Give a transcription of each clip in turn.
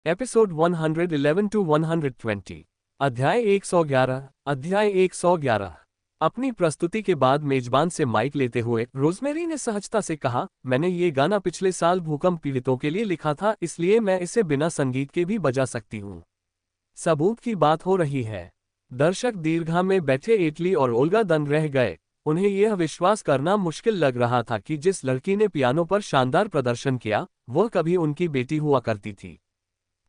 Episode 111 to 120। अध्याय 111। अपनी प्रस्तुति के बाद मेजबान से माइक लेते हुए रोजमेरी ने सहजता से कहा, मैंने ये गाना पिछले साल भूकंप पीड़ितों के लिए लिखा था, इसलिए मैं इसे बिना संगीत के भी बजा सकती हूँ। सबूत की बात हो रही है। दर्शक दीर्घा में बैठे एटली और ओल्गा दंग रह गए। उन्हें यह विश्वास करना मुश्किल लग रहा था कि जिस लड़की ने पियानो पर शानदार प्रदर्शन किया, वह कभी उनकी बेटी हुआ करती थी।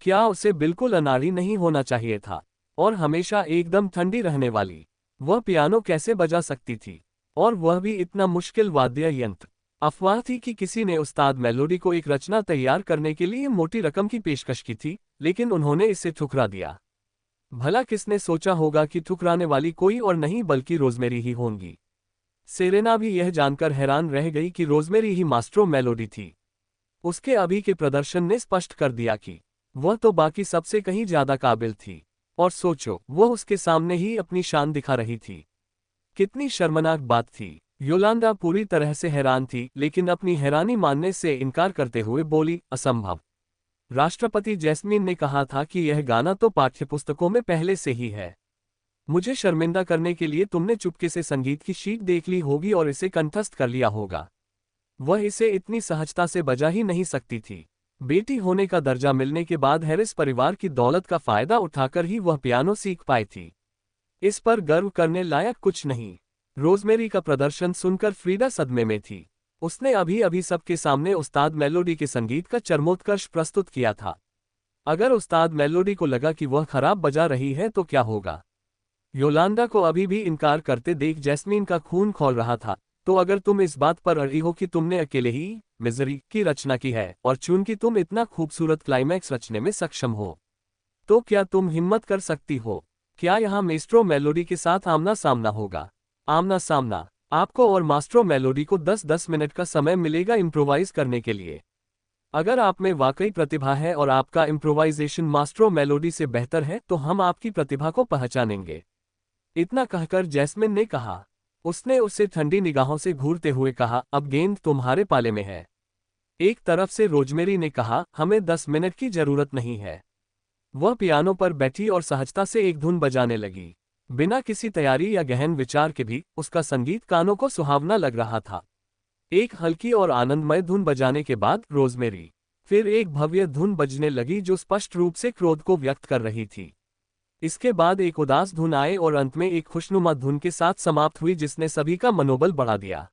क्या उसे बिल्कुल अनाड़ी नहीं होना चाहिए था? और हमेशा एकदम ठंडी रहने वाली, वह पियानो कैसे बजा सकती थी? और वह भी इतना मुश्किल वाद्य यंत्र। अफवाह थी कि किसी ने उस्ताद मेलोडी को एक रचना तैयार करने के लिए मोटी रकम की पेशकश की थी, लेकिन उन्होंने इसे ठुकरा दिया। भला किसने सोचा होगा कि ठुकराने वाली कोई और नहीं बल्कि रोजमेरी ही होंगी। सेरेना भी यह जानकर हैरान रह गई कि रोजमेरी ही मास्ट्रो मेलोडी थी। उसके अभी के प्रदर्शन ने स्पष्ट कर दिया कि वह तो बाकी सबसे कहीं ज्यादा काबिल थी। और सोचो, वह उसके सामने ही अपनी शान दिखा रही थी। कितनी शर्मनाक बात थी। योलांडा पूरी तरह से हैरान थी, लेकिन अपनी हैरानी मानने से इनकार करते हुए बोली, असंभव। राष्ट्रपति जैस्मीन ने कहा था कि यह गाना तो पाठ्यपुस्तकों में पहले से ही है। मुझे शर्मिंदा करने के लिए तुमने चुपके से संगीत की शीट देख ली होगी और इसे कंठस्थ कर लिया होगा। वह इसे इतनी सहजता से बजा ही नहीं सकती थी। बेटी होने का दर्जा मिलने के बाद हैरिस परिवार की दौलत का फायदा उठाकर ही वह पियानो सीख पाई थी। इस पर गर्व करने लायक कुछ नहीं। रोजमेरी का प्रदर्शन सुनकर फ्रीडा सदमे में थी। उसने अभी अभी सबके सामने उस्ताद मेलोडी के संगीत का चरमोत्कर्ष प्रस्तुत किया था। अगर उस्ताद मेलोडी को लगा कि वह खराब बजा रही है तो क्या होगा? योलांडा को अभी भी इनकार करते देख जैस्मीन का खून खौल रहा था। तो अगर तुम इस बात पर अड़ी हो कि तुमने अकेले ही मिजरी की रचना की है, और चूंकि तुम इतना खूबसूरत क्लाइमैक्स रचने में सक्षम हो, तो क्या तुम हिम्मत कर सकती हो? क्या यहाँ मास्ट्रो मेलोडी के साथ आमना सामना होगा? आमना सामना। आपको और मास्ट्रो मेलोडी को 10-10 मिनट का समय मिलेगा इम्प्रोवाइज करने के लिए। अगर आप में वाकई प्रतिभा है और आपका इम्प्रोवाइजेशन मास्ट्रो मेलोडी से बेहतर है, तो हम आपकी प्रतिभा को पहचानेंगे। इतना कहकर जैस्मिन ने कहा। उसने उसे ठंडी निगाहों से घूरते हुए कहा, अब गेंद तुम्हारे पाले में है। एक तरफ से रोजमेरी ने कहा, हमें 10 मिनट की जरूरत नहीं है। वह पियानो पर बैठी और सहजता से एक धुन बजाने लगी। बिना किसी तैयारी या गहन विचार के भी उसका संगीत कानों को सुहावना लग रहा था। एक हल्की और आनंदमय धुन बजाने के बाद रोजमेरी फिर एक भव्य धुन बजने लगी जो स्पष्ट रूप से क्रोध को व्यक्त कर रही थी। इसके बाद एक उदास धुन आए और अंत में एक खुशनुमा धुन के साथ समाप्त हुई जिसने सभी का मनोबल बढ़ा दिया।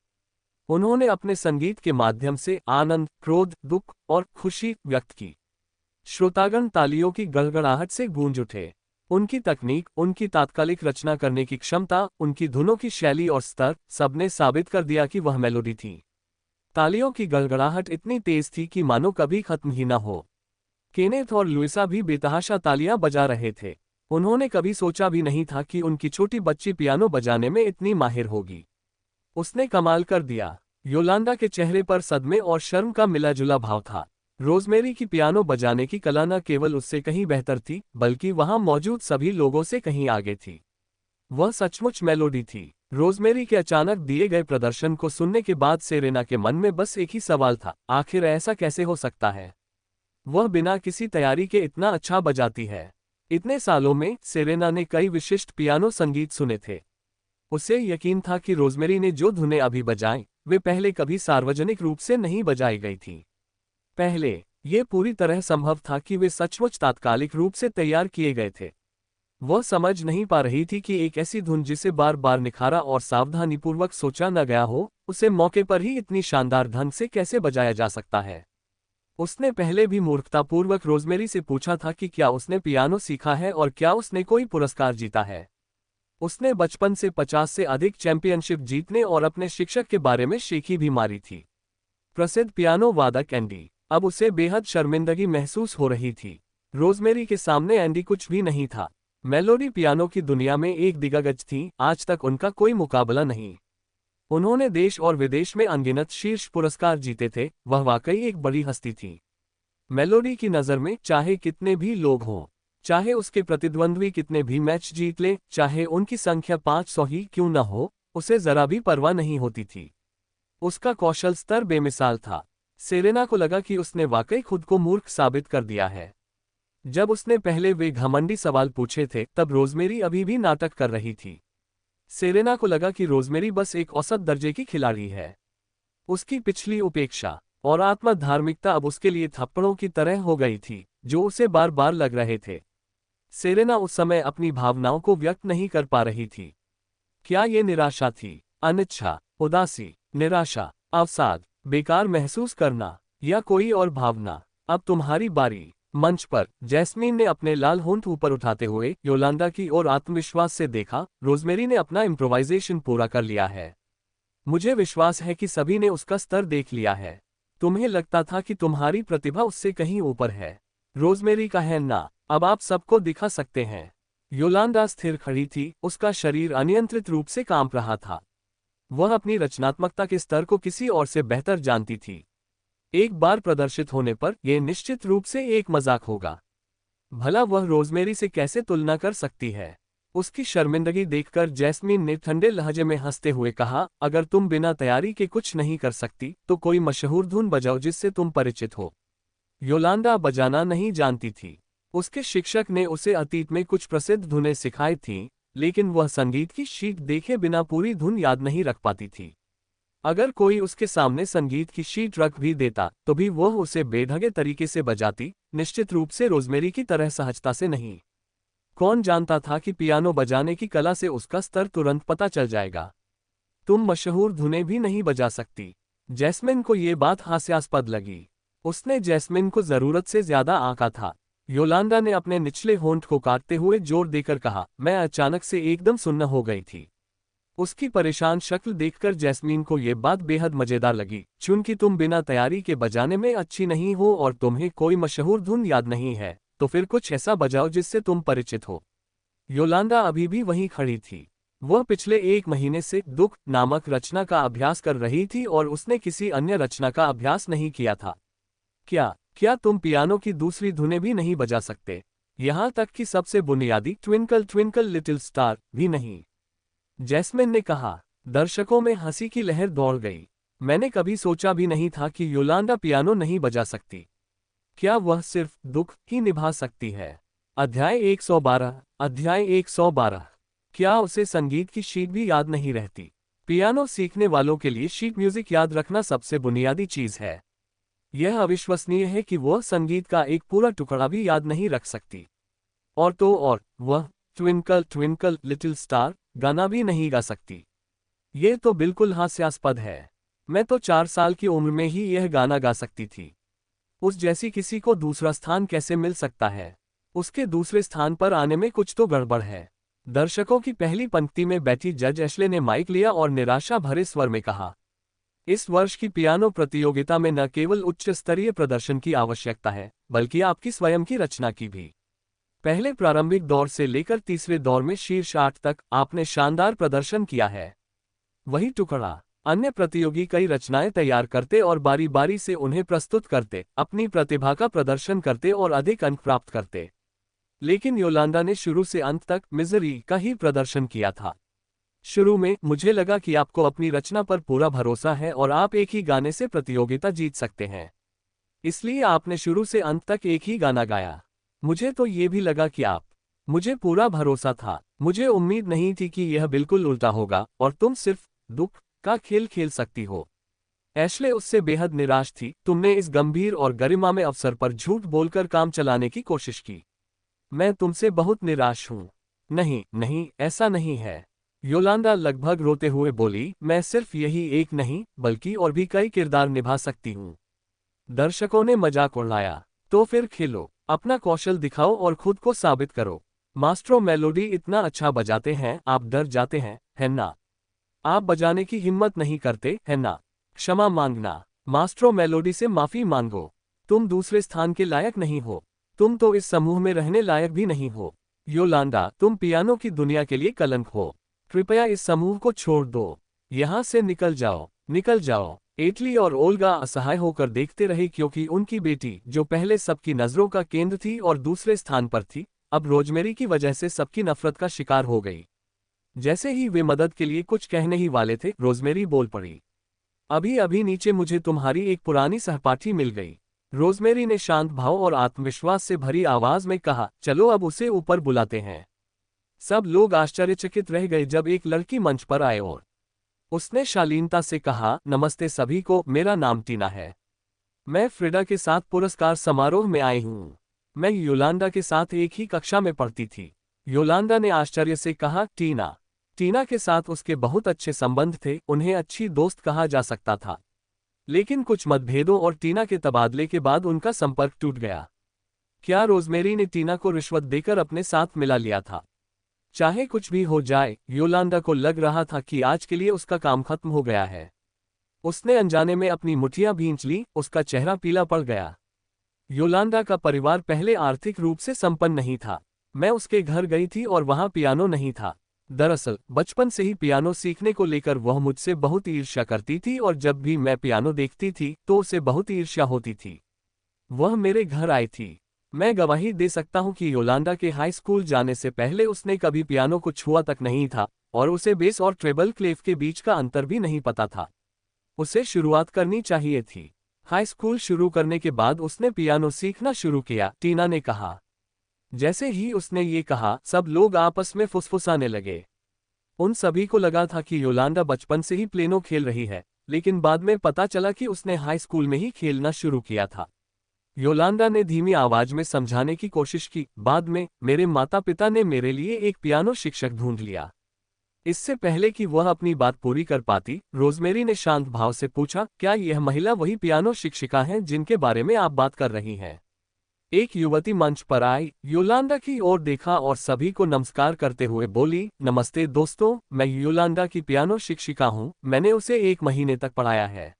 उन्होंने अपने संगीत के माध्यम से आनंद, क्रोध, दुख और खुशी व्यक्त की। श्रोतागण तालियों की गड़गड़ाहट से गूंज उठे। उनकी तकनीक, उनकी तात्कालिक रचना करने की क्षमता, उनकी धुनों की शैली और स्तर, सबने साबित कर दिया कि वह मेलोडी थी। तालियों की गड़गड़ाहट इतनी तेज थी कि मानो कभी खत्म ही न हो। केनेथ और लुइसा भी बेतहाशा तालियां बजा रहे थे। उन्होंने कभी सोचा भी नहीं था कि उनकी छोटी बच्ची पियानो बजाने में इतनी माहिर होगी। उसने कमाल कर दिया। योलांडा के चेहरे पर सदमे और शर्म का मिला-जुला भाव था। रोजमेरी की पियानो बजाने की कला न केवल उससे कहीं बेहतर थी, बल्कि वहां मौजूद सभी लोगों से कहीं आगे थी। वह सचमुच मेलोडी थी। रोजमेरी के अचानक दिए गए प्रदर्शन को सुनने के बाद सेरेना के मन में बस एक ही सवाल था, आखिर ऐसा कैसे हो सकता है? वह बिना किसी तैयारी के इतना अच्छा बजाती है। इतने सालों में सेरेना ने कई विशिष्ट पियानो संगीत सुने थे। उसे यकीन था कि रोजमेरी ने जो धुनें अभी बजाईं, वे पहले कभी सार्वजनिक रूप से नहीं बजाई गई थीं। पहले ये पूरी तरह संभव था कि वे सचमुच तात्कालिक रूप से तैयार किए गए थे। वह समझ नहीं पा रही थी कि एक ऐसी धुन जिसे बार बार निखारा और सावधानीपूर्वक सोचा न गया हो, उसे मौके पर ही इतनी शानदार ढंग से कैसे बजाया जा सकता है। उसने पहले भी मूर्खतापूर्वक रोजमेरी से पूछा था कि क्या उसने पियानो सीखा है और क्या उसने कोई पुरस्कार जीता है। उसने बचपन से 50 से अधिक चैंपियनशिप जीतने और अपने शिक्षक के बारे में शेखी भी मारी थी। प्रसिद्ध पियानो वादक एंडी। अब उसे बेहद शर्मिंदगी महसूस हो रही थी। रोजमेरी के सामने एंडी कुछ भी नहीं था। मेलोडी पियानो की दुनिया में एक दिग्गज थी, आज तक उनका कोई मुकाबला नहीं। उन्होंने देश और विदेश में अनगिनत शीर्ष पुरस्कार जीते थे। वह वाकई एक बड़ी हस्ती थी। मेलोडी की नज़र में चाहे कितने भी लोग हों, चाहे उसके प्रतिद्वंद्वी कितने भी मैच जीत ले, चाहे उनकी संख्या 500 ही क्यों न हो, उसे जरा भी परवाह नहीं होती थी। उसका कौशल स्तर बेमिसाल था। सेरेना को लगा कि उसने वाकई खुद को मूर्ख साबित कर दिया है। जब उसने पहले वे घमंडी सवाल पूछे थे तब रोजमेरी अभी भी नाटक कर रही थी। सेरेना को लगा कि रोजमेरी बस एक औसत दर्जे की खिलाड़ी है। उसकी पिछली उपेक्षा और आत्म धार्मिकता अब उसके लिए थप्पड़ों की तरह हो गई थी, जो उसे बार बार लग रहे थे। सेरेना उस समय अपनी भावनाओं को व्यक्त नहीं कर पा रही थी। क्या ये निराशा थी, अनिच्छा, उदासी, निराशा, अवसाद, बेकार महसूस करना, या कोई और भावना? अब तुम्हारी बारी। मंच पर जैस्मीन ने अपने लाल होंठ ऊपर उठाते हुए योलांडा की ओर आत्मविश्वास से देखा। रोजमेरी ने अपना इम्प्रोवाइजेशन पूरा कर लिया है। मुझे विश्वास है कि सभी ने उसका स्तर देख लिया है। तुम्हें लगता था कि तुम्हारी प्रतिभा उससे कहीं ऊपर है। रोजमेरी का है ना, अब आप सबको दिखा सकते हैं। योलांडा स्थिर खड़ी थी, उसका शरीर अनियंत्रित रूप से कांप रहा था। वह अपनी रचनात्मकता के स्तर को किसी और से बेहतर जानती थी। एक बार प्रदर्शित होने पर यह निश्चित रूप से एक मजाक होगा। भला वह रोजमेरी से कैसे तुलना कर सकती है? उसकी शर्मिंदगी देखकर जैस्मीन ने ठंडे लहजे में हंसते हुए कहा, अगर तुम बिना तैयारी के कुछ नहीं कर सकती तो कोई मशहूर धुन बजाओ जिससे तुम परिचित हो। योलांडा बजाना नहीं जानती थी। उसके शिक्षक ने उसे अतीत में कुछ प्रसिद्ध धुनें सिखाई थीं, लेकिन वह संगीत की शीट देखे बिना पूरी धुन याद नहीं रख पाती थी। अगर कोई उसके सामने संगीत की शीट रख भी देता तो भी वह उसे बेढंगे तरीके से बजाती, निश्चित रूप से रोजमेरी की तरह सहजता से नहीं। कौन जानता था कि पियानो बजाने की कला से उसका स्तर तुरंत पता चल जाएगा। तुम मशहूर धुनें भी नहीं बजा सकती। जैस्मिन को ये बात हास्यास्पद लगी। उसने जैस्मिन को जरूरत से ज्यादा आंका था। योलांडा ने अपने निचले होंठ को काटते हुए जोर देकर कहा, मैं अचानक से एकदम सुन्न हो गई थी। उसकी परेशान शक्ल देखकर जैस्मीन को यह बात बेहद मजेदार लगी। चूंकि तुम बिना तैयारी के बजाने में अच्छी नहीं हो और तुम्हें कोई मशहूर धुन याद नहीं है, तो फिर कुछ ऐसा बजाओ जिससे तुम परिचित हो। योलांडा अभी भी वहीं खड़ी थी। वह पिछले 1 महीने से दुख नामक रचना का अभ्यास कर रही थी और उसने किसी अन्य रचना का अभ्यास नहीं किया था। क्या तुम पियानो की दूसरी धुनें भी नहीं बजा सकते? यहां तक कि सबसे बुनियादी ट्विंकल ट्विंकल लिटिल स्टार भी नहीं? जैस्मिन ने कहा। दर्शकों में हंसी की लहर दौड़ गई। मैंने कभी सोचा भी नहीं था कि योलांडा पियानो नहीं बजा सकती। क्या वह सिर्फ दुख ही निभा सकती है? अध्याय 112। क्या उसे संगीत की शीट भी याद नहीं रहती? पियानो सीखने वालों के लिए शीट म्यूजिक याद रखना सबसे बुनियादी चीज है। यह अविश्वसनीय है कि वह संगीत का एक पूरा टुकड़ा भी याद नहीं रख सकती। और तो और वह ट्विंकल ट्विंकल लिटिल स्टार गाना भी नहीं गा सकती। ये तो बिल्कुल हास्यास्पद है। मैं तो 4 साल की उम्र में ही यह गाना गा सकती थी। उस जैसी किसी को दूसरा स्थान कैसे मिल सकता है? उसके दूसरे स्थान पर आने में कुछ तो गड़बड़ है। दर्शकों की पहली पंक्ति में बैठी जज एशले ने माइक लिया और निराशा भरे स्वर में कहा, इस वर्ष की पियानो प्रतियोगिता में न केवल उच्च स्तरीय प्रदर्शन की आवश्यकता है, बल्कि आपकी स्वयं की रचना की भी। पहले प्रारंभिक दौर से लेकर तीसरे दौर में शीर्ष 8 तक आपने शानदार प्रदर्शन किया है। वही टुकड़ा अन्य प्रतियोगी कई रचनाएं तैयार करते और बारी बारी से उन्हें प्रस्तुत करते, अपनी प्रतिभा का प्रदर्शन करते और अधिक अंक प्राप्त करते। लेकिन योलांडा ने शुरू से अंत तक मिजरी का ही प्रदर्शन किया था। शुरू में मुझे लगा कि आपको अपनी रचना पर पूरा भरोसा है और आप एक ही गाने से प्रतियोगिता जीत सकते हैं। इसलिए आपने शुरू से अंत तक एक ही गाना गाया। मुझे तो ये भी लगा कि मुझे पूरा भरोसा था। मुझे उम्मीद नहीं थी कि यह बिल्कुल उल्टा होगा और तुम सिर्फ दुख का खेल खेल सकती हो। एशले उससे बेहद निराश थी। तुमने इस गंभीर और गरिमामय अवसर पर झूठ बोलकर काम चलाने की कोशिश की। मैं तुमसे बहुत निराश हूं। नहीं नहीं, ऐसा नहीं है। योलांडा लगभग रोते हुए बोली, मैं सिर्फ यही एक नहीं बल्कि और भी कई किरदार निभा सकती हूं। दर्शकों ने मजाक उड़ाया। तो फिर खेलो, अपना कौशल दिखाओ और खुद को साबित करो। मास्ट्रो मेलोडी इतना अच्छा बजाते हैं, आप डर जाते हैं, है ना? आप बजाने की हिम्मत नहीं करते, है ना? क्षमा मांगना। मास्ट्रो मेलोडी से माफी मांगो। तुम दूसरे स्थान के लायक नहीं हो। तुम तो इस समूह में रहने लायक भी नहीं हो। योलांडा, तुम पियानो की दुनिया के लिए कलंक हो। कृपया इस समूह को छोड़ दो। यहां से निकल जाओ, निकल जाओ। एटली और ओल्गा असहाय होकर देखते रहे क्योंकि उनकी बेटी, जो पहले सबकी नजरों का केंद्र थी और दूसरे स्थान पर थी, अब रोजमेरी की वजह से सबकी नफरत का शिकार हो गई। जैसे ही वे मदद के लिए कुछ कहने ही वाले थे, रोजमेरी बोल पड़ी, अभी अभी नीचे मुझे तुम्हारी एक पुरानी सहपाठी मिल गई। रोजमेरी ने शांत भाव और आत्मविश्वास से भरी आवाज में कहा, चलो अब उसे ऊपर बुलाते हैं। सब लोग आश्चर्यचकित रह गए जब एक लड़की मंच पर आए और उसने शालीनता से कहा, नमस्ते सभी को, मेरा नाम टीना है। मैं फ्रिडा के साथ पुरस्कार समारोह में आई हूँ। मैं योलांडा के साथ एक ही कक्षा में पढ़ती थी। योलांडा ने आश्चर्य से कहा, टीना। टीना के साथ उसके बहुत अच्छे संबंध थे, उन्हें अच्छी दोस्त कहा जा सकता था। लेकिन कुछ मतभेदों और टीना के तबादले के बाद उनका संपर्क टूट गया। क्या रोजमेरी ने टीना को रिश्वत देकर अपने साथ मिला लिया था? चाहे कुछ भी हो जाए, योलांडा को लग रहा था कि आज के लिए उसका काम खत्म हो गया है। उसने अनजाने में अपनी मुठ्ठियां भींच ली, उसका चेहरा पीला पड़ गया। योलांडा का परिवार पहले आर्थिक रूप से संपन्न नहीं था। मैं उसके घर गई थी और वहां पियानो नहीं था। दरअसल बचपन से ही पियानो सीखने को लेकर वह मुझसे बहुत ईर्ष्या करती थी और जब भी मैं पियानो देखती थी तो उसे बहुत ईर्ष्या होती थी। वह मेरे घर आई थी। मैं गवाही दे सकता हूं कि योलांडा के हाई स्कूल जाने से पहले उसने कभी पियानो को छुआ तक नहीं था और उसे बेस और ट्रेबल क्लेफ के बीच का अंतर भी नहीं पता था। उसे शुरुआत करनी चाहिए थी। हाई स्कूल शुरू करने के बाद उसने पियानो सीखना शुरू किया, टीना ने कहा। जैसे ही उसने ये कहा, सब लोग आपस में फुसफुसाने लगे। उन सभी को लगा था कि योलांडा बचपन से ही पियानो खेल रही है, लेकिन बाद में पता चला कि उसने हाई स्कूल में ही खेलना शुरू किया था। योलांडा ने धीमी आवाज में समझाने की कोशिश की, बाद में मेरे माता पिता ने मेरे लिए एक पियानो शिक्षक ढूंढ लिया। इससे पहले कि वह अपनी बात पूरी कर पाती, रोजमेरी ने शांत भाव से पूछा, क्या यह महिला वही पियानो शिक्षिका है जिनके बारे में आप बात कर रही हैं? एक युवती मंच पर आई, योलांडा की ओर देखा और सभी को नमस्कार करते हुए बोली, नमस्ते दोस्तों, मैं योलांडा की पियानो शिक्षिका हूँ। मैंने उसे 1 महीने तक पढ़ाया है।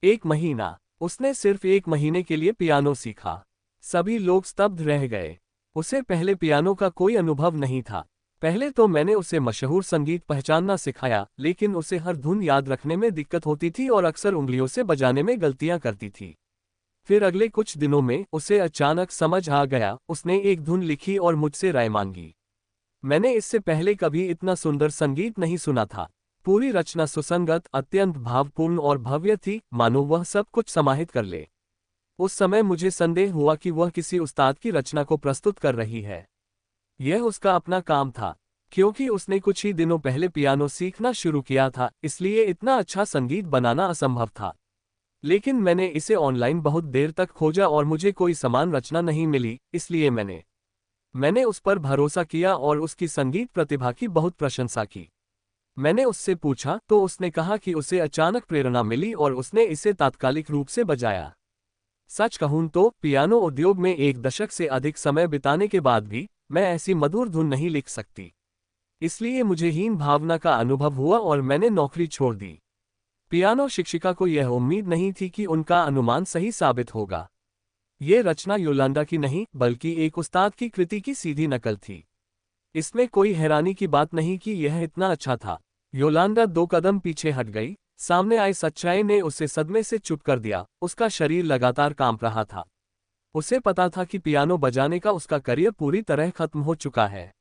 1 महीना? उसने सिर्फ 1 महीने के लिए पियानो सीखा। सभी लोग स्तब्ध रह गए। उसे पहले पियानो का कोई अनुभव नहीं था। पहले तो मैंने उसे मशहूर संगीत पहचानना सिखाया, लेकिन उसे हर धुन याद रखने में दिक्कत होती थी और अक्सर उंगलियों से बजाने में गलतियां करती थी। फिर अगले कुछ दिनों में उसे अचानक समझ आ गया। उसने एक धुन लिखी और मुझसे राय मांगी। मैंने इससे पहले कभी इतना सुंदर संगीत नहीं सुना था। पूरी रचना सुसंगत, अत्यंत भावपूर्ण और भव्य थी, मानो वह सब कुछ समाहित कर ले। उस समय मुझे संदेह हुआ कि वह किसी उस्ताद की रचना को प्रस्तुत कर रही है। यह उसका अपना काम था। क्योंकि उसने कुछ ही दिनों पहले पियानो सीखना शुरू किया था, इसलिए इतना अच्छा संगीत बनाना असंभव था। लेकिन मैंने इसे ऑनलाइन बहुत देर तक खोजा और मुझे कोई समान रचना नहीं मिली, इसलिए मैंने उस पर भरोसा किया और उसकी संगीत प्रतिभा की बहुत प्रशंसा की। मैंने उससे पूछा तो उसने कहा कि उसे अचानक प्रेरणा मिली और उसने इसे तात्कालिक रूप से बजाया। सच कहूं तो पियानो उद्योग में 1 दशक से अधिक समय बिताने के बाद भी मैं ऐसी मधुर धुन नहीं लिख सकती। इसलिए मुझे हीन भावना का अनुभव हुआ और मैंने नौकरी छोड़ दी। पियानो शिक्षिका को यह उम्मीद नहीं थी कि उनका अनुमान सही साबित होगा। ये रचना योलांडा की नहीं, बल्कि एक उस्ताद की कृति की सीधी नकल थी। इसमें कोई हैरानी की बात नहीं कि यह इतना अच्छा था। योलांडा 2 कदम पीछे हट गई। सामने आई सच्चाई ने उसे सदमे से चुप कर दिया। उसका शरीर लगातार कांप रहा था। उसे पता था कि पियानो बजाने का उसका करियर पूरी तरह खत्म हो चुका है।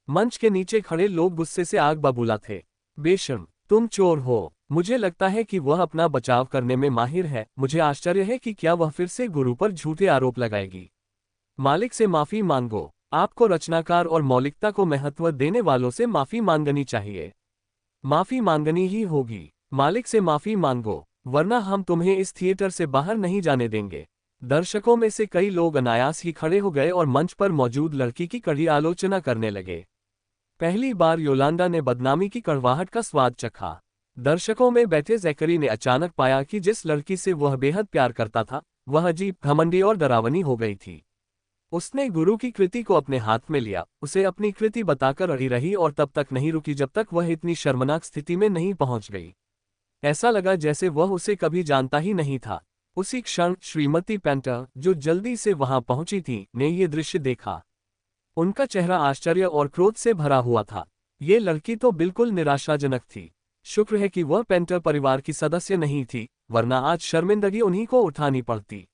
मंच के नीचे खड़े लोग गुस्से से आग बबूला थे। बेशर्म, तुम चोर हो। मुझे लगता है कि वह अपना बचाव करने में माहिर है। मुझे आश्चर्य है कि क्या वह फिर से गुरु पर झूठे आरोप लगाएगी। मालिक से माफी मांगो। आपको रचनाकार और मौलिकता को महत्व देने वालों से माफी मांगनी चाहिए। माफी मांगनी ही होगी। मालिक से माफी मांगो, वरना हम तुम्हें इस थिएटर से बाहर नहीं जाने देंगे। दर्शकों में से कई लोग अनायास ही खड़े हो गए और मंच पर मौजूद लड़की की कड़ी आलोचना करने लगे। पहली बार योलांडा ने बदनामी की कड़वाहट का स्वाद चखा। दर्शकों में बैठे जैकरी ने अचानक पाया कि जिस लड़की से वह बेहद प्यार करता था, वह अजीब, घमंडी और डरावनी हो गई थी। उसने गुरु की कृति को अपने हाथ में लिया, उसे अपनी कृति बताकर अड़ी रही और तब तक नहीं रुकी जब तक वह इतनी शर्मनाक स्थिति में नहीं पहुंच गई। ऐसा लगा जैसे वह उसे कभी जानता ही नहीं था। उसी क्षण श्रीमती पेंटर, जो जल्दी से वहां पहुंची थी, ने ये दृश्य देखा। उनका चेहरा आश्चर्य और क्रोध से भरा हुआ था। ये लड़की तो बिल्कुल निराशाजनक थी। शुक्र है कि वह पेंटर परिवार की सदस्य नहीं थी, वरना आज शर्मिंदगी उन्हीं को उठानी पड़ती।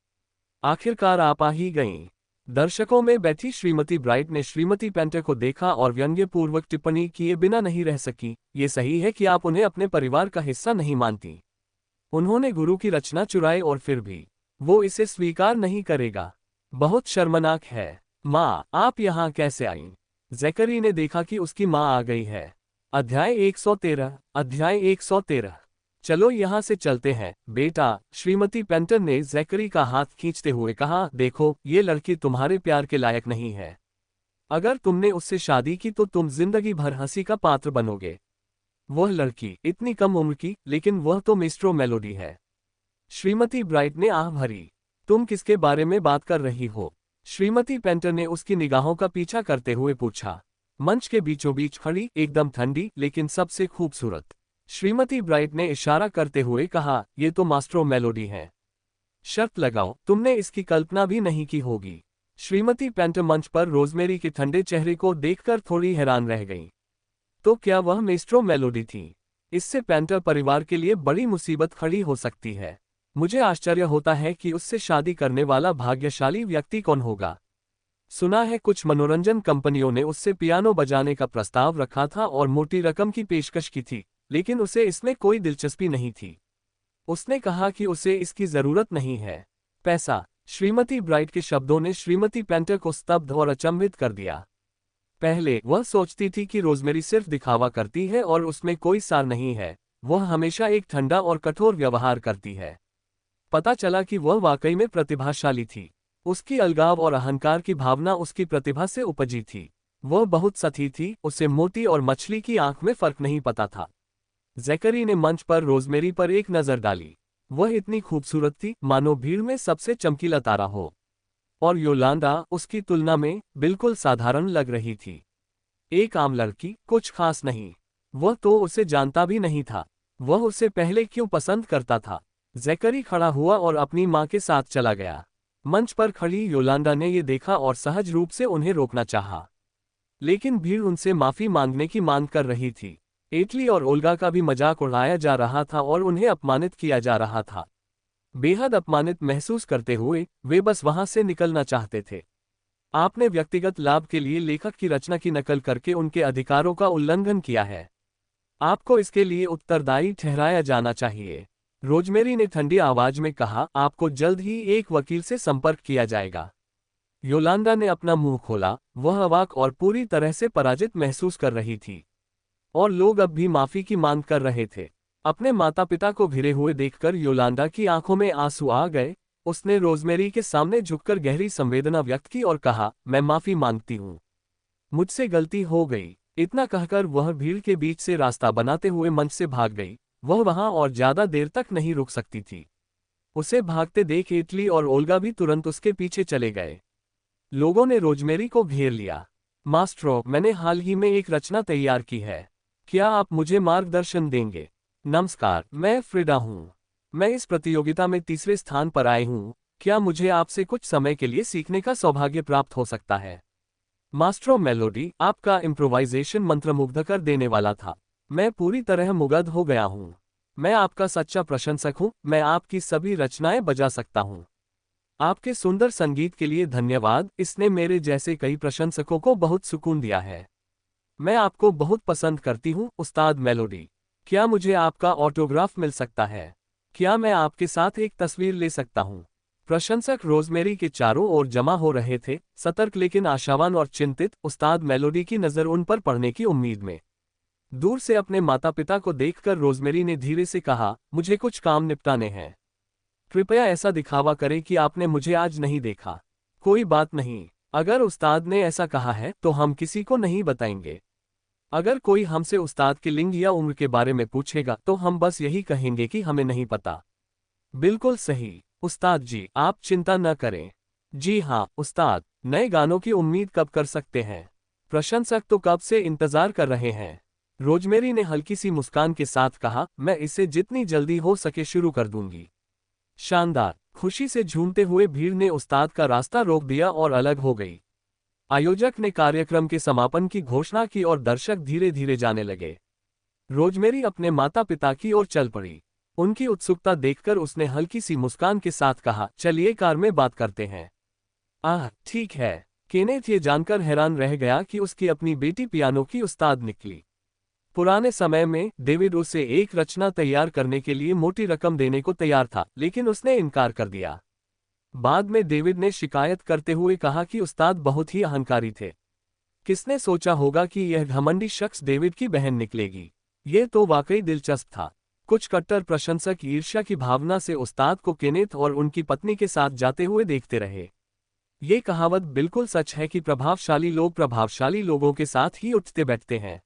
आखिरकार आप आ ही गईं। दर्शकों में बैठी श्रीमती ब्राइट ने श्रीमती पेंटर को देखा और व्यंग्यपूर्वक टिप्पणी किए बिना नहीं रह सकी, ये सही है कि आप उन्हें अपने परिवार का हिस्सा नहीं मानती। उन्होंने गुरु की रचना चुराई और फिर भी वो इसे स्वीकार नहीं करेगा। बहुत शर्मनाक है। माँ, आप यहाँ कैसे आईं? ज़ैकरी ने देखा कि उसकी माँ आ गई है। अध्याय 113। चलो यहाँ से चलते हैं, बेटा, श्रीमती पेंटर ने ज़ैकरी का हाथ खींचते हुए कहा। देखो, ये लड़की तुम्हारे प्यार के लायक नहीं है। अगर तुमने उससे शादी की तो तुम जिंदगी भर हंसी का पात्र बनोगे। वह लड़की इतनी कम उम्र की, लेकिन वह तो मिस्ट्रो मेलोडी है। श्रीमती ब्राइट ने आह भरी। तुम किसके बारे में बात कर रही हो? श्रीमती पेंटर ने उसकी निगाहों का पीछा करते हुए पूछा। मंच के बीचों बीच खड़ी, एकदम ठंडी लेकिन सबसे खूबसूरत श्रीमती ब्राइट ने इशारा करते हुए कहा, ये तो मास्ट्रो मेलोडी है। शर्त लगाओ, तुमने इसकी कल्पना भी नहीं की होगी। श्रीमती पेंटर मंच पर रोजमेरी के ठंडे चेहरे को देखकर थोड़ी हैरान रह गई। तो क्या वह मास्ट्रो मेलोडी थी? इससे पेंटर परिवार के लिए बड़ी मुसीबत खड़ी हो सकती है। मुझे आश्चर्य होता है कि उससे शादी करने वाला भाग्यशाली व्यक्ति कौन होगा। सुना है कुछ मनोरंजन कंपनियों ने उससे पियानो बजाने का प्रस्ताव रखा था और मोटी रकम की पेशकश की थी, लेकिन उसे इसमें कोई दिलचस्पी नहीं थी। उसने कहा कि उसे इसकी जरूरत नहीं है। पैसा। श्रीमती ब्राइट के शब्दों ने श्रीमती पेंटर को स्तब्ध और अचंभित कर दिया। पहले वह सोचती थी कि रोजमेरी सिर्फ दिखावा करती है और उसमें कोई सार नहीं है। वह हमेशा एक ठंडा और कठोर व्यवहार करती है। पता चला कि वह वाकई में प्रतिभाशाली थी। उसकी अलगाव और अहंकार की भावना उसकी प्रतिभा से उपजी थी। वह बहुत सती थी, उसे मोती और मछली की आंख में फर्क नहीं पता था। ज़ैकरी ने मंच पर रोजमेरी पर एक नजर डाली। वह इतनी खूबसूरत थी, मानो भीड़ में सबसे चमकीला तारा हो। और योलांडा उसकी तुलना में बिल्कुल साधारण लग रही थी। एक आम लड़की, कुछ खास नहीं। वह तो उसे जानता भी नहीं था। वह उसे पहले क्यों पसंद करता था? ज़ैकरी खड़ा हुआ और अपनी माँ के साथ चला गया। मंच पर खड़ी योलांडा ने यह देखा और सहज रूप से उन्हें रोकना चाहा, लेकिन भीड़ उनसे माफी मांगने की मांग कर रही थी। एटली और ओल्गा का भी मजाक उड़ाया जा रहा था और उन्हें अपमानित किया जा रहा था। बेहद अपमानित महसूस करते हुए वे बस वहां से निकलना चाहते थे। आपने व्यक्तिगत लाभ के लिए लेखक की रचना की नकल करके उनके अधिकारों का उल्लंघन किया है। आपको इसके लिए उत्तरदायी ठहराया जाना चाहिए। रोजमेरी ने ठंडी आवाज में कहा, आपको जल्द ही एक वकील से संपर्क किया जाएगा। योलांडा ने अपना मुंह खोला। वह अवाक और पूरी तरह से पराजित महसूस कर रही थी। और लोग अब भी माफी की मांग कर रहे थे। अपने माता पिता को घिरे हुए देखकर योलांडा की आंखों में आंसू आ गए। उसने रोजमेरी के सामने झुककर गहरी संवेदना व्यक्त की और कहा, मैं माफी मांगती हूँ। मुझसे गलती हो गई। इतना कहकर वह भीड़ के बीच से रास्ता बनाते हुए मंच से भाग गई। वह वहां और ज्यादा देर तक नहीं रुक सकती थी। उसे भागते देख एटली और ओल्गा भी तुरंत उसके पीछे चले गए। लोगों ने रोजमेरी को घेर लिया। मास्ट्रो, मैंने हाल ही में एक रचना तैयार की है। क्या आप मुझे मार्गदर्शन देंगे? नमस्कार, मैं फ्रिडा हूँ। मैं इस प्रतियोगिता में तीसरे स्थान पर आई हूँ। क्या मुझे आपसे कुछ समय के लिए सीखने का सौभाग्य प्राप्त हो सकता है? मास्ट्रो मेलोडी, आपका इम्प्रोवाइजेशन मंत्रमुग्ध कर देने वाला था। मैं पूरी तरह मुग्ध हो गया हूँ। मैं आपका सच्चा प्रशंसक हूँ। मैं आपकी सभी रचनाएं बजा सकता हूँ। आपके सुंदर संगीत के लिए धन्यवाद। इसने मेरे जैसे कई प्रशंसकों को बहुत सुकून दिया है। मैं आपको बहुत पसंद करती हूँ, उस्ताद मेलोडी। क्या मुझे आपका ऑटोग्राफ मिल सकता है? क्या मैं आपके साथ एक तस्वीर ले सकता हूँ? प्रशंसक रोजमेरी के चारों ओर जमा हो रहे थे, सतर्क लेकिन आशावान और चिंतित, उस्ताद मेलोडी की नज़र उन पर पड़ने की उम्मीद में। दूर से अपने माता पिता को देखकर रोजमेरी ने धीरे से कहा, मुझे कुछ काम निपटाने हैं। कृपया ऐसा दिखावा करें कि आपने मुझे आज नहीं देखा। कोई बात नहीं। अगर उस्ताद ने ऐसा कहा है तो हम किसी को नहीं बताएंगे। अगर कोई हमसे उस्ताद के लिंग या उम्र के बारे में पूछेगा तो हम बस यही कहेंगे कि हमें नहीं पता। बिल्कुल सही, उस्ताद जी, आप चिंता न करें। जी हाँ, उस्ताद, नए गानों की उम्मीद कब कर सकते हैं? प्रशंसक तो कब से इंतजार कर रहे हैं। रोजमेरी ने हल्की सी मुस्कान के साथ कहा, मैं इसे जितनी जल्दी हो सके शुरू कर दूंगी। शानदार। खुशी से झूमते हुए भीड़ ने उस्ताद का रास्ता रोक दिया और अलग हो गई। आयोजक ने कार्यक्रम के समापन की घोषणा की और दर्शक धीरे धीरे जाने लगे। रोजमेरी अपने माता पिता की ओर चल पड़ी। उनकी उत्सुकता देखकर उसने हल्की सी मुस्कान के साथ कहा, चलिए कार में बात करते हैं। आह, ठीक है। केनेथ ये जानकर हैरान रह गया कि उसकी अपनी बेटी पियानो की उस्ताद निकली। पुराने समय में डेविड उसे एक रचना तैयार करने के लिए मोटी रकम देने को तैयार था, लेकिन उसने इनकार कर दिया। बाद में डेविड ने शिकायत करते हुए कहा कि उस्ताद बहुत ही अहंकारी थे। किसने सोचा होगा कि यह घमंडी शख्स डेविड की बहन निकलेगी। ये तो वाकई दिलचस्प था। कुछ कट्टर प्रशंसक ईर्ष्या की भावना से उस्ताद को केनेथ और उनकी पत्नी के साथ जाते हुए देखते रहे। ये कहावत बिल्कुल सच है कि प्रभावशाली लोग प्रभावशाली लोगों के साथ ही उठते बैठते हैं।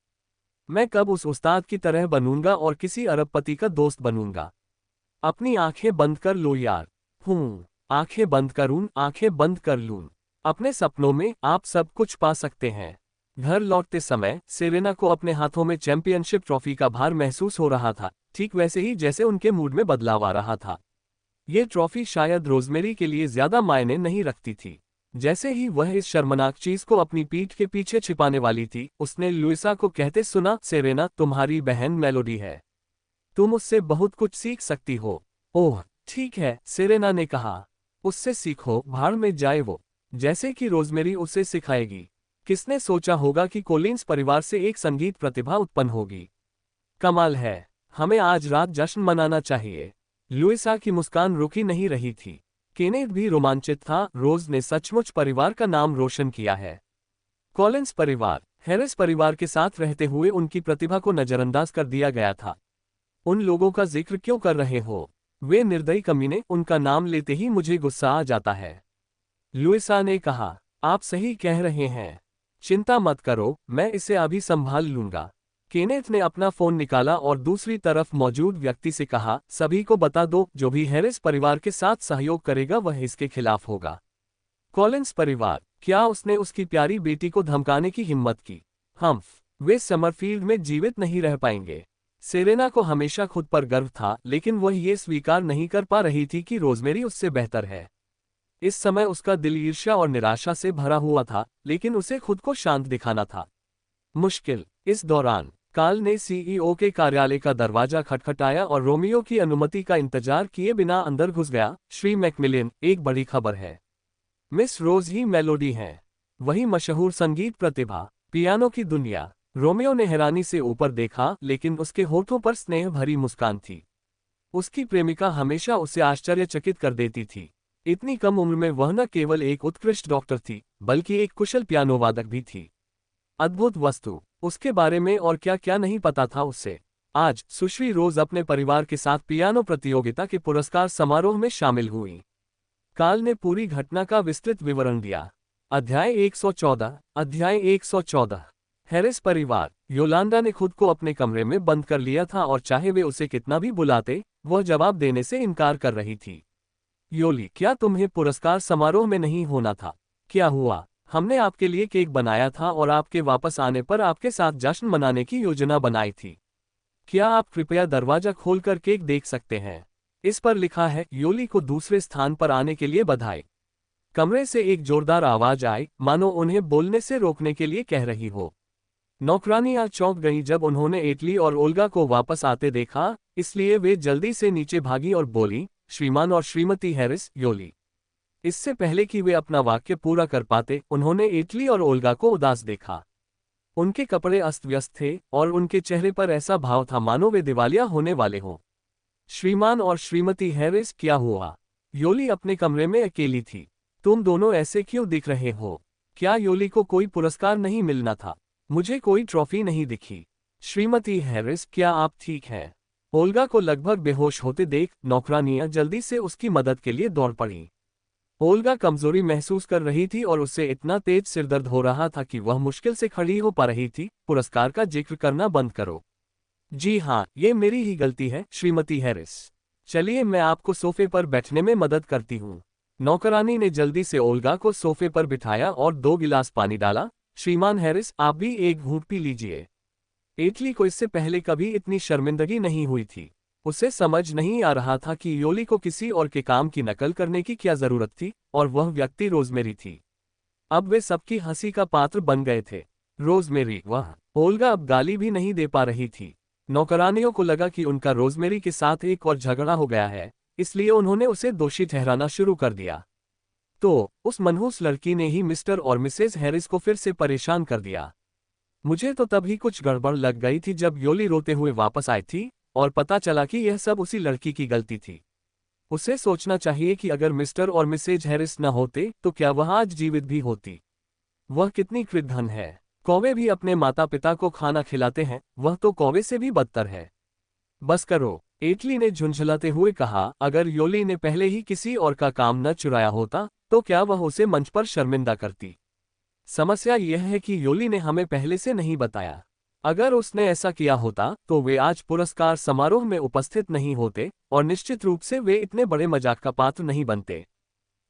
मैं कब उस उस्ताद की तरह बनूंगा और किसी अरबपति का दोस्त बनूंगा। अपनी आंखें बंद कर लो यार। आंखें बंद करूं, आंखें बंद कर लूं। अपने सपनों में आप सब कुछ पा सकते हैं। घर लौटते समय सेरेना को अपने हाथों में चैंपियनशिप ट्रॉफी का भार महसूस हो रहा था, ठीक वैसे ही जैसे उनके मूड में बदलाव आ रहा था। ये ट्रॉफी शायद रोजमेरी के लिए ज्यादा मायने नहीं रखती थी। जैसे ही वह इस शर्मनाक चीज को अपनी पीठ के पीछे छिपाने वाली थी, उसने लुइसा को कहते सुना, सेरेना तुम्हारी बहन मेलोडी है। तुम उससे बहुत कुछ सीख सकती हो। ओह ठीक है, सेरेना ने कहा। उससे सीखो, भाड़ में जाए वो। जैसे कि रोजमेरी उसे सिखाएगी। किसने सोचा होगा कि कोलिंस परिवार से एक संगीत प्रतिभा उत्पन्न होगी। कमाल है, हमें आज रात जश्न मनाना चाहिए। लुइसा की मुस्कान रुकी नहीं रही थी। केनेथ भी रोमांचित था। रोज ने सचमुच परिवार का नाम रोशन किया है। कॉलिंस परिवार हैरिस परिवार के साथ रहते हुए उनकी प्रतिभा को नजरअंदाज कर दिया गया था। उन लोगों का जिक्र क्यों कर रहे हो? वे निर्दयी कमीने, उनका नाम लेते ही मुझे गुस्सा आ जाता है। लुइसा ने कहा, आप सही कह रहे हैं। चिंता मत करो, मैं इसे अभी संभाल लूंगा। केनेथ ने अपना फोन निकाला और दूसरी तरफ मौजूद व्यक्ति से कहा, सभी को बता दो, जो भी हैरिस परिवार के साथ सहयोग करेगा वह इसके खिलाफ होगा। कॉलिंस परिवार, क्या उसने उसकी प्यारी बेटी को धमकाने की हिम्मत की? वे समरफील्ड में जीवित नहीं रह पाएंगे। सेरेना को हमेशा खुद पर गर्व था, लेकिन वह ये स्वीकार नहीं कर पा रही थी कि रोजमेरी उससे बेहतर है। इस समय उसका दिल ईर्ष्या और निराशा से भरा हुआ था, लेकिन उसे खुद को शांत दिखाना था। मुश्किल। इस दौरान कार्ल ने सीईओ के कार्यालय का दरवाजा खटखटाया और रोमियो की अनुमति का इंतजार किए बिना अंदर घुस गया। श्री मैकमिलियन, एक बड़ी खबर है। मिस रोज ही मेलोडी हैं। वही मशहूर संगीत प्रतिभा, पियानो की दुनिया। रोमियो ने हैरानी से ऊपर देखा, लेकिन उसके होठों पर स्नेह भरी मुस्कान थी। उसकी प्रेमिका हमेशा उसे आश्चर्यचकित कर देती थी। इतनी कम उम्र में वह न केवल एक उत्कृष्ट डॉक्टर थी, बल्कि एक कुशल पियानो वादक भी थी। अद्भुत वस्तु। उसके बारे में और क्या क्या नहीं पता था उसे। आज सुश्री रोज अपने परिवार के साथ पियानो प्रतियोगिता के पुरस्कार समारोह में शामिल हुई। कार्ल ने पूरी घटना का विस्तृत विवरण दिया। अध्याय 114। हैरिस परिवार। योलांडा ने खुद को अपने कमरे में बंद कर लिया था और चाहे वे उसे कितना भी बुलाते, वह जवाब देने से इनकार कर रही थी। योली, क्या तुम्हें पुरस्कार समारोह में नहीं होना था? क्या हुआ? हमने आपके लिए केक बनाया था और आपके वापस आने पर आपके साथ जश्न मनाने की योजना बनाई थी। क्या आप कृपया दरवाजा खोलकर केक देख सकते हैं? इस पर लिखा है, योली को दूसरे स्थान पर आने के लिए बधाई। कमरे से एक जोरदार आवाज आई, मानो उन्हें बोलने से रोकने के लिए कह रही हो। नौकरानियां चौंक गईं जब उन्होंने एटली और ओल्गा को वापस आते देखा, इसलिए वे जल्दी से नीचे भागी और बोली, श्रीमान और श्रीमती हैरिस, योली। इससे पहले कि वे अपना वाक्य पूरा कर पाते, उन्होंने एटली और ओल्गा को उदास देखा। उनके कपड़े अस्त व्यस्त थे और उनके चेहरे पर ऐसा भाव था मानो वे दिवालिया होने वाले हों। श्रीमान और श्रीमती हैरिस, क्या हुआ? योली अपने कमरे में अकेली थी। तुम दोनों ऐसे क्यों दिख रहे हो? क्या योली को कोई पुरस्कार नहीं मिलना था? मुझे कोई ट्रॉफी नहीं दिखी। श्रीमती हैरिस, क्या आप ठीक हैं? ओल्गा को लगभग बेहोश होते देख नौकरानियां जल्दी से उसकी मदद के लिए दौड़ पड़ी। ओल्गा कमजोरी महसूस कर रही थी और उससे इतना तेज सिरदर्द हो रहा था कि वह मुश्किल से खड़ी हो पा रही थी। पुरस्कार का जिक्र करना बंद करो। जी हाँ, ये मेरी ही गलती है, श्रीमती हैरिस। चलिए मैं आपको सोफे पर बैठने में मदद करती हूँ। नौकरानी ने जल्दी से ओल्गा को सोफे पर बिठाया और 2 गिलास पानी डाला। श्रीमान हैरिस, आप भी एक घूंट पी लीजिए। एटली को इससे पहले कभी इतनी शर्मिंदगी नहीं हुई थी। उसे समझ नहीं आ रहा था कि योली को किसी और के काम की नकल करने की क्या जरूरत थी, और वह व्यक्ति रोजमेरी थी। अब वे सबकी हंसी का पात्र बन गए थे। रोजमेरी, वह ओल्गा अब गाली भी नहीं दे पा रही थी। नौकरानियों को लगा कि उनका रोजमेरी के साथ एक और झगड़ा हो गया है, इसलिए उन्होंने उसे दोषी ठहराना शुरू कर दिया। तो उस मनहूस लड़की ने ही मिस्टर और मिसेज हैरिस को फिर से परेशान कर दिया। मुझे तो तभी कुछ गड़बड़ लग गई थी जब योली रोते हुए वापस आई थी और पता चला कि यह सब उसी लड़की की गलती थी। उसे सोचना चाहिए कि अगर मिस्टर और मिसेज हैरिस न होते तो क्या वह आज जीवित भी होती। वह कितनी कृतघ्न है। कौवे भी अपने माता पिता को खाना खिलाते हैं, वह तो कौवे से भी बदतर है। बस करो, एटली ने झुंझलाते हुए कहा। अगर योली ने पहले ही किसी और का काम न चुराया होता तो क्या वह उसे मंच पर शर्मिंदा करती। समस्या यह है कि योली ने हमें पहले से नहीं बताया। अगर उसने ऐसा किया होता तो वे आज पुरस्कार समारोह में उपस्थित नहीं होते और निश्चित रूप से वे इतने बड़े मजाक का पात्र नहीं बनते।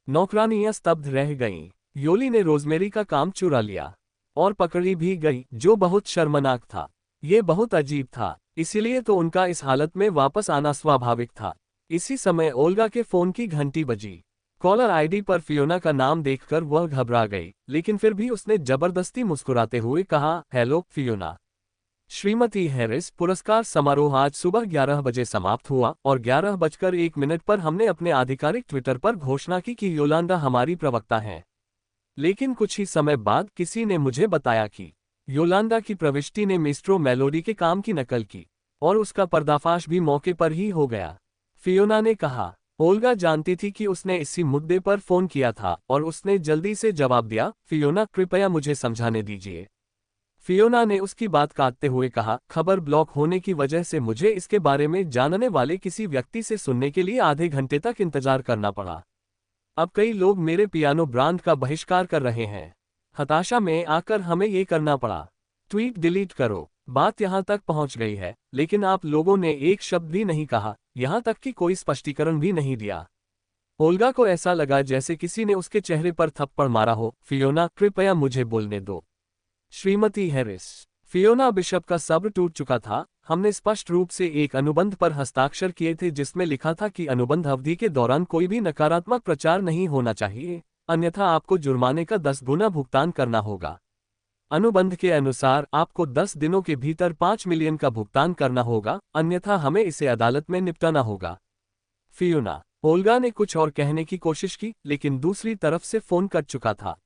नौकरानियां स्तब्ध रह गईं। योली ने रोजमेरी का काम चुरा लिया और पकड़ी भी गई, जो बहुत शर्मनाक था। ये बहुत अजीब था, इसीलिए तो उनका इस हालत में वापस आना स्वाभाविक था। इसी समय ओल्गा के फोन की घंटी बजी। कॉलर आईडी पर फियोना का नाम देखकर वह घबरा गई, लेकिन फिर भी उसने जबरदस्ती मुस्कुराते हुए कहा, हेलो फियोना। श्रीमती हैरिस, पुरस्कार समारोह आज सुबह 11 बजे समाप्त हुआ और 11:01 पर हमने अपने आधिकारिक ट्विटर पर घोषणा की कि योलांडा हमारी प्रवक्ता हैं। लेकिन कुछ ही समय बाद किसी ने मुझे बताया कि योलांडा की प्रविष्टि ने मिस्ट्रो मेलोडी के काम की नकल की और उसका पर्दाफाश भी मौके पर ही हो गया। फियोना ने कहा। ओल्गा जानती थी कि उसने इसी मुद्दे पर फोन किया था और उसने जल्दी से जवाब दिया, फियोना कृपया मुझे समझाने दीजिए। फियोना ने उसकी बात काटते हुए कहा, खबर ब्लॉक होने की वजह से मुझे इसके बारे में जानने वाले किसी व्यक्ति से सुनने के लिए आधे घंटे तक इंतजार करना पड़ा। अब कई लोग मेरे पियानो ब्रांड का बहिष्कार कर रहे हैं। हताशा में आकर हमें ये करना पड़ा। ट्वीट डिलीट करो। बात यहाँ तक पहुँच गई है, लेकिन आप लोगों ने एक शब्द भी नहीं कहा, यहाँ तक कि कोई स्पष्टीकरण भी नहीं दिया। ओल्गा को ऐसा लगा जैसे किसी ने उसके चेहरे पर थप्पड़ मारा हो। फियोना, कृपया मुझे बोलने दो। श्रीमती हैरिस। फियोना बिशप का सब्र टूट चुका था। हमने स्पष्ट रूप से एक अनुबंध पर हस्ताक्षर किए थे जिसमें लिखा था कि अनुबंध अवधि के दौरान कोई भी नकारात्मक प्रचार नहीं होना चाहिए, अन्यथा आपको जुर्माने का 10 गुना भुगतान करना होगा। अनुबंध के अनुसार आपको 10 दिनों के भीतर 5 मिलियन का भुगतान करना होगा, अन्यथा हमें इसे अदालत में निपटाना होगा। फियोना। ओल्गा ने कुछ और कहने की कोशिश की, लेकिन दूसरी तरफ से फोन कट चुका था।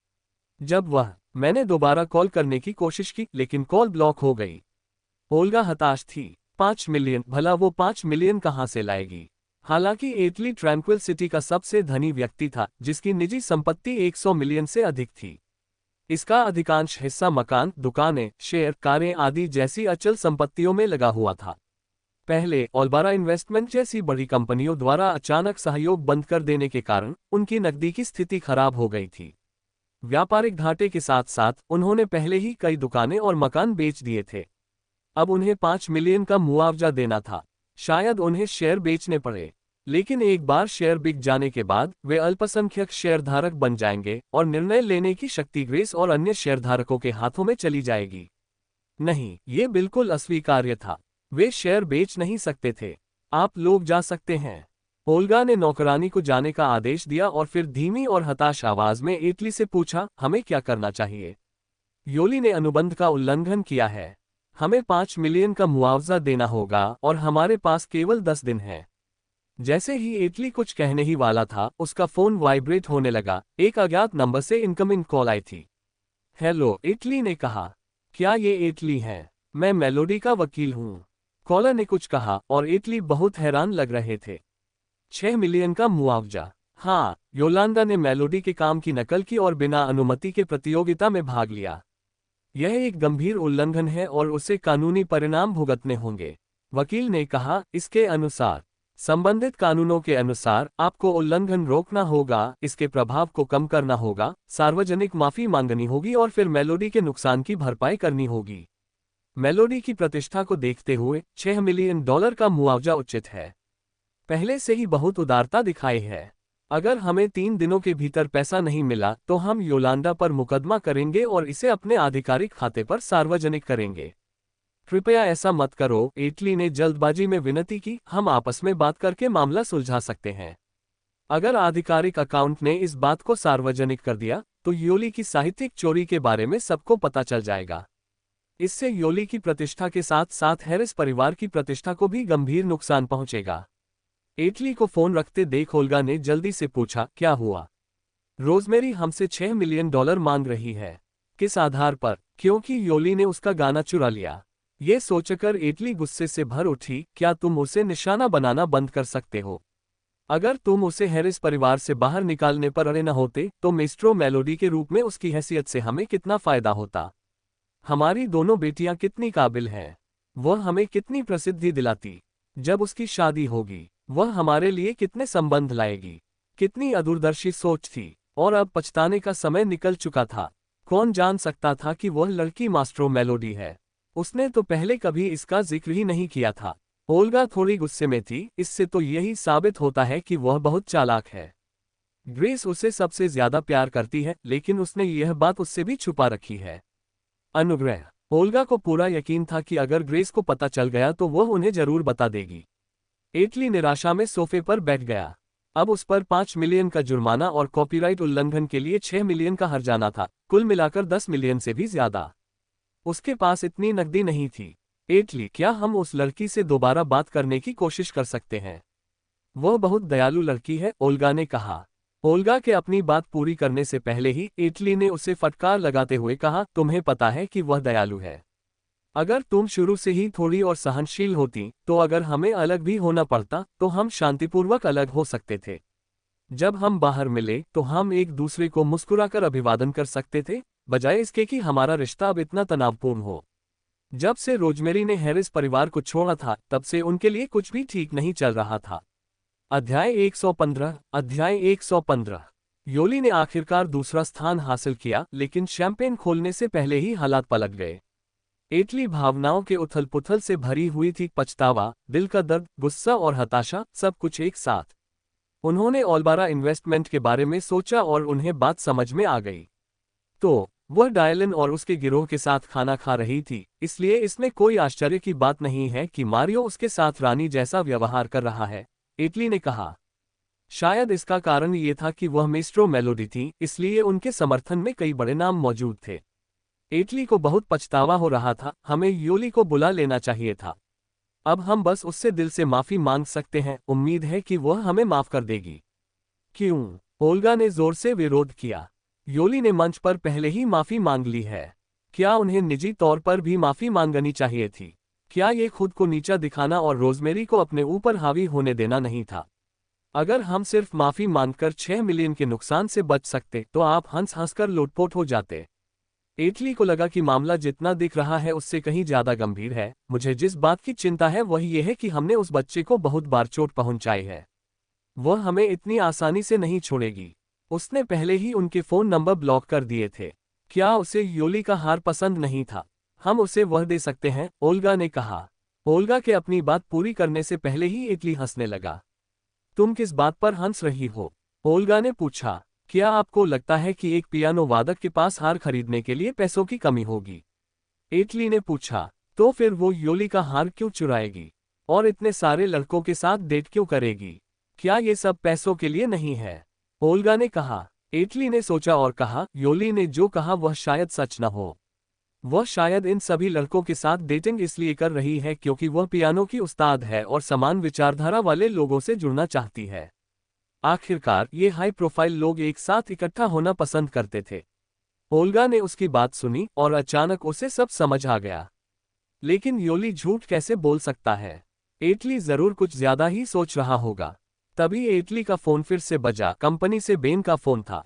जब मैंने दोबारा कॉल करने की कोशिश की, लेकिन कॉल ब्लॉक हो गई। ओल्गा हताश थी। 5 मिलियन, भला वो 5 मिलियन कहां से लाएगी? हालांकि एटली ट्रैंक्विल सिटी का सबसे धनी व्यक्ति था, जिसकी निजी संपत्ति 100 मिलियन से अधिक थी। इसका अधिकांश हिस्सा मकान, दुकानें, शेयर, कारें आदि जैसी अचल संपत्तियों में लगा हुआ था। पहले ओल्बारा इन्वेस्टमेंट जैसी बड़ी कंपनियों द्वारा अचानक सहयोग बंद कर देने के कारण उनकी नकदी की स्थिति खराब हो गई थी। व्यापारिक घाटे के साथ साथ उन्होंने पहले ही कई दुकानें और मकान बेच दिए थे। अब उन्हें 5 मिलियन का मुआवजा देना था। शायद उन्हें शेयर बेचने पड़े, लेकिन एक बार शेयर बिक जाने के बाद वे अल्पसंख्यक शेयरधारक बन जाएंगे और निर्णय लेने की शक्ति ग्रेस और अन्य शेयरधारकों के हाथों में चली जाएगी। नहीं, ये बिल्कुल अस्वीकार्य था। वे शेयर बेच नहीं सकते थे। आप लोग जा सकते हैं। ओल्गा ने नौकरानी को जाने का आदेश दिया और फिर धीमी और हताश आवाज में एटली से पूछा, हमें क्या करना चाहिए? योली ने अनुबंध का उल्लंघन किया है। हमें 5 मिलियन का मुआवजा देना होगा और हमारे पास केवल 10 दिन हैं। जैसे ही एटली कुछ कहने ही वाला था, उसका फोन वाइब्रेट होने लगा। एक अज्ञात नंबर से इनकमिंग कॉल आई थी। हेलो, एटली ने कहा। क्या ये एटली है? मैं मेलोडी का वकील हूँ। कॉलर ने कुछ कहा और एटली बहुत हैरान लग रहे थे। 6 मिलियन का मुआवजा? हाँ, योलांडा ने मेलोडी के काम की नकल की और बिना अनुमति के प्रतियोगिता में भाग लिया। यह एक गंभीर उल्लंघन है और उसे कानूनी परिणाम भुगतने होंगे, वकील ने कहा। इसके अनुसार, संबंधित कानूनों के अनुसार आपको उल्लंघन रोकना होगा, इसके प्रभाव को कम करना होगा, सार्वजनिक माफी मांगनी होगी और फिर मेलोडी के नुकसान की भरपाई करनी होगी। मेलोडी की प्रतिष्ठा को देखते हुए $6 मिलियन का मुआवजा उचित है। पहले से ही बहुत उदारता दिखाई है। अगर हमें 3 दिनों के भीतर पैसा नहीं मिला तो हम योलांडा पर मुकदमा करेंगे और इसे अपने आधिकारिक खाते पर सार्वजनिक करेंगे। कृपया ऐसा मत करो, एटली ने जल्दबाजी में विनती की। हम आपस में बात करके मामला सुलझा सकते हैं। अगर आधिकारिक अकाउंट ने इस बात को सार्वजनिक कर दिया तो योली की साहित्यिक चोरी के बारे में सबको पता चल जाएगा। इससे योली की प्रतिष्ठा के साथ साथ हैरिस परिवार की प्रतिष्ठा को भी गंभीर नुकसान पहुंचेगा। एटली को फोन रखते देख ओल्गा ने जल्दी से पूछा, क्या हुआ? रोजमेरी हमसे $6 मिलियन मांग रही है। किस आधार पर? क्योंकि योली ने उसका गाना चुरा लिया। ये सोचकर एटली गुस्से से भर उठी, क्या तुम उसे निशाना बनाना बंद कर सकते हो? अगर तुम उसे हैरिस परिवार से बाहर निकालने पर अड़े न होते तो मेस्ट्रो मेलोडी के रूप में उसकी हैसियत से हमें कितना फायदा होता। हमारी दोनों बेटियां कितनी काबिल हैं। वह हमें कितनी प्रसिद्धि दिलाती। जब उसकी शादी होगी वह हमारे लिए कितने संबंध लाएगी। कितनी अदूरदर्शी सोच थी। और अब पछताने का समय निकल चुका था। कौन जान सकता था कि वह लड़की मास्ट्रो मेलोडी है। उसने तो पहले कभी इसका जिक्र ही नहीं किया था। ओल्गा थोड़ी गुस्से में थी। इससे तो यही साबित होता है कि वह बहुत चालाक है। ग्रेस उसे सबसे ज्यादा प्यार करती है, लेकिन उसने यह बात उससे भी छुपा रखी है। अनुग्रह। ओल्गा को पूरा यकीन था कि अगर ग्रेस को पता चल गया तो वह उन्हें जरूर बता देगी। एटली निराशा में सोफे पर बैठ गया। अब उस पर 5 मिलियन का जुर्माना और कॉपीराइट उल्लंघन के लिए 6 मिलियन का हर्जाना था, कुल मिलाकर 10 मिलियन से भी ज्यादा। उसके पास इतनी नकदी नहीं थी। एटली, क्या हम उस लड़की से दोबारा बात करने की कोशिश कर सकते हैं? वह बहुत दयालु लड़की है, ओल्गा ने कहा। ओल्गा के अपनी बात पूरी करने से पहले ही एटली ने उसे फटकार लगाते हुए कहा, तुम्हें पता है कि वह दयालु है। अगर तुम शुरू से ही थोड़ी और सहनशील होती तो अगर हमें अलग भी होना पड़ता तो हम शांतिपूर्वक अलग हो सकते थे। जब हम बाहर मिले तो हम एक दूसरे को मुस्कुराकर अभिवादन कर सकते थे, बजाय इसके कि हमारा रिश्ता अब इतना तनावपूर्ण हो। जब से रोजमेरी ने हैरिस परिवार को छोड़ा था तब से उनके लिए कुछ भी ठीक नहीं चल रहा था। अध्याय 115। योली ने आखिरकार दूसरा स्थान हासिल किया, लेकिन शैंपेन खोलने से पहले ही हालात पलट गए। एटली भावनाओं के उथल पुथल से भरी हुई थी। पछतावा, दिल का दर्द, गुस्सा और हताशा, सब कुछ एक साथ। उन्होंने ओल्बारा इन्वेस्टमेंट के बारे में सोचा और उन्हें बात समझ में आ गई। तो वह डायलन और उसके गिरोह के साथ खाना खा रही थी, इसलिए इसमें कोई आश्चर्य की बात नहीं है कि मारियो उसके साथ रानी जैसा व्यवहार कर रहा है, एटली ने कहा। शायद इसका कारण ये था कि वह मेस्ट्रो मेलोडी थी, इसलिए उनके समर्थन में कई बड़े नाम मौजूद थे। एटली को बहुत पछतावा हो रहा था। हमें योली को बुला लेना चाहिए था। अब हम बस उससे दिल से माफी मांग सकते हैं। उम्मीद है कि वह हमें माफ कर देगी। क्यों? ओल्गा ने जोर से विरोध किया। योली ने मंच पर पहले ही माफी मांग ली है। क्या उन्हें निजी तौर पर भी माफी मांगनी चाहिए थी? क्या ये खुद को नीचा दिखाना और रोजमेरी को अपने ऊपर हावी होने देना नहीं था? अगर हम सिर्फ माफी मांगकर 6 मिलियन के नुकसान से बच सकते तो आप हंस हंसकर लोटपोट हो जाते। एटली को लगा कि मामला जितना दिख रहा है उससे कहीं ज्यादा गंभीर है। मुझे जिस बात की चिंता है वह यह है कि हमने उस बच्चे को बहुत बार चोट पहुंचाई है। वह हमें इतनी आसानी से नहीं छोड़ेगी। उसने पहले ही उनके फोन नंबर ब्लॉक कर दिए थे। क्या उसे योली का हार पसंद नहीं था? हम उसे वह दे सकते हैं, ओल्गा ने कहा। ओल्गा के अपनी बात पूरी करने से पहले ही एटली हंसने लगा। तुम किस बात पर हंस रही हो? ओल्गा ने पूछा। क्या आपको लगता है कि एक पियानो वादक के पास हार खरीदने के लिए पैसों की कमी होगी? एटली ने पूछा। तो फिर वो योली का हार क्यों चुराएगी? और इतने सारे लड़कों के साथ डेट क्यों करेगी? क्या ये सब पैसों के लिए नहीं है? ओल्गा ने कहा। एटली ने सोचा और कहा, योली ने जो कहा वह शायद सच न हो। वह शायद इन सभी लड़कों के साथ डेटिंग इसलिए कर रही है क्योंकि वह पियानो की उस्ताद है और समान विचारधारा वाले लोगों से जुड़ना चाहती है। आखिरकार ये हाई प्रोफाइल लोग एक साथ इकट्ठा होना पसंद करते थे। ओल्गा ने उसकी बात सुनी और अचानक उसे सब समझ आ गया। लेकिन योली झूठ कैसे बोल सकता है? एटली जरूर कुछ ज्यादा ही सोच रहा होगा। तभी एटली का फोन फिर से बजा। कंपनी से बेन का फोन था।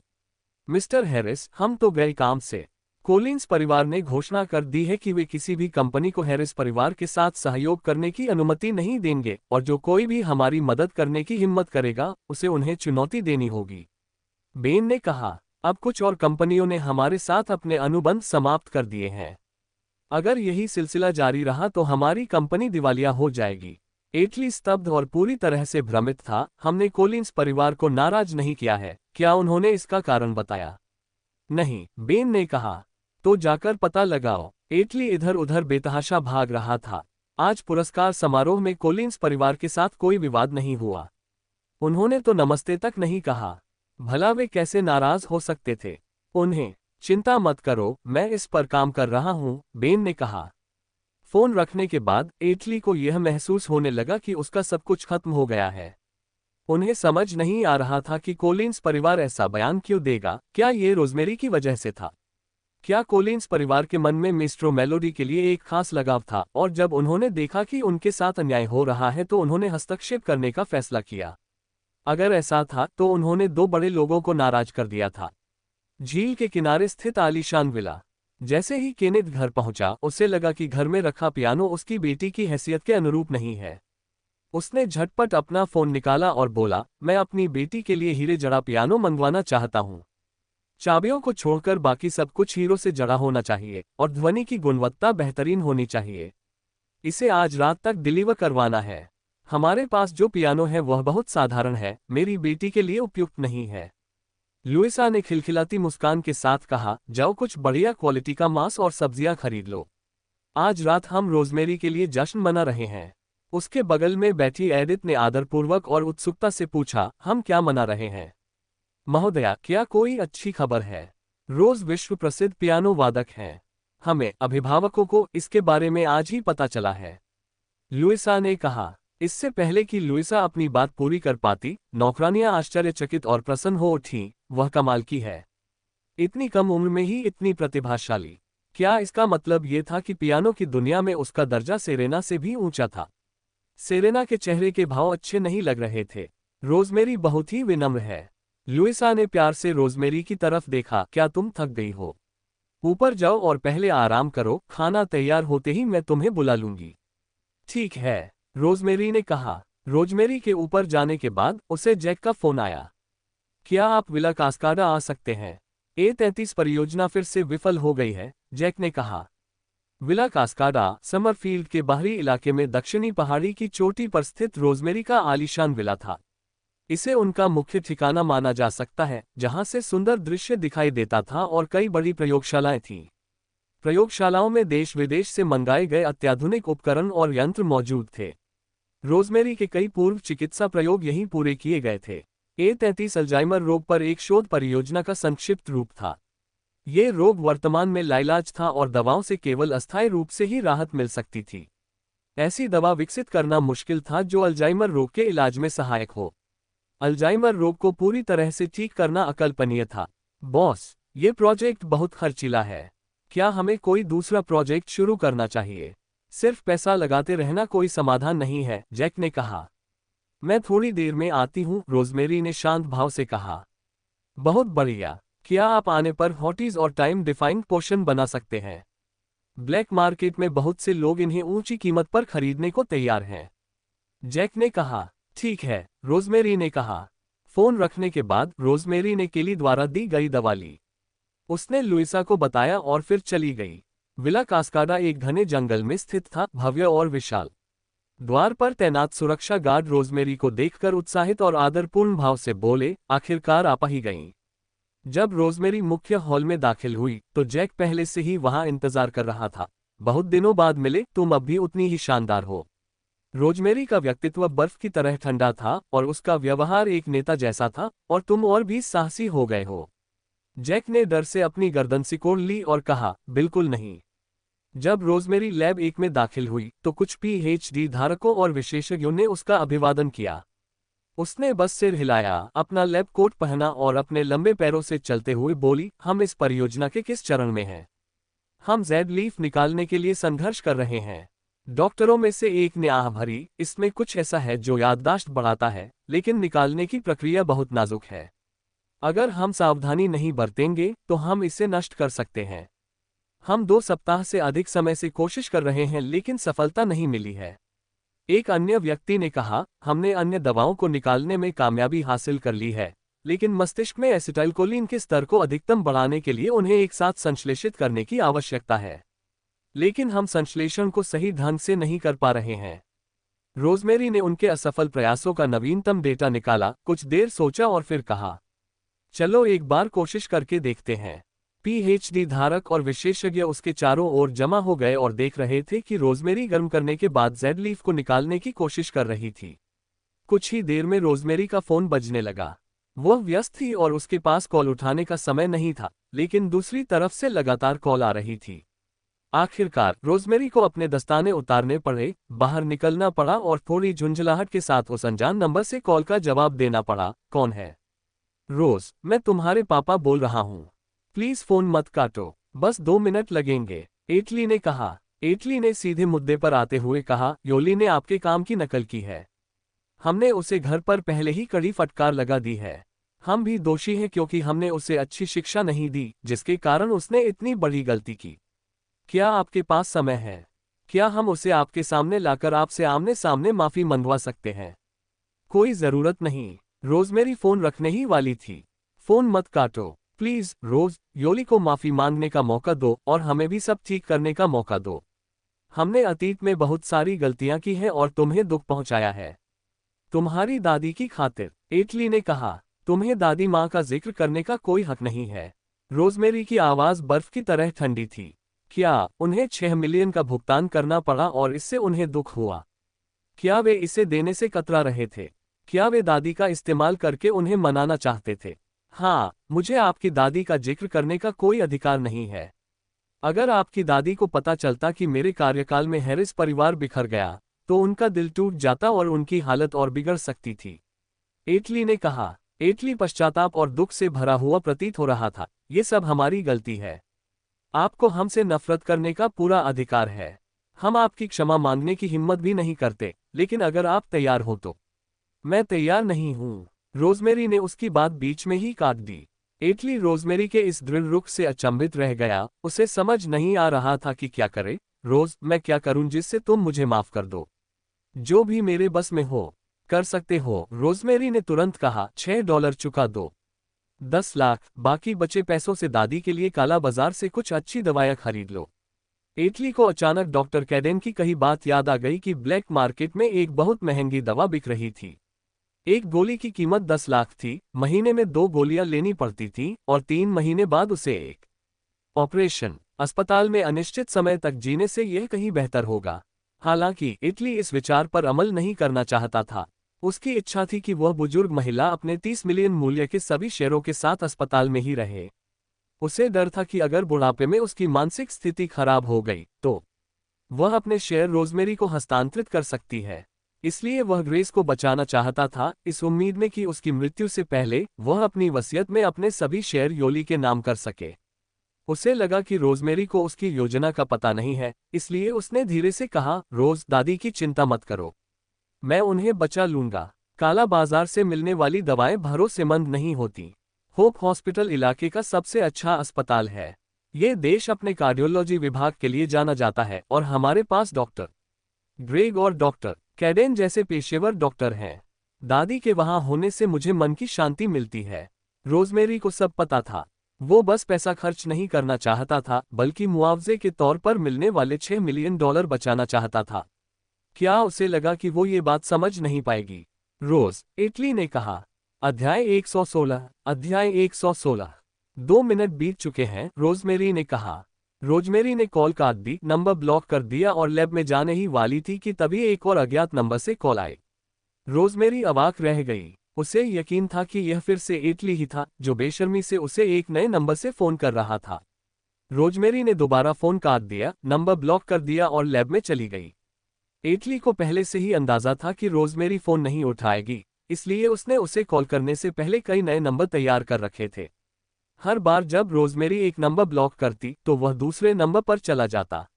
मिस्टर हैरिस, हम तो गए काम से। कोलिंस परिवार ने घोषणा कर दी है कि वे किसी भी कंपनी को हैरिस परिवार के साथ सहयोग करने की अनुमति नहीं देंगे और जो कोई भी हमारी मदद करने की हिम्मत करेगा उसे उन्हें चुनौती देनी होगी। बेन ने कहा। अब कुछ और कंपनियों ने हमारे साथ अपने अनुबंध समाप्त कर दिए हैं। अगर यही सिलसिला जारी रहा तो हमारी कंपनी दिवालिया हो जाएगी। एटली स्तब्ध और पूरी तरह से भ्रमित था। हमने कोलिंस परिवार को नाराज नहीं किया है। क्या उन्होंने इसका कारण बताया? नहीं, बेन ने कहा। तो जाकर पता लगाओ। एटली इधर उधर बेतहाशा भाग रहा था। आज पुरस्कार समारोह में कोलिंस परिवार के साथ कोई विवाद नहीं हुआ। उन्होंने तो नमस्ते तक नहीं कहा। भला वे कैसे नाराज हो सकते थे? उन्हें चिंता मत करो, मैं इस पर काम कर रहा हूं, बेन ने कहा। फोन रखने के बाद एटली को यह महसूस होने लगा कि उसका सब कुछ खत्म हो गया है। उन्हें समझ नहीं आ रहा था कि कोलिंस परिवार ऐसा बयान क्यों देगा। क्या ये रोजमेरी की वजह से था? क्या कोलिंस परिवार के मन में मिस्ट्रो मेलोडी के लिए एक खास लगाव था और जब उन्होंने देखा कि उनके साथ अन्याय हो रहा है तो उन्होंने हस्तक्षेप करने का फैसला किया? अगर ऐसा था तो उन्होंने दो बड़े लोगों को नाराज कर दिया था। झील के किनारे स्थित आलीशान विला। जैसे ही केनेथ घर पहुंचा, उसे लगा कि घर में रखा पियानो उसकी बेटी की हैसियत के अनुरूप नहीं है। उसने झटपट अपना फोन निकाला और बोला, मैं अपनी बेटी के लिए हीरे जड़ा पियानो मंगवाना चाहता हूं। चाबियों को छोड़कर बाकी सब कुछ हीरो से जड़ा होना चाहिए और ध्वनि की गुणवत्ता बेहतरीन होनी चाहिए। इसे आज रात तक डिलीवर करवाना है। हमारे पास जो पियानो है वह बहुत साधारण है, मेरी बेटी के लिए उपयुक्त नहीं है। लुइसा ने खिलखिलाती मुस्कान के साथ कहा, जाओ कुछ बढ़िया क्वालिटी का मांस और सब्जियां खरीद लो। आज रात हम रोजमेरी के लिए जश्न मना रहे हैं। उसके बगल में बैठी एडिथ ने आदरपूर्वक और उत्सुकता से पूछा, हम क्या मना रहे हैं महोदया? क्या कोई अच्छी खबर है? रोज विश्व प्रसिद्ध पियानो वादक हैं। हमें अभिभावकों को इसके बारे में आज ही पता चला है, लुइसा ने कहा। इससे पहले कि लुइसा अपनी बात पूरी कर पाती, नौकरानियां आश्चर्यचकित और प्रसन्न हो उठी। वह कमाल की है, इतनी कम उम्र में ही इतनी प्रतिभाशाली। क्या इसका मतलब ये था कि पियानो की दुनिया में उसका दर्जा सेरेना से भी ऊंचा था? सेरेना के चेहरे के भाव अच्छे नहीं लग रहे थे। रोजमेरी बहुत ही विनम्र है। लुइसा ने प्यार से रोजमेरी की तरफ देखा, क्या तुम थक गई हो? ऊपर जाओ और पहले आराम करो, खाना तैयार होते ही मैं तुम्हें बुला लूंगी। ठीक है, रोजमेरी ने कहा। रोजमेरी के ऊपर जाने के बाद उसे जैक का फोन आया। क्या आप विला कास्काडा आ सकते हैं? A33 परियोजना फिर से विफल हो गई है, जैक ने कहा। विला कास्काडा समरफील्ड के बाहरी इलाके में दक्षिणी पहाड़ी की चोटी पर स्थित रोजमेरी का आलीशान विला था। इसे उनका मुख्य ठिकाना माना जा सकता है, जहां से सुंदर दृश्य दिखाई देता था और कई बड़ी प्रयोगशालाएं थीं। प्रयोगशालाओं में देश विदेश से मंगाए गए अत्याधुनिक उपकरण और यंत्र मौजूद थे। रोजमेरी के कई पूर्व चिकित्सा प्रयोग यहीं पूरे किए गए थे। A33 अल्जाइमर रोग पर एक शोध परियोजना का संक्षिप्त रूप था। ये रोग वर्तमान में लाइलाज था और दवाओं से केवल अस्थायी रूप से ही राहत मिल सकती थी। ऐसी दवा विकसित करना मुश्किल था जो अल्जाइमर रोग के इलाज में सहायक हो। अल्जाइमर रोग को पूरी तरह से ठीक करना अकल्पनीय था। बॉस, ये प्रोजेक्ट बहुत खर्चीला है। क्या हमें कोई दूसरा प्रोजेक्ट शुरू करना चाहिए? सिर्फ पैसा लगाते रहना कोई समाधान नहीं है, जैक ने कहा। मैं थोड़ी देर में आती हूँ, रोजमेरी ने शांत भाव से कहा। बहुत बढ़िया। क्या आप आने पर हॉटीज और टाइम डिफाइंड पोर्शन बना सकते हैं? ब्लैक मार्केट में बहुत से लोग इन्हें ऊंची कीमत पर खरीदने को तैयार हैं, जैक ने कहा। ठीक है, रोजमेरी ने कहा। फोन रखने के बाद रोजमेरी ने केली द्वारा दी गई दवा ली। उसने लुइसा को बताया और फिर चली गई। विला कास्काडा एक घने जंगल में स्थित था, भव्य और विशाल। द्वार पर तैनात सुरक्षा गार्ड रोजमेरी को देखकर उत्साहित और आदरपूर्ण भाव से बोले, आखिरकार आप ही गईं। जब रोजमेरी मुख्य हॉल में दाखिल हुई तो जैक पहले से ही वहां इंतजार कर रहा था। बहुत दिनों बाद मिले, तुम अब भी उतनी ही शानदार हो। रोजमेरी का व्यक्तित्व बर्फ की तरह ठंडा था और उसका व्यवहार एक नेता जैसा था, और तुम और भी साहसी हो गए हो। जैक ने डर से अपनी गर्दन सिकोड़ ली और कहा, बिल्कुल नहीं। जब रोजमेरी लैब 1 में दाखिल हुई तो कुछ PhD धारकों और विशेषज्ञों ने उसका अभिवादन किया। उसने बस सिर हिलाया, अपना लैब कोट पहना और अपने लंबे पैरों से चलते हुए बोली, हम इस परियोजना के किस चरण में हैं? हम जेड लीफ निकालने के लिए संघर्ष कर रहे हैं। डॉक्टरों में से एक ने आह भरी, इसमें कुछ ऐसा है जो याददाश्त बढ़ाता है, लेकिन निकालने की प्रक्रिया बहुत नाजुक है। अगर हम सावधानी नहीं बरतेंगे तो हम इसे नष्ट कर सकते हैं। हम 2 सप्ताह से अधिक समय से कोशिश कर रहे हैं लेकिन सफलता नहीं मिली है। एक अन्य व्यक्ति ने कहा, हमने अन्य दवाओं को निकालने में कामयाबी हासिल कर ली है, लेकिन मस्तिष्क में एसिटाइलकोलिन के स्तर को अधिकतम बढ़ाने के लिए उन्हें एक साथ संश्लेषित करने की आवश्यकता है। लेकिन हम संश्लेषण को सही ढंग से नहीं कर पा रहे हैं। रोजमेरी ने उनके असफल प्रयासों का नवीनतम डेटा निकाला, कुछ देर सोचा और फिर कहा, चलो एक बार कोशिश करके देखते हैं। PhD धारक और विशेषज्ञ उसके चारों ओर जमा हो गए और देख रहे थे कि रोजमेरी गर्म करने के बाद जेड लीफ को निकालने की कोशिश कर रही थी। कुछ ही देर में रोजमेरी का फोन बजने लगा। वह व्यस्त थी और उसके पास कॉल उठाने का समय नहीं था, लेकिन दूसरी तरफ से लगातार कॉल आ रही थी। आखिरकार रोजमेरी को अपने दस्ताने उतारने पड़े, बाहर निकलना पड़ा और थोड़ी झुंझलाहट के साथ उस अनजान नंबर से कॉल का जवाब देना पड़ा। कौन है? रोज, मैं तुम्हारे पापा बोल रहा हूँ। प्लीज फोन मत काटो, बस 2 मिनट लगेंगे, एटली ने कहा। एटली ने सीधे मुद्दे पर आते हुए कहा, योली ने आपके काम की नकल की है। हमने उसे घर पर पहले ही कड़ी फटकार लगा दी है। हम भी दोषी हैं क्योंकि हमने उसे अच्छी शिक्षा नहीं दी, जिसके कारण उसने इतनी बड़ी गलती की। क्या आपके पास समय है? क्या हम उसे आपके सामने लाकर आपसे आमने सामने माफी मनवा सकते हैं? कोई जरूरत नहीं। रोजमेरी फोन रखने ही वाली थी। फोन मत काटो प्लीज रोज, योली को माफी मांगने का मौका दो और हमें भी सब ठीक करने का मौका दो। हमने अतीत में बहुत सारी गलतियां की हैं और तुम्हें दुख पहुंचाया है। तुम्हारी दादी की खातिर, एटली ने कहा। तुम्हें दादी माँ का जिक्र करने का कोई हक नहीं है। रोजमेरी की आवाज बर्फ की तरह ठंडी थी। क्या उन्हें 6 मिलियन का भुगतान करना पड़ा और इससे उन्हें दुख हुआ? क्या वे इसे देने से कतरा रहे थे? क्या वे दादी का इस्तेमाल करके उन्हें मनाना चाहते थे? हाँ, मुझे आपकी दादी का जिक्र करने का कोई अधिकार नहीं है। अगर आपकी दादी को पता चलता कि मेरे कार्यकाल में हैरिस परिवार बिखर गया, तो उनका दिल टूट जाता और उनकी हालत और बिगड़ सकती थी। एटली ने कहा। एटली पश्चाताप और दुख से भरा हुआ प्रतीत हो रहा था। ये सब हमारी गलती है। आपको हमसे नफरत करने का पूरा अधिकार है। हम आपकी क्षमा मांगने की हिम्मत भी नहीं करते, लेकिन अगर आप तैयार हो तो। मैं तैयार नहीं हूं। रोजमेरी ने उसकी बात बीच में ही काट दी। एटली रोजमेरी के इस दृढ़ रुख से अचंभित रह गया। उसे समझ नहीं आ रहा था कि क्या करे। रोज, मैं क्या करूं जिससे तुम मुझे माफ कर दो? जो भी मेरे बस में हो कर सकते हो, रोजमेरी ने तुरंत कहा। $6 चुका दो। 10 लाख, बाकी बचे पैसों से दादी के लिए काला बाजार से कुछ अच्छी दवाइयां खरीद लो। एटली को अचानक डॉक्टर कैडेन की कही बात याद आ गई कि ब्लैक मार्केट में एक बहुत महंगी दवा बिक रही थी। एक गोली की कीमत 10 लाख थी, महीने में 2 गोलियां लेनी पड़ती थीं और 3 महीने बाद उसे एक ऑपरेशन। अस्पताल में अनिश्चित समय तक जीने से यह कहीं बेहतर होगा। हालांकि इटली इस विचार पर अमल नहीं करना चाहता था। उसकी इच्छा थी कि वह बुजुर्ग महिला अपने 30 मिलियन मूल्य के सभी शेयरों के साथ अस्पताल में ही रहे। उसे डर था कि अगर बुढ़ापे में उसकी मानसिक स्थिति खराब हो गई तो वह अपने शेयर रोजमेरी को हस्तांतरित कर सकती है। इसलिए वह ग्रेस को बचाना चाहता था, इस उम्मीद में कि उसकी मृत्यु से पहले वह अपनी वसीयत में अपने सभी शेयर योली के नाम कर सके। उसे लगा कि रोजमेरी को उसकी योजना का पता नहीं है, इसलिए उसने धीरे से कहा, रोज, दादी की चिंता मत करो। मैं उन्हें बचा लूंगा। काला बाजार से मिलने वाली दवाएं भरोसेमंद नहीं होती। होप हॉस्पिटल इलाके का सबसे अच्छा अस्पताल है। ये देश अपने कार्डियोलॉजी विभाग के लिए जाना जाता है और हमारे पास डॉक्टर ग्रेग और डॉक्टर कैडेन जैसे पेशेवर डॉक्टर हैं। दादी के वहां होने से मुझे मन की शांति मिलती है। रोजमेरी को सब पता था। वो बस पैसा खर्च नहीं करना चाहता था, बल्कि मुआवजे के तौर पर मिलने वाले $6 मिलियन बचाना चाहता था। क्या उसे लगा कि वो ये बात समझ नहीं पाएगी? रोज, एटली ने कहा। अध्याय 116। 2 मिनट बीत चुके हैं, रोजमेरी ने कहा। रोजमेरी ने कॉल काट दी, नंबर ब्लॉक कर दिया और लैब में जाने ही वाली थी कि तभी एक और अज्ञात नंबर से कॉल आई। रोजमेरी अवाक रह गई। उसे यकीन था कि यह फिर से एटली ही था, जो बेशर्मी से उसे एक नए नंबर से फोन कर रहा था। रोजमेरी ने दोबारा फोन काट दिया, नंबर ब्लॉक कर दिया और लैब में चली गई। एटली को पहले से ही अंदाजा था कि रोजमेरी फोन नहीं उठाएगी, इसलिए उसने उसे कॉल करने से पहले कई नए नंबर तैयार कर रखे थे। हर बार जब रोजमेरी एक नंबर ब्लॉक करती तो वह दूसरे नंबर पर चला जाता।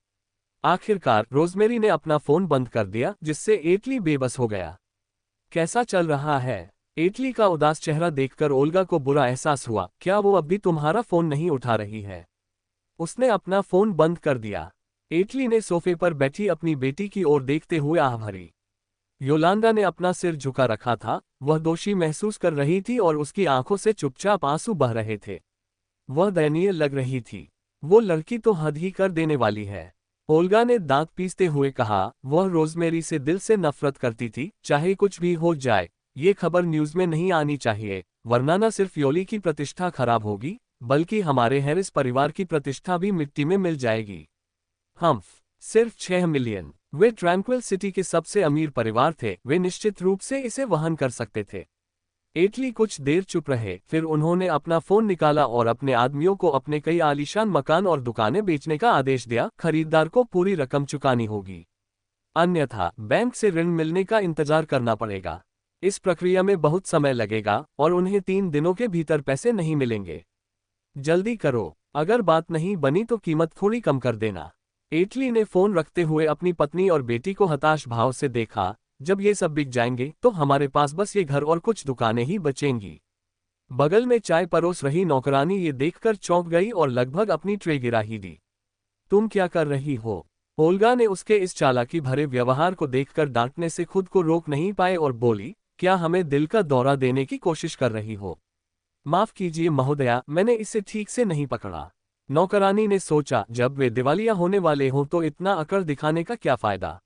आखिरकार रोजमेरी ने अपना फोन बंद कर दिया, जिससे एटली बेबस हो गया। कैसा चल रहा है? एटली का उदास चेहरा देखकर ओल्गा को बुरा एहसास हुआ। क्या वो अब भी तुम्हारा फोन नहीं उठा रही है? उसने अपना फोन बंद कर दिया। एटली ने सोफे पर बैठी अपनी बेटी की ओर देखते हुए आह भरी। योलांडा ने अपना सिर झुका रखा था। वह दोषी महसूस कर रही थी और उसकी आंखों से चुपचाप आंसू बह रहे थे। वह दयनीय लग रही थी। वो लड़की तो हद ही कर देने वाली है। ओल्गा ने दांत पीसते हुए कहा। वह रोजमेरी से दिल से नफरत करती थी। चाहे कुछ भी हो जाए, ये खबर न्यूज में नहीं आनी चाहिए, वरना न सिर्फ योली की प्रतिष्ठा खराब होगी, बल्कि हमारे हैरिस परिवार की प्रतिष्ठा भी मिट्टी में मिल जाएगी। हम सिर्फ 6 मिलियन। वे ट्रैंक्विल सिटी के सबसे अमीर परिवार थे, वे निश्चित रूप से इसे वहन कर सकते थे। एटली कुछ देर चुप रहे, फिर उन्होंने अपना फोन निकाला और अपने आदमियों को अपने कई आलीशान मकान और दुकानें बेचने का आदेश दिया। खरीदार को पूरी रकम चुकानी होगी, अन्यथा बैंक से ऋण मिलने का इंतजार करना पड़ेगा। इस प्रक्रिया में बहुत समय लगेगा और उन्हें 3 दिनों के भीतर पैसे नहीं मिलेंगे। जल्दी करो, अगर बात नहीं बनी तो कीमत थोड़ी कम कर देना। एटली ने फोन रखते हुए अपनी पत्नी और बेटी को हताश भाव से देखा। जब ये सब बिक जाएंगे तो हमारे पास बस ये घर और कुछ दुकानें ही बचेंगी। बगल में चाय परोस रही नौकरानी ये देखकर चौंक गई और लगभग अपनी ट्रे गिरा ही दी। तुम क्या कर रही हो? ओल्गा ने उसके इस चालाकी भरे व्यवहार को देखकर डांटने से खुद को रोक नहीं पाए और बोली, क्या हमें दिल का दौरा देने की कोशिश कर रही हो? माफ कीजिए महोदया, मैंने इसे ठीक से नहीं पकड़ा। नौकरानी ने सोचा, जब वे दिवालिया होने वाले हों तो इतना अकड़ दिखाने का क्या फायदा।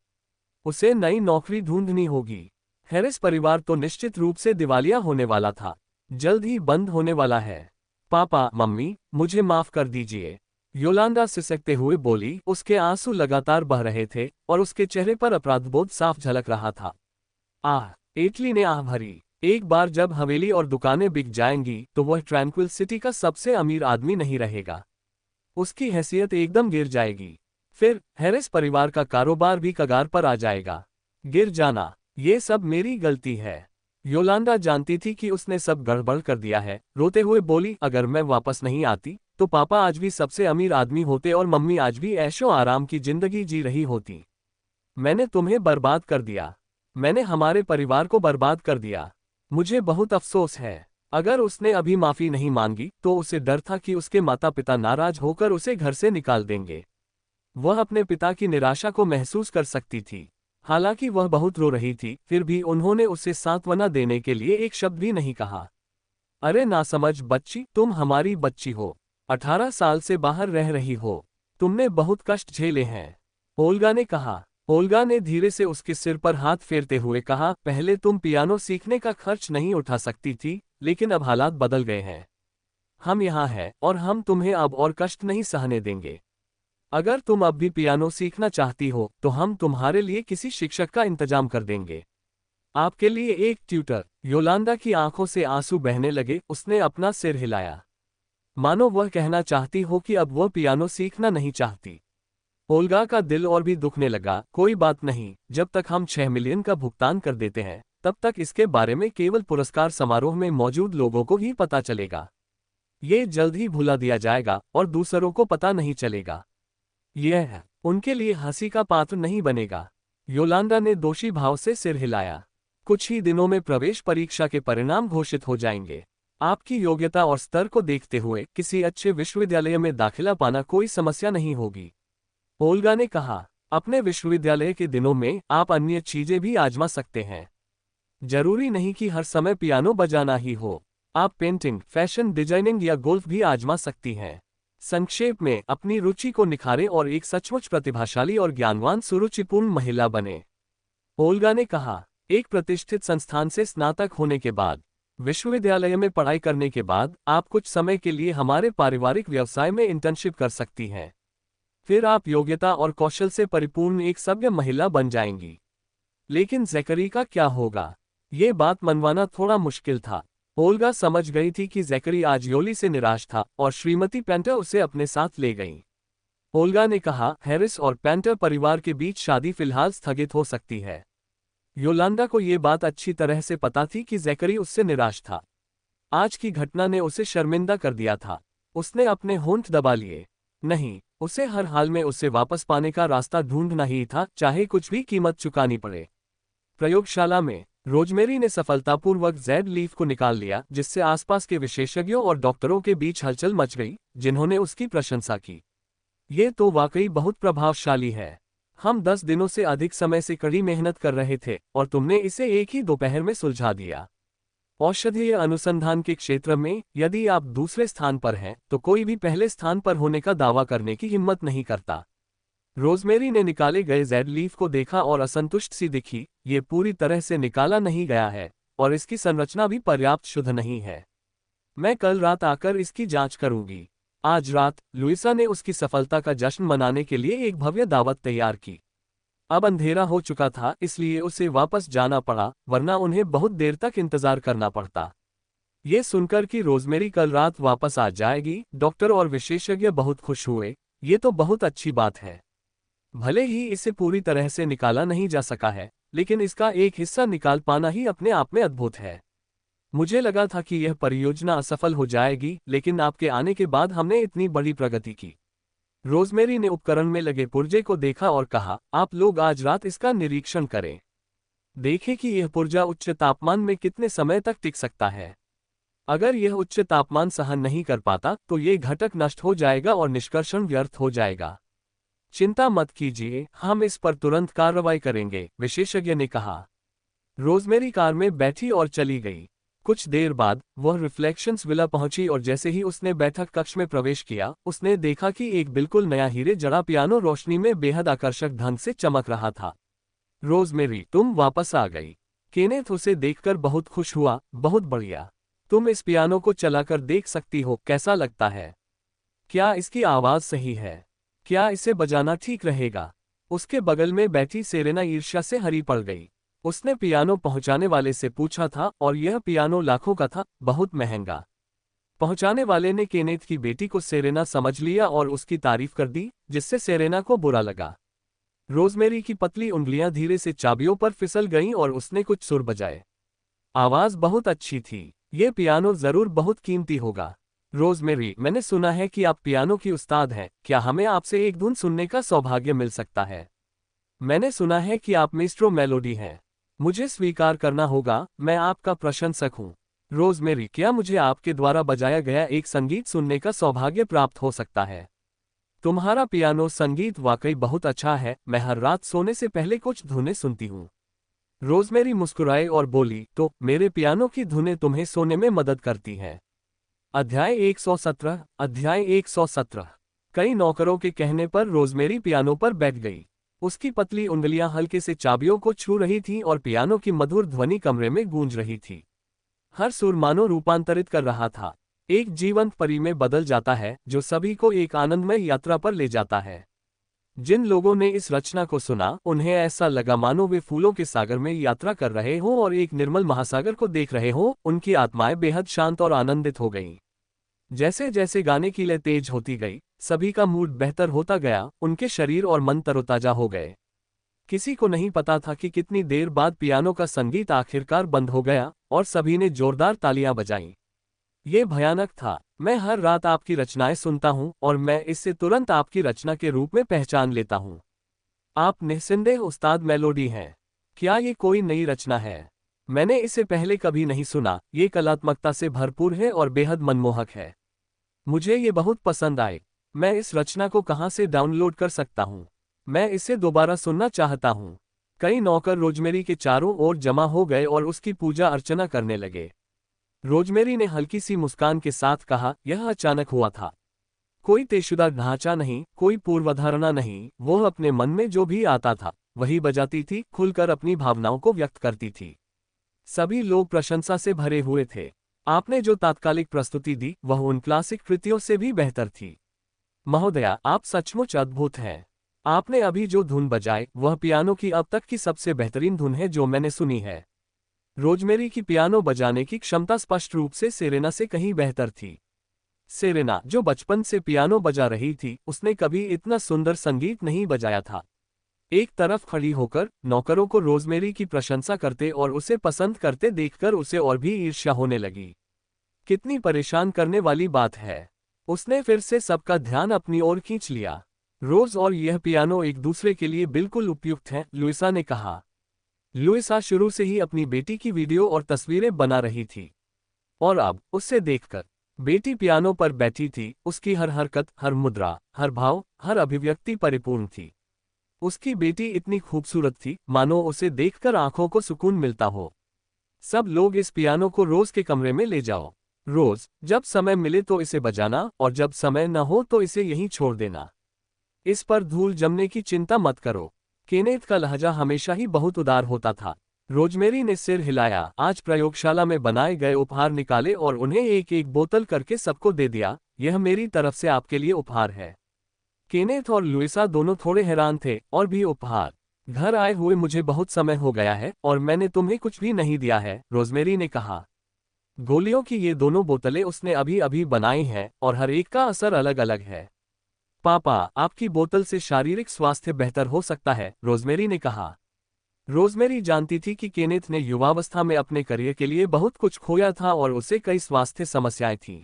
उसे नई नौकरी ढूंढनी होगी। हैरिस परिवार तो निश्चित रूप से दिवालिया होने वाला था, जल्द ही बंद होने वाला है। पापा, मम्मी, मुझे माफ कर दीजिए, योलांडा सिसकते हुए बोली। उसके आंसू लगातार बह रहे थे और उसके चेहरे पर अपराधबोध साफ झलक रहा था। आह, एटली ने आह भरी। एक बार जब हवेली और दुकानें बिक जाएंगी तो वह ट्रैंक्विल सिटी का सबसे अमीर आदमी नहीं रहेगा। उसकी हैसियत एकदम गिर जाएगी। फिर हैरिस परिवार का कारोबार भी कगार पर आ जाएगा। गिर जाना, ये सब मेरी गलती है। योलांडा जानती थी कि उसने सब गड़बड़ कर दिया है। रोते हुए बोली, अगर मैं वापस नहीं आती तो पापा आज भी सबसे अमीर आदमी होते और मम्मी आज भी ऐशो आराम की जिंदगी जी रही होती। मैंने तुम्हें बर्बाद कर दिया। मैंने हमारे परिवार को बर्बाद कर दिया। मुझे बहुत अफसोस है। अगर उसने अभी माफी नहीं मांगी तो उसे डर था कि उसके माता पिता नाराज होकर उसे घर से निकाल देंगे। वह अपने पिता की निराशा को महसूस कर सकती थी। हालांकि वह बहुत रो रही थी, फिर भी उन्होंने उसे सांत्वना देने के लिए एक शब्द भी नहीं कहा। अरे नासमझ बच्ची, तुम हमारी बच्ची हो। 18 साल से बाहर रह रही हो। तुमने बहुत कष्ट झेले हैं, ओल्गा ने कहा। ओल्गा ने धीरे से उसके सिर पर हाथ फेरते हुए कहा, पहले तुम पियानो सीखने का खर्च नहीं उठा सकती थी, लेकिन अब हालात बदल गए हैं। हम यहाँ हैं और हम तुम्हें अब और कष्ट नहीं सहने देंगे। अगर तुम अब भी पियानो सीखना चाहती हो तो हम तुम्हारे लिए किसी शिक्षक का इंतजाम कर देंगे। आपके लिए एक ट्यूटर। योलांडा की आंखों से आंसू बहने लगे। उसने अपना सिर हिलाया, मानो वह कहना चाहती हो कि अब वह पियानो सीखना नहीं चाहती। ओल्गा का दिल और भी दुखने लगा। कोई बात नहीं, जब तक हम 6 मिलियन का भुगतान कर देते हैं तब तक इसके बारे में केवल पुरस्कार समारोह में मौजूद लोगों को ही पता चलेगा। ये जल्द ही भुला दिया जाएगा और दूसरों को पता नहीं चलेगा। यह उनके लिए हंसी का पात्र नहीं बनेगा। योलांडा ने दोषी भाव से सिर हिलाया। कुछ ही दिनों में प्रवेश परीक्षा के परिणाम घोषित हो जाएंगे। आपकी योग्यता और स्तर को देखते हुए किसी अच्छे विश्वविद्यालय में दाखिला पाना कोई समस्या नहीं होगी, ओल्गा ने कहा। अपने विश्वविद्यालय के दिनों में आप अन्य चीजें भी आजमा सकते हैं। जरूरी नहीं कि हर समय पियानो बजाना ही हो। आप पेंटिंग, फैशन डिजाइनिंग या गोल्फ भी आजमा सकती हैं। संक्षेप में, अपनी रुचि को निखारें और एक सचमुच प्रतिभाशाली और ज्ञानवान सुरुचिपूर्ण महिला बने, ओल्गा ने कहा। एक प्रतिष्ठित संस्थान से स्नातक होने के बाद, विश्वविद्यालय में पढ़ाई करने के बाद आप कुछ समय के लिए हमारे पारिवारिक व्यवसाय में इंटर्नशिप कर सकती हैं। फिर आप योग्यता और कौशल से परिपूर्ण एक सभ्य महिला बन जाएंगी। लेकिन ज़ैकरी का क्या होगा? ये बात मनवाना थोड़ा मुश्किल था। ओल्गा समझ गई थी कि ज़ैकरी आज योली से निराश था और श्रीमती पेंटर उसे अपने साथ ले गईं। ओल्गा ने कहा, हैरिस और पेंटर परिवार के बीच शादी फिलहाल स्थगित हो सकती है। योलांडा को ये बात अच्छी तरह से पता थी कि ज़ैकरी उससे निराश था। आज की घटना ने उसे शर्मिंदा कर दिया था। उसने अपने होंठ दबा लिए। नहीं, उसे हर हाल में उसे वापस पाने का रास्ता ढूंढना ही था, चाहे कुछ भी कीमत चुकानी पड़े। प्रयोगशाला में रोजमेरी ने सफलतापूर्वक ज़ेड लीफ को निकाल लिया, जिससे आसपास के विशेषज्ञों और डॉक्टरों के बीच हलचल मच गई, जिन्होंने उसकी प्रशंसा की। ये तो वाकई बहुत प्रभावशाली है। हम 10 दिनों से अधिक समय से कड़ी मेहनत कर रहे थे और तुमने इसे एक ही दोपहर में सुलझा दिया। औषधीय अनुसंधान के क्षेत्र में यदि आप दूसरे स्थान पर हैं तो कोई भी पहले स्थान पर होने का दावा करने की हिम्मत नहीं करता। रोजमेरी ने निकाले गए ज़ेड लीफ को देखा और असंतुष्ट सी दिखी। ये पूरी तरह से निकाला नहीं गया है और इसकी संरचना भी पर्याप्त शुद्ध नहीं है। मैं कल रात आकर इसकी जांच करूंगी। आज रात लुइसा ने उसकी सफलता का जश्न मनाने के लिए एक भव्य दावत तैयार की। अब अंधेरा हो चुका था, इसलिए उसे वापस जाना पड़ा, वरना उन्हें बहुत देर तक इंतजार करना पड़ता। ये सुनकर कि रोजमेरी कल रात वापस आ जाएगी, डॉक्टर और विशेषज्ञ बहुत खुश हुए। ये तो बहुत अच्छी बात है। भले ही इसे पूरी तरह से निकाला नहीं जा सका है, लेकिन इसका एक हिस्सा निकाल पाना ही अपने आप में अद्भुत है। मुझे लगा था कि यह परियोजना असफल हो जाएगी, लेकिन आपके आने के बाद हमने इतनी बड़ी प्रगति की। रोजमेरी ने उपकरण में लगे पुर्जे को देखा और कहा, आप लोग आज रात इसका निरीक्षण करें। देखें कि यह पुर्जा उच्च तापमान में कितने समय तक टिक सकता है। अगर यह उच्च तापमान सहन नहीं कर पाता तो ये घटक नष्ट हो जाएगा और निष्कर्षण व्यर्थ हो जाएगा। चिंता मत कीजिए, हम इस पर तुरंत कार्रवाई करेंगे, विशेषज्ञ ने कहा। रोजमेरी कार में बैठी और चली गई। कुछ देर बाद वह रिफ्लेक्शंस विला पहुंची और जैसे ही उसने बैठक कक्ष में प्रवेश किया, उसने देखा कि एक बिल्कुल नया हीरे जड़ा पियानो रोशनी में बेहद आकर्षक ढंग से चमक रहा था। रोजमेरी, तुम वापस आ गई। केनेथ उसे देखकर बहुत खुश हुआ। बहुत बढ़िया। तुम इस पियानो को चलाकर देख सकती हो, कैसा लगता है? क्या इसकी आवाज सही है? क्या इसे बजाना ठीक रहेगा? उसके बगल में बैठी सेरेना ईर्ष्या से हरी पड़ गई। उसने पियानो पहुंचाने वाले से पूछा था और यह पियानो लाखों का था, बहुत महंगा। पहुंचाने वाले ने केनेथ की बेटी को सेरेना समझ लिया और उसकी तारीफ कर दी, जिससे सेरेना को बुरा लगा। रोजमेरी की पतली उंगलियां धीरे से चाबियों पर फिसल गईं और उसने कुछ सुर बजाए। आवाज बहुत अच्छी थी। ये पियानो जरूर बहुत कीमती होगा। रोजमेरी, मैंने सुना है कि आप पियानो की उस्ताद हैं, क्या हमें आपसे एक धुन सुनने का सौभाग्य मिल सकता है? मैंने सुना है कि आप मेस्ट्रो मेलोडी हैं। मुझे स्वीकार करना होगा, मैं आपका प्रशंसक हूँ। रोजमेरी, क्या मुझे आपके द्वारा बजाया गया एक संगीत सुनने का सौभाग्य प्राप्त हो सकता है? तुम्हारा पियानो संगीत वाकई बहुत अच्छा है, मैं हर रात सोने से पहले कुछ धुनें सुनती हूँ। रोजमेरी मुस्कुराई और बोली, तो मेरे पियानो की धुनें तुम्हें सोने में मदद करती हैं। अध्याय 117। कई नौकरों के कहने पर रोजमेरी पियानो पर बैठ गई। उसकी पतली उंगलियां हल्के से चाबियों को छू रही थीं और पियानो की मधुर ध्वनि कमरे में गूंज रही थी। हर सुर मानो रूपांतरित कर रहा था। एक जीवंत परी में बदल जाता है जो सभी को एक आनंदमय यात्रा पर ले जाता है। जिन लोगों ने इस रचना को सुना, उन्हें ऐसा लगा मानो वे फूलों के सागर में यात्रा कर रहे हों और एक निर्मल महासागर को देख रहे हों। उनकी आत्माएं बेहद शांत और आनंदित हो गईं। जैसे जैसे गाने की लय तेज होती गई, सभी का मूड बेहतर होता गया, उनके शरीर और मन तरोताजा हो गए। किसी को नहीं पता था कि कितनी देर बाद पियानो का संगीत आखिरकार बंद हो गया और सभी ने जोरदार तालियां बजाईं। ये भयानक था। मैं हर रात आपकी रचनाएं सुनता हूं और मैं इससे तुरंत आपकी रचना के रूप में पहचान लेता हूं। आप निस्संदेह उस्ताद मेलोडी हैं। क्या ये कोई नई रचना है? मैंने इसे पहले कभी नहीं सुना। ये कलात्मकता से भरपूर है और बेहद मनमोहक है। मुझे ये बहुत पसंद आए। मैं इस रचना को कहाँ से डाउनलोड कर सकता हूँ? मैं इसे दोबारा सुनना चाहता हूँ। कई नौकर रोजमेरी के चारों ओर जमा हो गए और उसकी पूजा अर्चना करने लगे। रोजमेरी ने हल्की सी मुस्कान के साथ कहा, यह अचानक हुआ था। कोई तयशुदा ढांचा नहीं, कोई पूर्वधारणा नहीं। वो अपने मन में जो भी आता था वही बजाती थी, खुलकर अपनी भावनाओं को व्यक्त करती थी। सभी लोग प्रशंसा से भरे हुए थे। आपने जो तात्कालिक प्रस्तुति दी वह उन क्लासिक कृतियों से भी बेहतर थी। महोदया, आप सचमुच अद्भुत हैं। आपने अभी जो धुन बजाई वह पियानो की अब तक की सबसे बेहतरीन धुन है जो मैंने सुनी है। रोजमेरी की पियानो बजाने की क्षमता स्पष्ट रूप से सेरेना से कहीं बेहतर थी। सेरेना, जो बचपन से पियानो बजा रही थी, उसने कभी इतना सुंदर संगीत नहीं बजाया था। एक तरफ खड़ी होकर नौकरों को रोजमेरी की प्रशंसा करते और उसे पसंद करते देखकर उसे और भी ईर्ष्या होने लगी। कितनी परेशान करने वाली बात है। उसने फिर से सबका ध्यान अपनी ओर खींच लिया। रोज और यह पियानो एक दूसरे के लिए बिल्कुल उपयुक्त हैं, लुइसा ने कहा। लुइसा शुरू से ही अपनी बेटी की वीडियो और तस्वीरें बना रही थी और अब उससे देखकर बेटी पियानो पर बैठी थी। उसकी हर हरकत, हर मुद्रा, हर भाव, हर अभिव्यक्ति परिपूर्ण थी। उसकी बेटी इतनी खूबसूरत थी मानो उसे देखकर आंखों को सुकून मिलता हो। सब लोग इस पियानो को रोज के कमरे में ले जाओ। रोज जब समय मिले तो इसे बजाना और जब समय न हो तो इसे यहीं छोड़ देना। इस पर धूल जमने की चिंता मत करो। केनेथ का लहजा हमेशा ही बहुत उदार होता था। रोजमेरी ने सिर हिलाया। आज प्रयोगशाला में बनाए गए उपहार निकाले और उन्हें एक एक बोतल करके सबको दे दिया। यह मेरी तरफ से आपके लिए उपहार है। केनेथ और लुइसा दोनों थोड़े हैरान थे। और भी उपहार? घर आए हुए मुझे बहुत समय हो गया है और मैंने तुम्हें कुछ भी नहीं दिया है, रोजमेरी ने कहा। गोलियों की ये दोनों बोतलें उसने अभी अभी बनाई हैं और हर एक का असर अलग अलग है। पापा, आपकी बोतल से शारीरिक स्वास्थ्य बेहतर हो सकता है, रोजमेरी ने कहा। रोजमेरी जानती थी कि केनेथ ने युवावस्था में अपने करियर के लिए बहुत कुछ खोया था और उसे कई स्वास्थ्य समस्याएं थीं।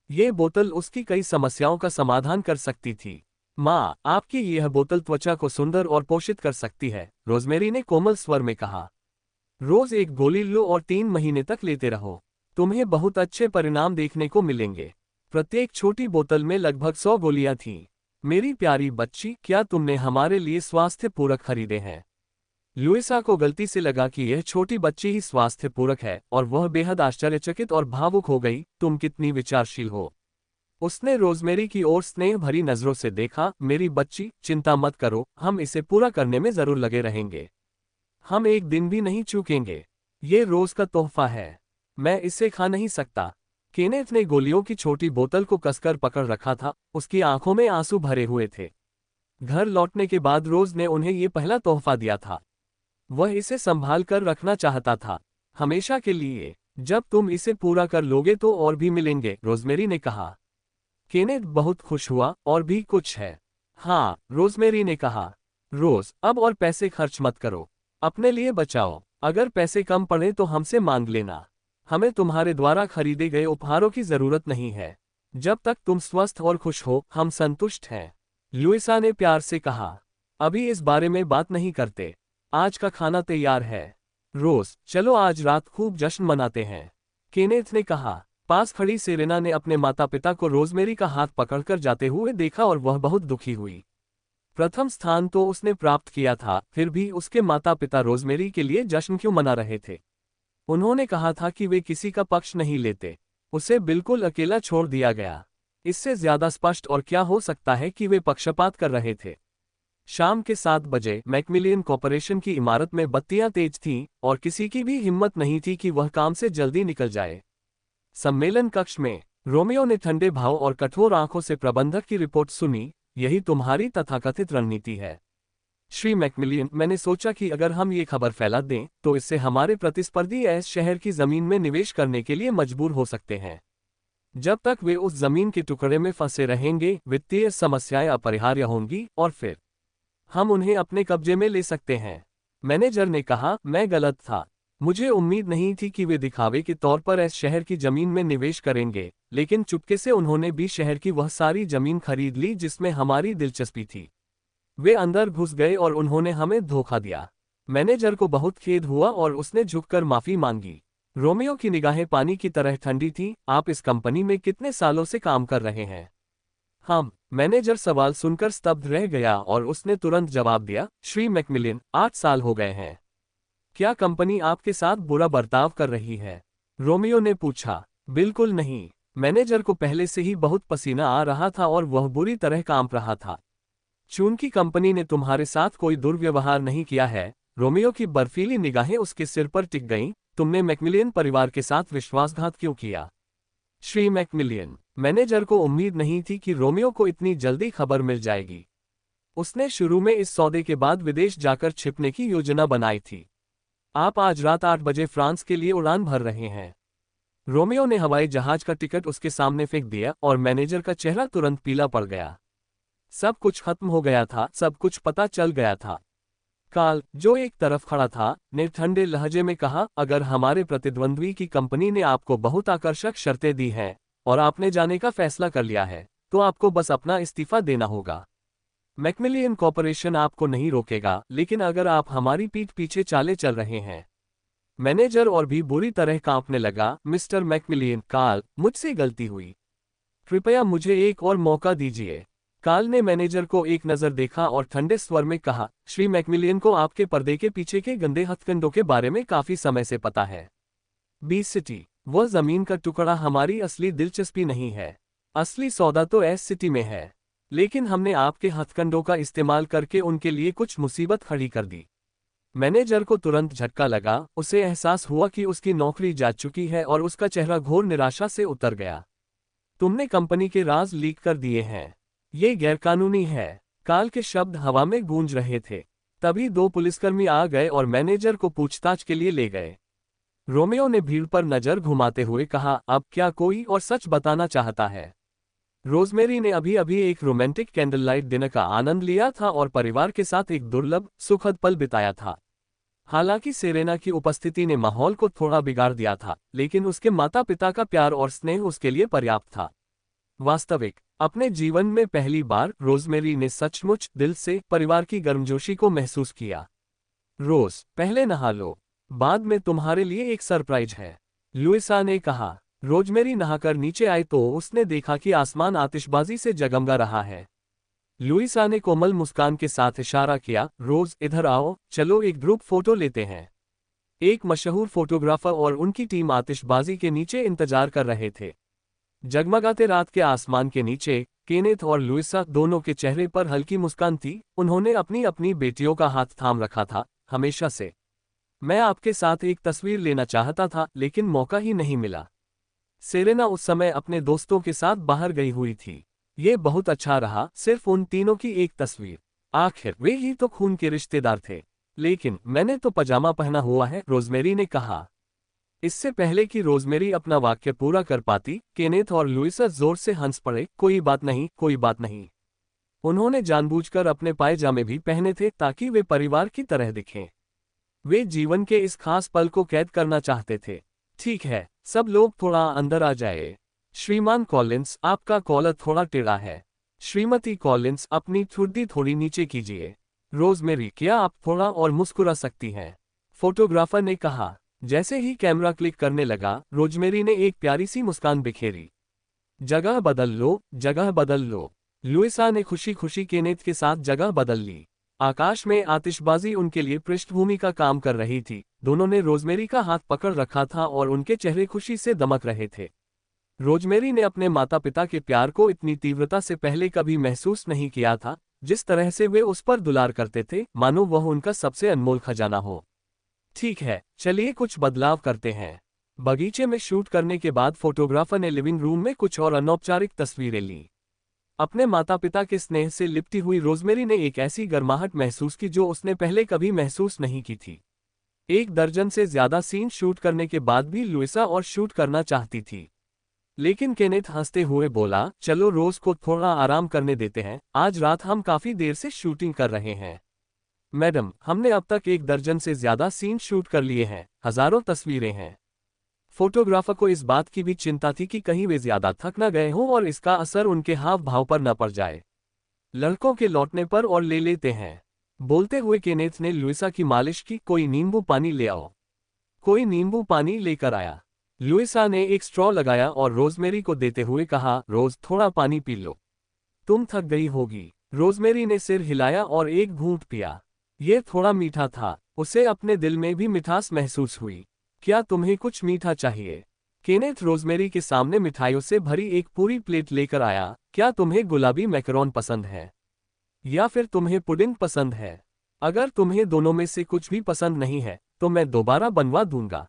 ये बोतल उसकी कई समस्याओं का समाधान कर सकती थी। माँ, आपकी यह बोतल त्वचा को सुंदर और पोषित कर सकती है, रोजमेरी ने कोमल स्वर में कहा। रोज एक गोली लो और 3 महीने तक लेते रहो। तुम्हें बहुत अच्छे परिणाम देखने को मिलेंगे। प्रत्येक छोटी बोतल में लगभग 100 गोलियां थीं। मेरी प्यारी बच्ची, क्या तुमने हमारे लिए स्वास्थ्य पूरक खरीदे हैं? लुइसा को गलती से लगा कि यह छोटी बच्ची ही स्वास्थ्य पूरक है और वह बेहद आश्चर्यचकित और भावुक हो गई। तुम कितनी विचारशील हो। उसने रोजमेरी की ओर स्नेह भरी नजरों से देखा। मेरी बच्ची, चिंता मत करो, हम इसे पूरा करने में जरूर लगे रहेंगे। हम एक दिन भी नहीं चूकेंगे। ये रोज का तोहफा है। मैं इसे खा नहीं सकता। केनेथ ने गोलियों की छोटी बोतल को कसकर पकड़ रखा था। उसकी आंखों में आंसू भरे हुए थे। घर लौटने के बाद रोज ने उन्हें ये पहला तोहफा दिया था। वह इसे संभाल कर रखना चाहता था, हमेशा के लिए। जब तुम इसे पूरा कर लोगे तो और भी मिलेंगे, रोजमेरी ने कहा। केनेथ बहुत खुश हुआ। और भी कुछ है? हाँ, रोजमेरी ने कहा। रोज, अब और पैसे खर्च मत करो। अपने लिए बचाओ। अगर पैसे कम पड़े तो हमसे मांग लेना। हमें तुम्हारे द्वारा खरीदे गए उपहारों की जरूरत नहीं है। जब तक तुम स्वस्थ और खुश हो, हम संतुष्ट हैं। लुइसा ने प्यार से कहा। अभी इस बारे में बात नहीं करते। आज का खाना तैयार है। रोज, चलो आज रात खूब जश्न मनाते हैं, केनेथ ने कहा। पास खड़ी सेरेना ने अपने माता पिता को रोजमेरी का हाथ पकड़कर जाते हुए देखा और वह बहुत दुखी हुई। प्रथम स्थान तो उसने प्राप्त किया था, फिर भी उसके माता पिता रोजमेरी के लिए जश्न क्यों मना रहे थे? उन्होंने कहा था कि वे किसी का पक्ष नहीं लेते। उसे बिल्कुल अकेला छोड़ दिया गया। इससे ज्यादा स्पष्ट और क्या हो सकता है कि वे पक्षपात कर रहे थे। शाम के 7 बजे मैकमिलियन कॉर्पोरेशन की इमारत में बत्तियां तेज थीं और किसी की भी हिम्मत नहीं थी कि वह काम से जल्दी निकल जाए। सम्मेलन कक्ष में रोमियो ने ठंडे भाव और कठोर आंखों से प्रबंधक की रिपोर्ट सुनी। यही तुम्हारी तथाकथित रणनीति है, श्री मैकमिलियन। मैंने सोचा कि अगर हम ये खबर फैला दें तो इससे हमारे प्रतिस्पर्धी इस शहर की जमीन में निवेश करने के लिए मजबूर हो सकते हैं। जब तक वे उस जमीन के टुकड़े में फंसे रहेंगे, वित्तीय समस्याएं अपरिहार्य होंगी और फिर हम उन्हें अपने कब्जे में ले सकते हैं। मैनेजर ने कहा, मैं गलत था। मुझे उम्मीद नहीं थी कि वे दिखावे के तौर पर इस शहर की जमीन में निवेश करेंगे, लेकिन चुपके से उन्होंने भी शहर की वह सारी जमीन खरीद ली जिसमें हमारी दिलचस्पी थी। वे अंदर घुस गए और उन्होंने हमें धोखा दिया। मैनेजर को बहुत खेद हुआ और उसने झुककर माफी मांगी। रोमियो की निगाहें पानी की तरह ठंडी थीं। आप इस कंपनी में कितने सालों से काम कर रहे हैं? हम। मैनेजर सवाल सुनकर स्तब्ध रह गया और उसने तुरंत जवाब दिया, श्री मैकमिलियन, 8 साल हो गए हैं। क्या कंपनी आपके साथ बुरा बर्ताव कर रही है? रोमियो ने पूछा। बिल्कुल नहीं। मैनेजर को पहले से ही बहुत पसीना आ रहा था और वह बुरी तरह कांप रहा था। चूंकि कंपनी ने तुम्हारे साथ कोई दुर्व्यवहार नहीं किया है। रोमियो की बर्फीली निगाहें उसके सिर पर टिक गईं। तुमने मैकमिलियन परिवार के साथ विश्वासघात क्यों किया? श्री मैकमिलियन, मैनेजर को उम्मीद नहीं थी कि रोमियो को इतनी जल्दी खबर मिल जाएगी। उसने शुरू में इस सौदे के बाद विदेश जाकर छिपने की योजना बनाई थी। आप आज रात 8 बजे फ्रांस के लिए उड़ान भर रहे हैं। रोमियो ने हवाई जहाज का टिकट उसके सामने फेंक दिया और मैनेजर का चेहरा तुरंत पीला पड़ गया। सब कुछ खत्म हो गया था, सब कुछ पता चल गया था। कार्ल, जो एक तरफ खड़ा था, ने ठंडे लहजे में कहा, अगर हमारे प्रतिद्वंद्वी की कंपनी ने आपको बहुत आकर्षक शर्तें दी हैं और आपने जाने का फैसला कर लिया है, तो आपको बस अपना इस्तीफा देना होगा। मैकमिलियन कॉर्पोरेशन आपको नहीं रोकेगा, लेकिन अगर आप हमारी पीठ पीछे चाले चल रहे हैं। मैनेजर और भी बुरी तरह कांपने लगा। मिस्टर मैकमिलियन, कार्ल, मुझसे गलती हुई। कृपया मुझे एक और मौका दीजिए। कार्ल ने मैनेजर को एक नज़र देखा और ठंडे स्वर में कहा, श्री मैकमिलियन को आपके पर्दे के पीछे के गंदे हथकंडों के बारे में काफी समय से पता है। बी सिटी, वह जमीन का टुकड़ा हमारी असली दिलचस्पी नहीं है। असली सौदा तो एस सिटी में है। लेकिन हमने आपके हथकंडों का इस्तेमाल करके उनके लिए कुछ मुसीबत खड़ी कर दी। मैनेजर को तुरंत झटका लगा। उसे एहसास हुआ कि उसकी नौकरी जा चुकी है और उसका चेहरा घोर निराशा से उतर गया। तुमने कंपनी के राज लीक कर दिए हैं। ये गैरकानूनी है। कार्ल के शब्द हवा में गूंज रहे थे। तभी 2 पुलिसकर्मी आ गए और मैनेजर को पूछताछ के लिए ले गए। रोमियो ने भीड़ पर नजर घुमाते हुए कहा, अब क्या कोई और सच बताना चाहता है? रोजमेरी ने अभी अभी एक रोमांटिक कैंडल लाइट डिनर का आनंद लिया था और परिवार के साथ एक दुर्लभ, सुखद पल बिताया था। हालांकि सेरेना की उपस्थिति ने माहौल को थोड़ा बिगाड़ दिया था, लेकिन उसके माता पिता का प्यार और स्नेह उसके लिए पर्याप्त था। वास्तविक, अपने जीवन में पहली बार रोजमेरी ने सचमुच दिल से परिवार की गर्मजोशी को महसूस किया। रोज, पहले नहा लो। बाद में तुम्हारे लिए एक सरप्राइज है, लुइसा ने कहा। रोजमेरी नहाकर नीचे आई तो उसने देखा कि आसमान आतिशबाजी से जगमगा रहा है। लुइसा ने कोमल मुस्कान के साथ इशारा किया, रोज इधर आओ, चलो एक ग्रुप फोटो लेते हैं। एक मशहूर फोटोग्राफर और उनकी टीम आतिशबाजी के नीचे इंतजार कर रहे थे। जगमगाते रात के आसमान के नीचे केनेथ और लुइसा दोनों के चेहरे पर हल्की मुस्कान थी। उन्होंने अपनी अपनी बेटियों का हाथ थाम रखा था। हमेशा से मैं आपके साथ एक तस्वीर लेना चाहता था, लेकिन मौका ही नहीं मिला। सेरेना उस समय अपने दोस्तों के साथ बाहर गई हुई थी। ये बहुत अच्छा रहा, सिर्फ उन तीनों की एक तस्वीर। आखिर वे ही तो खून के रिश्तेदार थे। लेकिन मैंने तो पजामा पहना हुआ है, रोजमेरी ने कहा। इससे पहले कि रोजमेरी अपना वाक्य पूरा कर पाती, केनेथ और लुइसा जोर से हंस पड़े। कोई बात नहीं, कोई बात नहीं। उन्होंने जानबूझकर अपने पायजामे भी पहने थे ताकि वे परिवार की तरह दिखें। वे जीवन के इस खास पल को कैद करना चाहते थे। ठीक है, सब लोग थोड़ा अंदर आ जाए। श्रीमान कॉलिंस, आपका कॉलर थोड़ा टेढ़ा है। श्रीमती कॉलिंस, अपनी ठुड्डी थोड़ी नीचे कीजिए। रोजमेरी, क्या आप थोड़ा और मुस्कुरा सकती हैं? फोटोग्राफर ने कहा। जैसे ही कैमरा क्लिक करने लगा, रोजमेरी ने एक प्यारी सी मुस्कान बिखेरी। जगह बदल लो, जगह बदल लो। लुइसा ने खुशी खुशी केनेथ के साथ जगह बदल ली। आकाश में आतिशबाजी उनके लिए पृष्ठभूमि का काम कर रही थी। दोनों ने रोजमेरी का हाथ पकड़ रखा था और उनके चेहरे खुशी से दमक रहे थे। रोजमेरी ने अपने माता पिता के प्यार को इतनी तीव्रता से पहले कभी महसूस नहीं किया था। जिस तरह से वे उस पर दुलार करते थे, मानो वह उनका सबसे अनमोल खजाना हो। ठीक है, चलिए कुछ बदलाव करते हैं। बगीचे में शूट करने के बाद फोटोग्राफर ने लिविंग रूम में कुछ और अनौपचारिक तस्वीरें लीं। अपने माता पिता के स्नेह से लिपटी हुई रोजमेरी ने एक ऐसी गर्माहट महसूस की जो उसने पहले कभी महसूस नहीं की थी। 1 दर्जन से ज्यादा सीन शूट करने के बाद भी लुइसा और शूट करना चाहती थी। लेकिन केनेथ हंसते हुए बोला, चलो रोज को थोड़ा आराम करने देते हैं। आज रात हम काफी देर से शूटिंग कर रहे हैं। मैडम, हमने अब तक 1 दर्जन से ज्यादा सीन शूट कर लिए हैं, हजारों तस्वीरें हैं। फोटोग्राफर को इस बात की भी चिंता थी कि कहीं वे ज्यादा थक न गए हों और इसका असर उनके हाव भाव पर न पड़ जाए। लड़कों के लौटने पर और ले लेते हैं। बोलते हुए केनेथ ने लुइसा की मालिश की। कोई नींबू पानी ले आओ। कोई नींबू पानी लेकर आया। लुइसा ने एक स्ट्रॉ लगाया और रोजमेरी को देते हुए कहा, रोज थोड़ा पानी पी लो, तुम थक गई होगी। रोजमेरी ने सिर हिलाया और एक घूंट पिया। ये थोड़ा मीठा था। उसे अपने दिल में भी मिठास महसूस हुई। क्या तुम्हें कुछ मीठा चाहिए? केनेथ रोजमेरी के सामने मिठाइयों से भरी एक पूरी प्लेट लेकर आया। क्या तुम्हें गुलाबी मैकरोन पसंद है या फिर तुम्हें पुडिंग पसंद है? अगर तुम्हें दोनों में से कुछ भी पसंद नहीं है तो मैं दोबारा बनवा दूंगा।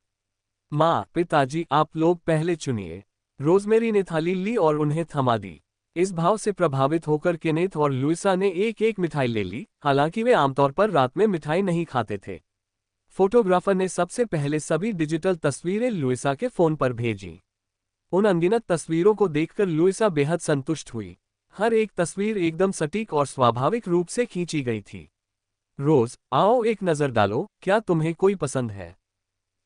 माँ, पिताजी, आप लोग पहले चुनिए। रोजमेरी ने थाली ली और उन्हें थमा दी। इस भाव से प्रभावित होकर केनेथ और लुइसा ने एक एक मिठाई ले ली। हालांकि वे आमतौर पर रात में मिठाई नहीं खाते थे। फोटोग्राफर ने सबसे पहले सभी डिजिटल तस्वीरें लुइसा के फोन पर भेजी। उन अनगिनत तस्वीरों को देखकर लुइसा बेहद संतुष्ट हुई। हर एक तस्वीर एकदम सटीक और स्वाभाविक रूप से खींची गई थी। रोज, आओ एक नजर डालो, क्या तुम्हें कोई पसंद है?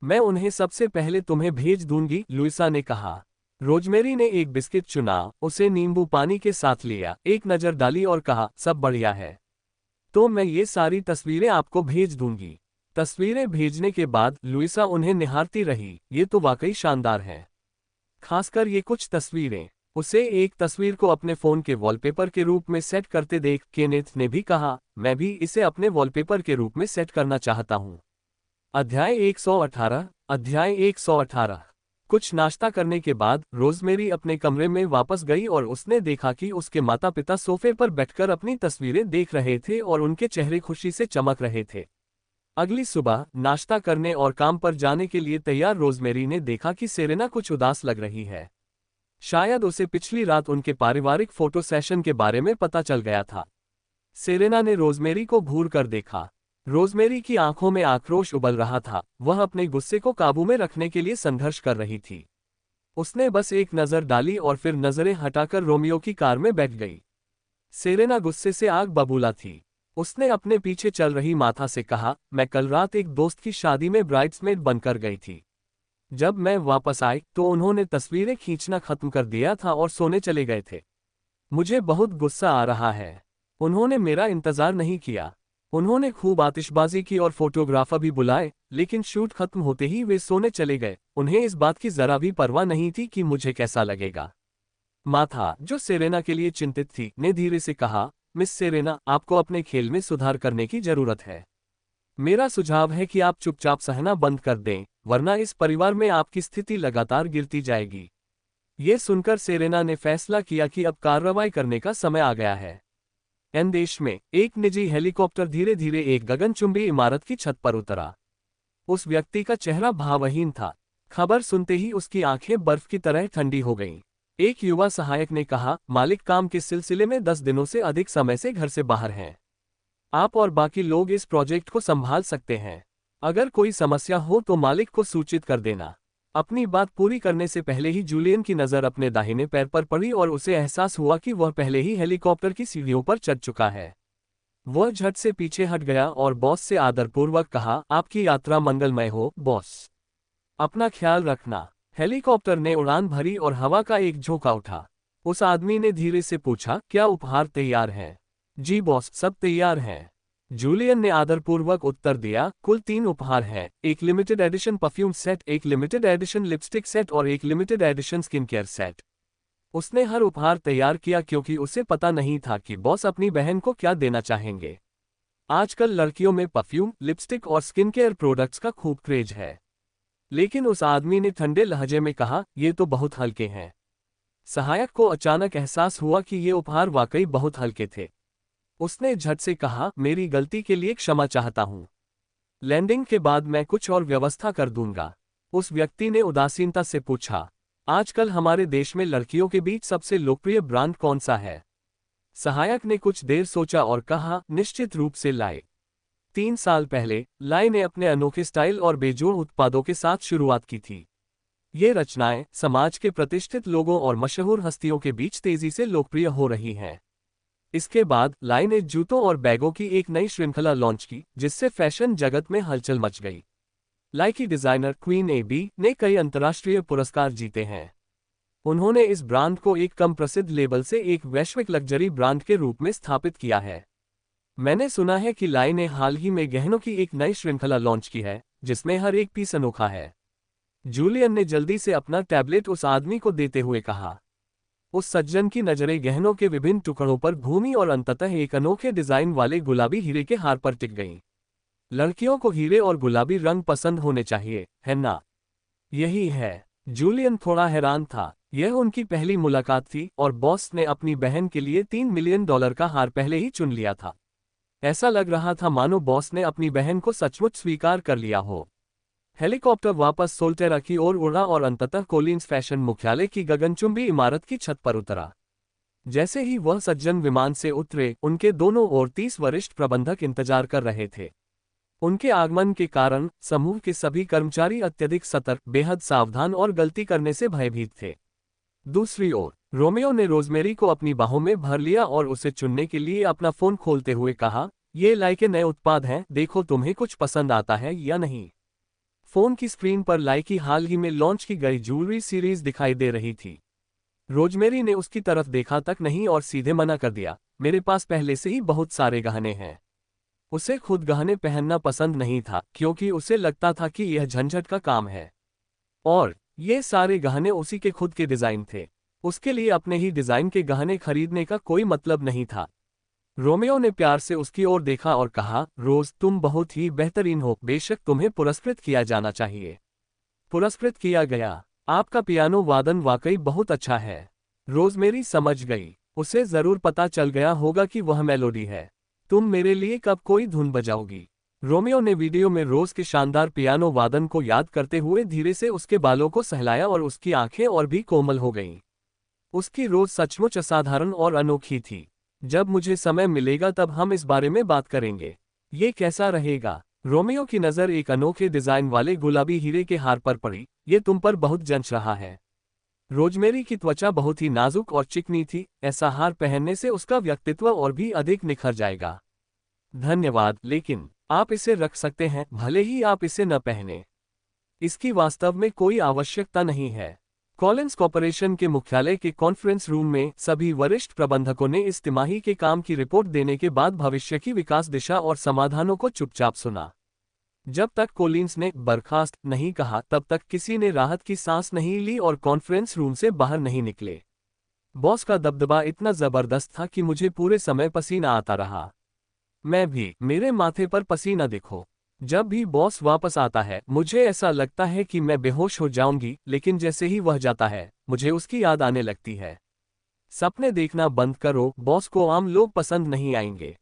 मैं उन्हें सबसे पहले तुम्हें भेज दूंगी, लुइसा ने कहा। रोजमेरी ने एक बिस्किट चुना, उसे नींबू पानी के साथ लिया, एक नज़र डाली और कहा, सब बढ़िया है। तो मैं ये सारी तस्वीरें आपको भेज दूंगी। तस्वीरें भेजने के बाद लुइसा उन्हें निहारती रही। ये तो वाकई शानदार है, खासकर ये कुछ तस्वीरें। उसे एक तस्वीर को अपने फोन के वॉलपेपर के रूप में सेट करते देख केनेथ ने भी कहा, मैं भी इसे अपने वॉलपेपर के रूप में सेट करना चाहता हूँ। अध्याय 118। कुछ नाश्ता करने के बाद रोजमेरी अपने कमरे में वापस गई और उसने देखा कि उसके माता पिता सोफे पर बैठकर अपनी तस्वीरें देख रहे थे और उनके चेहरे खुशी से चमक रहे थे। अगली सुबह नाश्ता करने और काम पर जाने के लिए तैयार रोजमेरी ने देखा कि सेरेना कुछ उदास लग रही है। शायद उसे पिछली रात उनके पारिवारिक फोटो सेशन के बारे में पता चल गया था। सेरेना ने रोजमेरी को घूर कर देखा। रोजमेरी की आंखों में आक्रोश उबल रहा था। वह अपने गुस्से को काबू में रखने के लिए संघर्ष कर रही थी। उसने बस एक नज़र डाली और फिर नजरें हटाकर रोमियो की कार में बैठ गई। सेरेना गुस्से से आग बबूला थी। उसने अपने पीछे चल रही माता से कहा, मैं कल रात एक दोस्त की शादी में ब्राइड्समेड बनकर गई थी। जब मैं वापस आई तो उन्होंने तस्वीरें खींचना खत्म कर दिया था और सोने चले गए थे। मुझे बहुत गुस्सा आ रहा है। उन्होंने मेरा इंतजार नहीं किया। उन्होंने खूब आतिशबाजी की और फोटोग्राफर भी बुलाए, लेकिन शूट खत्म होते ही वे सोने चले गए। उन्हें इस बात की जरा भी परवाह नहीं थी कि मुझे कैसा लगेगा। माथा, जो सेरेना के लिए चिंतित थी, ने धीरे से कहा, मिस सेरेना, आपको अपने खेल में सुधार करने की जरूरत है। मेरा सुझाव है कि आप चुपचाप सहना बंद कर दें, वरना इस परिवार में आपकी स्थिति लगातार गिरती जाएगी। ये सुनकर सेरेना ने फैसला किया कि अब कार्रवाई करने का समय आ गया है। एन देश में एक निजी हेलीकॉप्टर धीरे धीरे एक गगनचुंबी इमारत की छत पर उतरा। उस व्यक्ति का चेहरा भावहीन था। खबर सुनते ही उसकी आंखें बर्फ की तरह ठंडी हो गईं। एक युवा सहायक ने कहा, मालिक काम के सिलसिले में 10 दिनों से अधिक समय से घर से बाहर हैं। आप और बाकी लोग इस प्रोजेक्ट को संभाल सकते हैं। अगर कोई समस्या हो तो मालिक को सूचित कर देना। अपनी बात पूरी करने से पहले ही जूलियन की नज़र अपने दाहिने पैर पर पड़ी और उसे एहसास हुआ कि वह पहले ही हेलीकॉप्टर की सीढ़ियों पर चढ़ चुका है। वह झट से पीछे हट गया और बॉस से आदरपूर्वक कहा, आपकी यात्रा मंगलमय हो, बॉस। अपना ख्याल रखना। हेलीकॉप्टर ने उड़ान भरी और हवा का एक झोंका उठा। उस आदमी ने धीरे से पूछा, क्या उपहार तैयार है? जी बॉस, सब तैयार हैं। जूलियन ने आदरपूर्वक उत्तर दिया, कुल 3 उपहार हैं, एक लिमिटेड एडिशन परफ्यूम सेट, एक लिमिटेड एडिशन लिपस्टिक सेट और एक limited edition skin care set. उसने हर उपहार तैयार किया क्योंकि उसे पता नहीं था कि बॉस अपनी बहन को क्या देना चाहेंगे। आजकल लड़कियों में परफ्यूम, लिपस्टिक और स्किन केयर प्रोडक्ट्स का खूब क्रेज है। लेकिन उस आदमी ने ठंडे लहजे में कहा, ये तो बहुत हल्के हैं। सहायक को अचानक एहसास हुआ कि ये उपहार वाकई बहुत हल्के थे। उसने झट से कहा, मेरी गलती के लिए क्षमा चाहता हूं। लैंडिंग के बाद मैं कुछ और व्यवस्था कर दूंगा। उस व्यक्ति ने उदासीनता से पूछा, आजकल हमारे देश में लड़कियों के बीच सबसे लोकप्रिय ब्रांड कौन सा है? सहायक ने कुछ देर सोचा और कहा, निश्चित रूप से लाए। 3 साल पहले लाए ने अपने अनोखे स्टाइल और बेजोड़ उत्पादों के साथ शुरुआत की थी। ये रचनाएं समाज के प्रतिष्ठित लोगों और मशहूर हस्तियों के बीच तेजी से लोकप्रिय हो रही हैं। इसके बाद लाई ने जूतों और बैगों की एक नई श्रृंखला लॉन्च की, जिससे फैशन जगत में हलचल मच गई। लाई की डिजाइनर क्वीन एबी ने कई अंतर्राष्ट्रीय पुरस्कार जीते हैं। उन्होंने इस ब्रांड को एक कम प्रसिद्ध लेबल से एक वैश्विक लग्जरी ब्रांड के रूप में स्थापित किया है। मैंने सुना है कि लाई ने हाल ही में गहनों की एक नई श्रृंखला लॉन्च की है, जिसमें हर एक पीस अनोखा है। जूलियन ने जल्दी से अपना टैबलेट उस आदमी को देते हुए कहा। उस सज्जन की नजरें गहनों के विभिन्न टुकड़ों पर घूमी और अंततः एक अनोखे डिजाइन वाले गुलाबी हीरे के हार पर टिक गईं। लड़कियों को हीरे और गुलाबी रंग पसंद होने चाहिए, है ना? यही है। जूलियन थोड़ा हैरान था। यह उनकी पहली मुलाकात थी और बॉस ने अपनी बहन के लिए $3 मिलियन का हार पहले ही चुन लिया था। ऐसा लग रहा था मानो बॉस ने अपनी बहन को सचमुच स्वीकार कर लिया हो। हेलीकॉप्टर वापस सोल्टेरा की ओर उड़ा और अंततः कोलिंस फैशन मुख्यालय की गगनचुंबी इमारत की छत पर उतरा। जैसे ही वह सज्जन विमान से उतरे, उनके दोनों ओर 30 वरिष्ठ प्रबंधक इंतजार कर रहे थे। उनके आगमन के कारण समूह के सभी कर्मचारी अत्यधिक सतर्क, बेहद सावधान और गलती करने से भयभीत थे। दूसरी ओर रोमियो ने रोजमेरी को अपनी बाहों में भर लिया और उसे चुनने के लिए अपना फोन खोलते हुए कहा, ये लाई के नए उत्पाद हैं, देखो तुम्हें कुछ पसंद आता है या नहीं। फोन की स्क्रीन पर लाई की हाल ही में लॉन्च की गई ज्वेलरी सीरीज दिखाई दे रही थी। रोजमेरी ने उसकी तरफ देखा तक नहीं और सीधे मना कर दिया, मेरे पास पहले से ही बहुत सारे गहने हैं। उसे खुद गहने पहनना पसंद नहीं था क्योंकि उसे लगता था कि यह झंझट का काम है और ये सारे गहने उसी के खुद के डिजाइन थे। उसके लिए अपने ही डिजाइन के गहने खरीदने का कोई मतलब नहीं था। रोमियो ने प्यार से उसकी ओर देखा और कहा, रोज तुम बहुत ही बेहतरीन हो, बेशक तुम्हें पुरस्कृत किया जाना चाहिए। पुरस्कृत किया गया? आपका पियानो वादन वाकई बहुत अच्छा है। रोजमेरी समझ गई। उसे जरूर पता चल गया होगा कि वह मेलोडी है। तुम मेरे लिए कब कोई धुन बजाओगी? रोमियो ने वीडियो में रोज के शानदार पियानो वादन को याद करते हुए धीरे से उसके बालों को सहलाया और उसकी आंखें और भी कोमल हो गईं। उसकी रोज सचमुच असाधारण और अनोखी थी। जब मुझे समय मिलेगा तब हम इस बारे में बात करेंगे। ये कैसा रहेगा? रोमियो की नज़र एक अनोखे डिजाइन वाले गुलाबी हीरे के हार पर पड़ी। ये तुम पर बहुत जंच रहा है। रोजमेरी की त्वचा बहुत ही नाजुक और चिकनी थी, ऐसा हार पहनने से उसका व्यक्तित्व और भी अधिक निखर जाएगा। धन्यवाद, लेकिन आप इसे रख सकते हैं, भले ही आप इसे न पहने। इसकी वास्तव में कोई आवश्यकता नहीं है। कॉलिंस कॉर्पोरेशन के मुख्यालय के कॉन्फ्रेंस रूम में सभी वरिष्ठ प्रबंधकों ने इस तिमाही के काम की रिपोर्ट देने के बाद भविष्य की विकास दिशा और समाधानों को चुपचाप सुना। जब तक कॉलिंस ने बर्खास्त नहीं कहा तब तक किसी ने राहत की सांस नहीं ली और कॉन्फ्रेंस रूम से बाहर नहीं निकले। बॉस का दबदबा इतना जबरदस्त था कि मुझे पूरे समय पसीना आता रहा। मैं भी, मेरे माथे पर पसीना देखो। जब भी बॉस वापस आता है मुझे ऐसा लगता है कि मैं बेहोश हो जाऊंगी, लेकिन जैसे ही वह जाता है मुझे उसकी याद आने लगती है। सपने देखना बंद करो, बॉस को आम लोग पसंद नहीं आएंगे।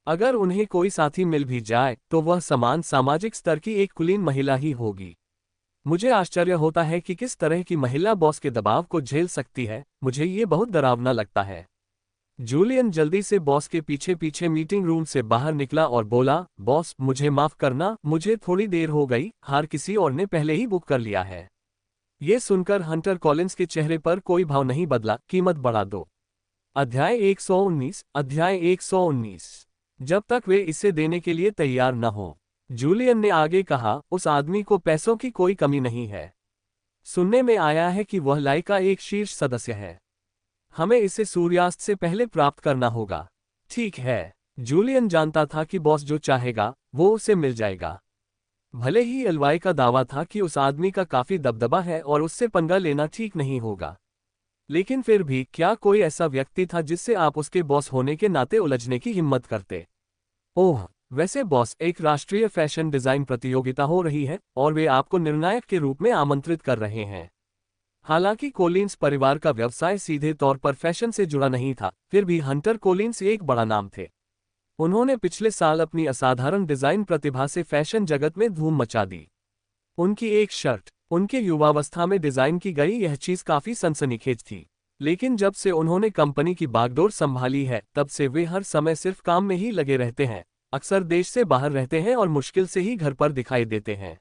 अगर उन्हें कोई साथी मिल भी जाए तो वह समान सामाजिक स्तर की एक कुलीन महिला ही होगी। मुझे आश्चर्य होता है कि किस तरह की महिला बॉस के दबाव को झेल सकती है। मुझे ये बहुत डरावना लगता है। जूलियन जल्दी से बॉस के पीछे पीछे मीटिंग रूम से बाहर निकला और बोला, बॉस मुझे माफ करना, मुझे थोड़ी देर हो गई, हार किसी और ने पहले ही बुक कर लिया है। ये सुनकर हंटर कॉलिंस के चेहरे पर कोई भाव नहीं बदला। कीमत बढ़ा दो। अध्याय 119। जब तक वे इसे देने के लिए तैयार न हो। जूलियन ने आगे कहा, उस आदमी को पैसों की कोई कमी नहीं है। सुनने में आया है कि वह लाई का एक शीर्ष सदस्य है। हमें इसे सूर्यास्त से पहले प्राप्त करना होगा। ठीक है। जूलियन जानता था कि बॉस जो चाहेगा वो उसे मिल जाएगा। भले ही एलवाई का दावा था कि उस आदमी का काफी दबदबा है और उससे पंगा लेना ठीक नहीं होगा, लेकिन फिर भी क्या कोई ऐसा व्यक्ति था जिससे आप उसके बॉस होने के नाते उलझने की हिम्मत करते? ओह, वैसे बॉस, एक राष्ट्रीय फैशन डिजाइन प्रतियोगिता हो रही है और वे आपको निर्णायक के रूप में आमंत्रित कर रहे हैं। हालांकि कोलिंस परिवार का व्यवसाय सीधे तौर पर फैशन से जुड़ा नहीं था, फिर भी हंटर कोलिंस एक बड़ा नाम थे। उन्होंने पिछले साल अपनी असाधारण डिजाइन प्रतिभा से फैशन जगत में धूम मचा दी। उनकी एक शर्ट, उनके युवावस्था में डिजाइन की गई यह चीज काफी सनसनीखेज थी, लेकिन जब से उन्होंने कंपनी की बागडोर संभाली है तब से वे हर समय सिर्फ काम में ही लगे रहते हैं, अक्सर देश से बाहर रहते हैं और मुश्किल से ही घर पर दिखाई देते हैं।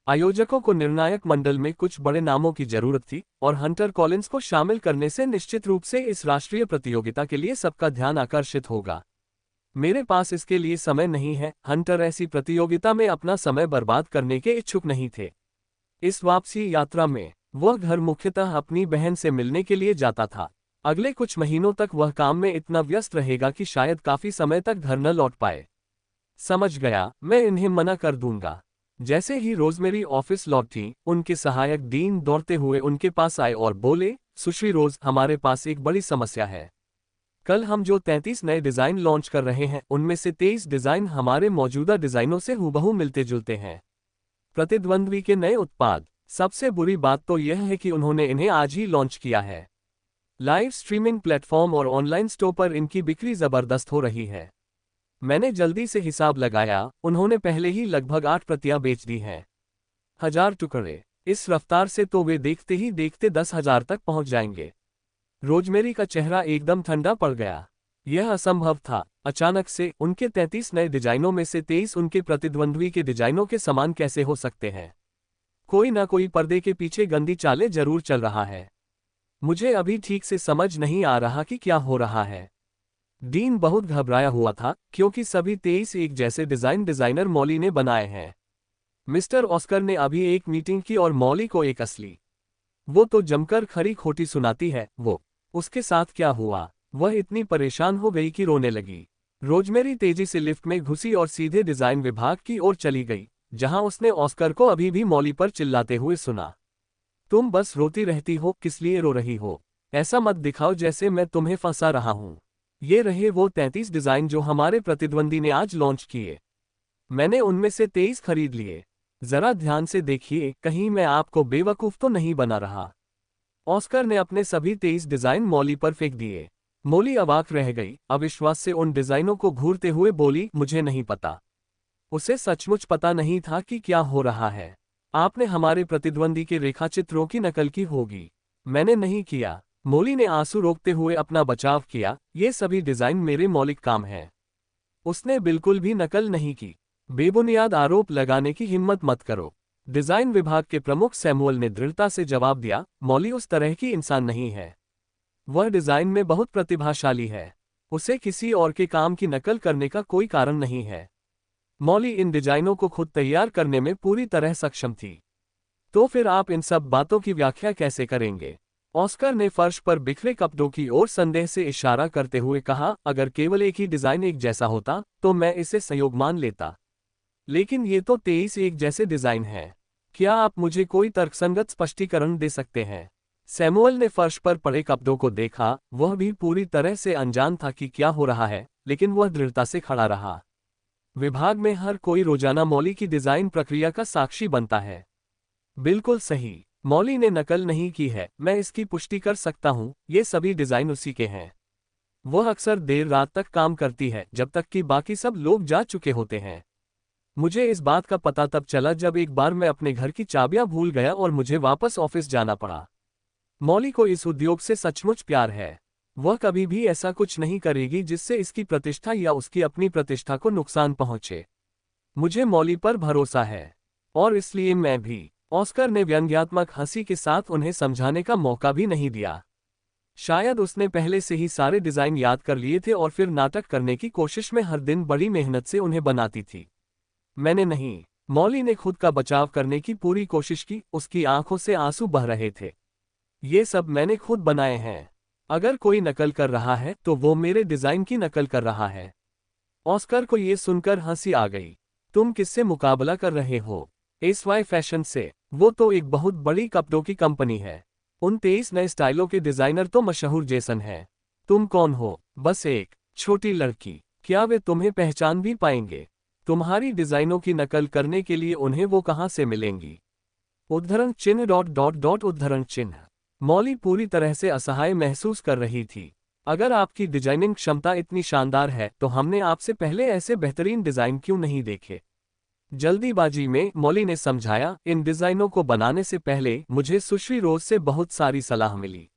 आयोजकों को निर्णायक मंडल में कुछ बड़े नामों की जरूरत थी और हंटर कॉलिंस को शामिल करने से निश्चित रूप से इस राष्ट्रीय प्रतियोगिता के लिए सबका ध्यान आकर्षित होगा। मेरे पास इसके लिए समय नहीं है। हंटर ऐसी प्रतियोगिता में अपना समय बर्बाद करने के इच्छुक नहीं थे। इस वापसी यात्रा में वह घर मुख्यतः अपनी बहन से मिलने के लिए जाता था। अगले कुछ महीनों तक वह काम में इतना व्यस्त रहेगा कि शायद काफी समय तक घर न लौट पाए। समझ गया, मैं इन्हें मना कर दूंगा। जैसे ही रोजमेरी ऑफिस लौटी, उनके सहायक डीन दौड़ते हुए उनके पास आए और बोले, सुश्री रोज, हमारे पास एक बड़ी समस्या है। कल हम जो 33 नए डिजाइन लॉन्च कर रहे हैं उनमें से 23 डिजाइन हमारे मौजूदा डिजाइनों से हूबहू मिलते जुलते हैं। प्रतिद्वंद्वी के नए उत्पाद। सबसे बुरी बात तो यह है कि उन्होंने इन्हें आज ही लॉन्च किया है। लाइव स्ट्रीमिंग प्लेटफॉर्म और ऑनलाइन स्टोर पर इनकी बिक्री जबरदस्त हो रही है। मैंने जल्दी से हिसाब लगाया, उन्होंने पहले ही लगभग 8 प्रतियां बेच दी हैं। 1000 टुकड़े। इस रफ्तार से तो वे देखते ही देखते 10,000 तक पहुंच जाएंगे। रोजमेरी का चेहरा एकदम ठंडा पड़ गया। यह असंभव था। अचानक से उनके 33 नए डिजाइनों में से 23 उनके प्रतिद्वंद्वी के डिजाइनों के समान कैसे हो सकते हैं? कोई ना कोई पर्दे के पीछे गंदी चालें जरूर चल रहा है। मुझे अभी ठीक से समझ नहीं आ रहा कि क्या हो रहा है। डीन बहुत घबराया हुआ था क्योंकि सभी 23 एक जैसे डिजाइनर मॉली ने बनाए हैं। मिस्टर ऑस्कर ने अभी एक मीटिंग की और मॉली को एक असली, वो तो जमकर खरी खोटी सुनाती है। वो, उसके साथ क्या हुआ? वह इतनी परेशान हो गई कि रोने लगी। रोजमेरी तेजी से लिफ्ट में घुसी और सीधे डिजाइन विभाग की ओर चली गई, जहां उसने ऑस्कर को अभी भी मॉली पर चिल्लाते हुए सुना। तुम बस रोती रहती हो, किस लिए रो रही हो? ऐसा मत दिखाओ जैसे मैं तुम्हें फंसा रहा हूं। ये रहे वो 33 डिजाइन जो हमारे प्रतिद्वंदी ने आज लॉन्च किए। मैंने उनमें से 23 खरीद लिए। जरा ध्यान से देखिए, कहीं मैं आपको बेवकूफ तो नहीं बना रहा। ऑस्कर ने अपने सभी 23 डिजाइन मॉली पर फेंक दिए। मॉली अवाक रह गई, अविश्वास से उन डिजाइनों को घूरते हुए बोली, मुझे नहीं पता। उसे सचमुच पता नहीं था कि क्या हो रहा है। आपने हमारे प्रतिद्वंदी के रेखाचित्रों की नकल की होगी। मैंने नहीं किया। मॉली ने आंसू रोकते हुए अपना बचाव किया। ये सभी डिजाइन मेरे मौलिक काम हैं। उसने बिल्कुल भी नकल नहीं की। बेबुनियाद आरोप लगाने की हिम्मत मत करो। डिजाइन विभाग के प्रमुख सैमुअल ने दृढ़ता से जवाब दिया, मॉली उस तरह की इंसान नहीं है। वह डिजाइन में बहुत प्रतिभाशाली है। उसे किसी और के काम की नकल करने का कोई कारण नहीं है। मॉली इन डिजाइनों को खुद तैयार करने में पूरी तरह सक्षम थी। तो फिर आप इन सब बातों की व्याख्या कैसे करेंगे? ऑस्कर ने फर्श पर बिखरे कपड़ों की ओर संदेह से इशारा करते हुए कहा, अगर केवल एक ही डिजाइन एक जैसा होता तो मैं इसे संयोग मान लेता, लेकिन ये तो 23 एक जैसे डिजाइन हैं। क्या आप मुझे कोई तर्कसंगत स्पष्टीकरण दे सकते हैं? सैमुअल ने फर्श पर पड़े कपड़ों को देखा, वह भी पूरी तरह से अनजान था कि क्या हो रहा है, लेकिन वह दृढ़ता से खड़ा रहा। विभाग में हर कोई रोजाना मॉली की डिजाइन प्रक्रिया का साक्षी बनता है। बिल्कुल सही, मॉली ने नकल नहीं की है, मैं इसकी पुष्टि कर सकता हूँ, ये सभी डिजाइन उसी के हैं। वह अक्सर देर रात तक काम करती है, जब तक कि बाकी सब लोग जा चुके होते हैं। मुझे इस बात का पता तब चला जब एक बार मैं अपने घर की चाबियां भूल गया और मुझे वापस ऑफिस जाना पड़ा। मॉली को इस उद्योग से सचमुच प्यार है। वह कभी भी ऐसा कुछ नहीं करेगी जिससे इसकी प्रतिष्ठा या उसकी अपनी प्रतिष्ठा को नुकसान पहुंचे। मुझे मॉली पर भरोसा है, और इसलिए मैं भी। ऑस्कर ने व्यंग्यात्मक हंसी के साथ उन्हें समझाने का मौका भी नहीं दिया। शायद उसने पहले से ही सारे डिजाइन याद कर लिए थे और फिर नाटक करने की कोशिश में हर दिन बड़ी मेहनत से उन्हें बनाती थी। मैंने नहीं। मॉली ने खुद का बचाव करने की पूरी कोशिश की, उसकी आंखों से आंसू बह रहे थे। ये सब मैंने खुद बनाए हैं। अगर कोई नकल कर रहा है तो वो मेरे डिजाइन की नकल कर रहा है। ऑस्कर को ये सुनकर हंसी आ गई। तुम किससे मुकाबला कर रहे हो? एसवाई फैशन से। वो तो एक बहुत बड़ी कपड़ों की कंपनी है। उन 23 नए स्टाइलों के डिजाइनर तो मशहूर जेसन है। तुम कौन हो? बस एक छोटी लड़की। क्या वे तुम्हें पहचान भी पाएंगे? तुम्हारी डिजाइनों की नकल करने के लिए उन्हें वो कहां से मिलेंगी? उद्धरण चिन्ह डॉट डॉट डॉट उद्धरण चिन्ह। मॉली पूरी तरह से असहाय महसूस कर रही थी। अगर आपकी डिजाइनिंग क्षमता इतनी शानदार है तो हमने आपसे पहले ऐसे बेहतरीन डिजाइन क्यों नहीं देखे? जल्दीबाजी में मॉली ने समझाया, इन डिजाइनों को बनाने से पहले मुझे सुश्री रोज से बहुत सारी सलाह मिली।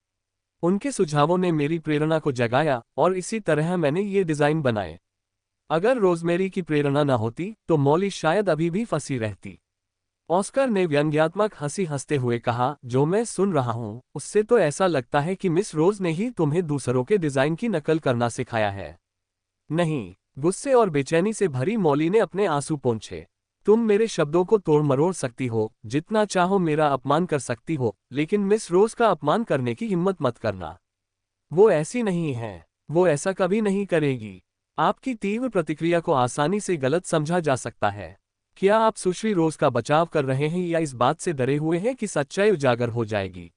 उनके सुझावों ने मेरी प्रेरणा को जगाया और इसी तरह मैंने ये डिजाइन बनाए। अगर रोजमेरी की प्रेरणा न होती तो मॉली शायद अभी भी फंसी रहती। ऑस्कर ने व्यंग्यात्मक हंसी हंसते हुए कहा, जो मैं सुन रहा हूं उससे तो ऐसा लगता है कि मिस रोज ने ही तुम्हें दूसरों के डिजाइन की नकल करना सिखाया है। नहीं। गुस्से और बेचैनी से भरी मॉली ने अपने आंसू पोंछे। तुम मेरे शब्दों को तोड़ मरोड़ सकती हो, जितना चाहो मेरा अपमान कर सकती हो, लेकिन मिस रोज का अपमान करने की हिम्मत मत करना। वो ऐसी नहीं है। वो ऐसा कभी नहीं करेगी। आपकी तीव्र प्रतिक्रिया को आसानी से गलत समझा जा सकता है। क्या आप सुश्री रोज का बचाव कर रहे हैं या इस बात से डरे हुए हैं कि सच्चाई उजागर हो जाएगी?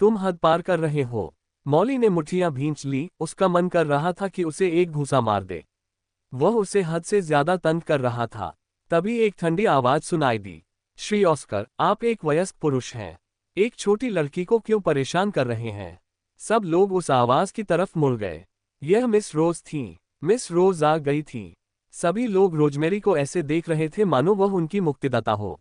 तुम हद पार कर रहे हो। मॉली ने मुट्ठियां भींच ली, उसका मन कर रहा था कि उसे एक घूंसा मार दे। वह उसे हद से ज्यादा तंग कर रहा था। तभी एक ठंडी आवाज सुनाई दी। श्री ऑस्कर, आप एक वयस्क पुरुष हैं। एक छोटी लड़की को क्यों परेशान कर रहे हैं? सब लोग उस आवाज की तरफ मुड़ गए। यह मिस रोज थी। मिस रोज आ गई थी। सभी लोग रोजमेरी को ऐसे देख रहे थे मानो वह उनकी मुक्तिदाता हो।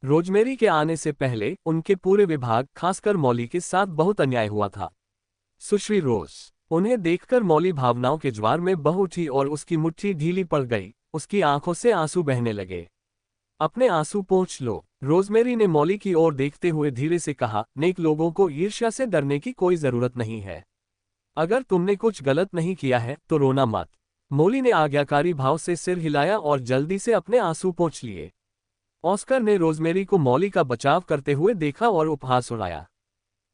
रोजमेरी के आने से पहले उनके पूरे विभाग, खासकर मॉली के साथ बहुत अन्याय हुआ था। सुश्री रोज। उन्हें देखकर मॉली भावनाओं के ज्वार में बह उठी और उसकी मुट्ठी ढीली पड़ गई। उसकी आंखों से आंसू बहने लगे। अपने आंसू पोंछ लो। रोजमेरी ने मॉली की ओर देखते हुए धीरे से कहा, नेक लोगों को ईर्ष्या से डरने की कोई जरूरत नहीं है। अगर तुमने कुछ गलत नहीं किया है तो रोना मत। मॉली ने आज्ञाकारी भाव से सिर हिलाया और जल्दी से अपने आंसू पोंछ लिए। ऑस्कर ने रोजमेरी को मॉली का बचाव करते हुए देखा और उपहास उड़ाया।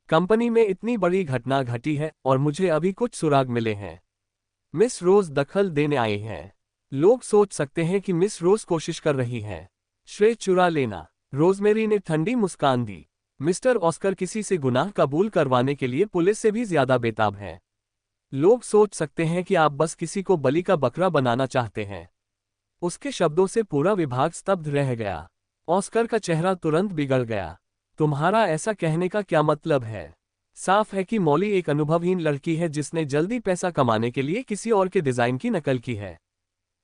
कंपनी में इतनी बड़ी घटना घटी है और मुझे अभी कुछ सुराग मिले हैं। मिस रोज दखल देने आई हैं। लोग सोच सकते हैं कि मिस रोज कोशिश कर रही हैं श्रेय चुरा लेना। रोजमेरी ने ठंडी मुस्कान दी। मिस्टर ऑस्कर किसी से गुनाह कबूल करवाने के लिए पुलिस से भी ज्यादा बेताब हैं। लोग सोच सकते हैं कि आप बस किसी को बलि का बकरा बनाना चाहते हैं। उसके शब्दों से पूरा विभाग स्तब्ध रह गया। ऑस्कर का चेहरा तुरंत बिगड़ गया। तुम्हारा ऐसा कहने का क्या मतलब है? साफ है कि मॉली एक अनुभवहीन लड़की है जिसने जल्दी पैसा कमाने के लिए किसी और के डिजाइन की नकल की है।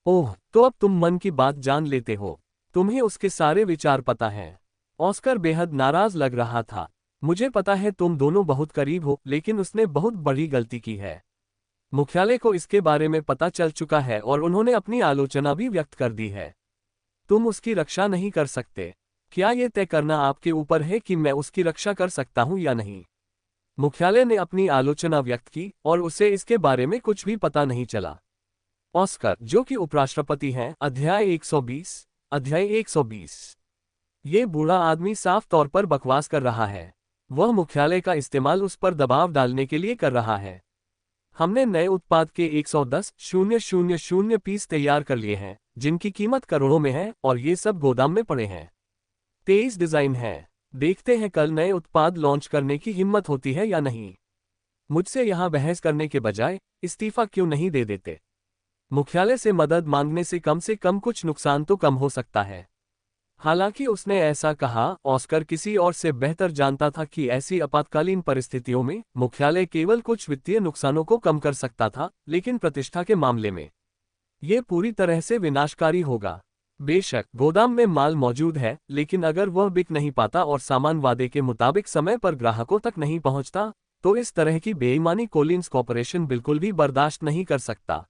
ओह, तो अब तुम मन की बात जान लेते हो। तुम्हें उसके सारे विचार पता हैं। ऑस्कर बेहद नाराज लग रहा था। मुझे पता है तुम दोनों बहुत करीब हो, लेकिन उसने बहुत बड़ी गलती की है। मुख्यालय को इसके बारे में पता चल चुका है और उन्होंने अपनी आलोचना भी व्यक्त कर दी है। तुम उसकी रक्षा नहीं कर सकते। क्या यह तय करना आपके ऊपर है कि मैं उसकी रक्षा कर सकता हूं या नहीं? मुख्यालय ने अपनी आलोचना व्यक्त की और उसे इसके बारे में कुछ भी पता नहीं चला। ऑस्कर, जो कि उपराष्ट्रपति हैं, अध्याय 120। ये बूढ़ा आदमी साफ तौर पर बकवास कर रहा है। वह मुख्यालय का इस्तेमाल उस पर दबाव डालने के लिए कर रहा है। हमने नए उत्पाद के 110,000 पीस तैयार कर लिए हैं, जिनकी कीमत करोड़ों में है, और ये सब गोदाम में पड़े हैं। 23 डिजाइन है। देखते हैं कल नए उत्पाद लॉन्च करने की हिम्मत होती है या नहीं। मुझसे यहां बहस करने के बजाय इस्तीफा क्यों नहीं दे देते? मुख्यालय से मदद मांगने से कम कुछ नुकसान तो कम हो सकता है। हालांकि उसने ऐसा कहा, ऑस्कर किसी और से बेहतर जानता था कि ऐसी आपातकालीन परिस्थितियों में मुख्यालय केवल कुछ वित्तीय नुकसानों को कम कर सकता था, लेकिन प्रतिष्ठा के मामले में यह पूरी तरह से विनाशकारी होगा। बेशक गोदाम में माल मौजूद है, लेकिन अगर वह बिक नहीं पाता और सामान वादे के मुताबिक समय पर ग्राहकों तक नहीं पहुंचता, तो इस तरह की बेईमानी कोलिंस कॉर्पोरेशन बिल्कुल भी बर्दाश्त नहीं कर सकता।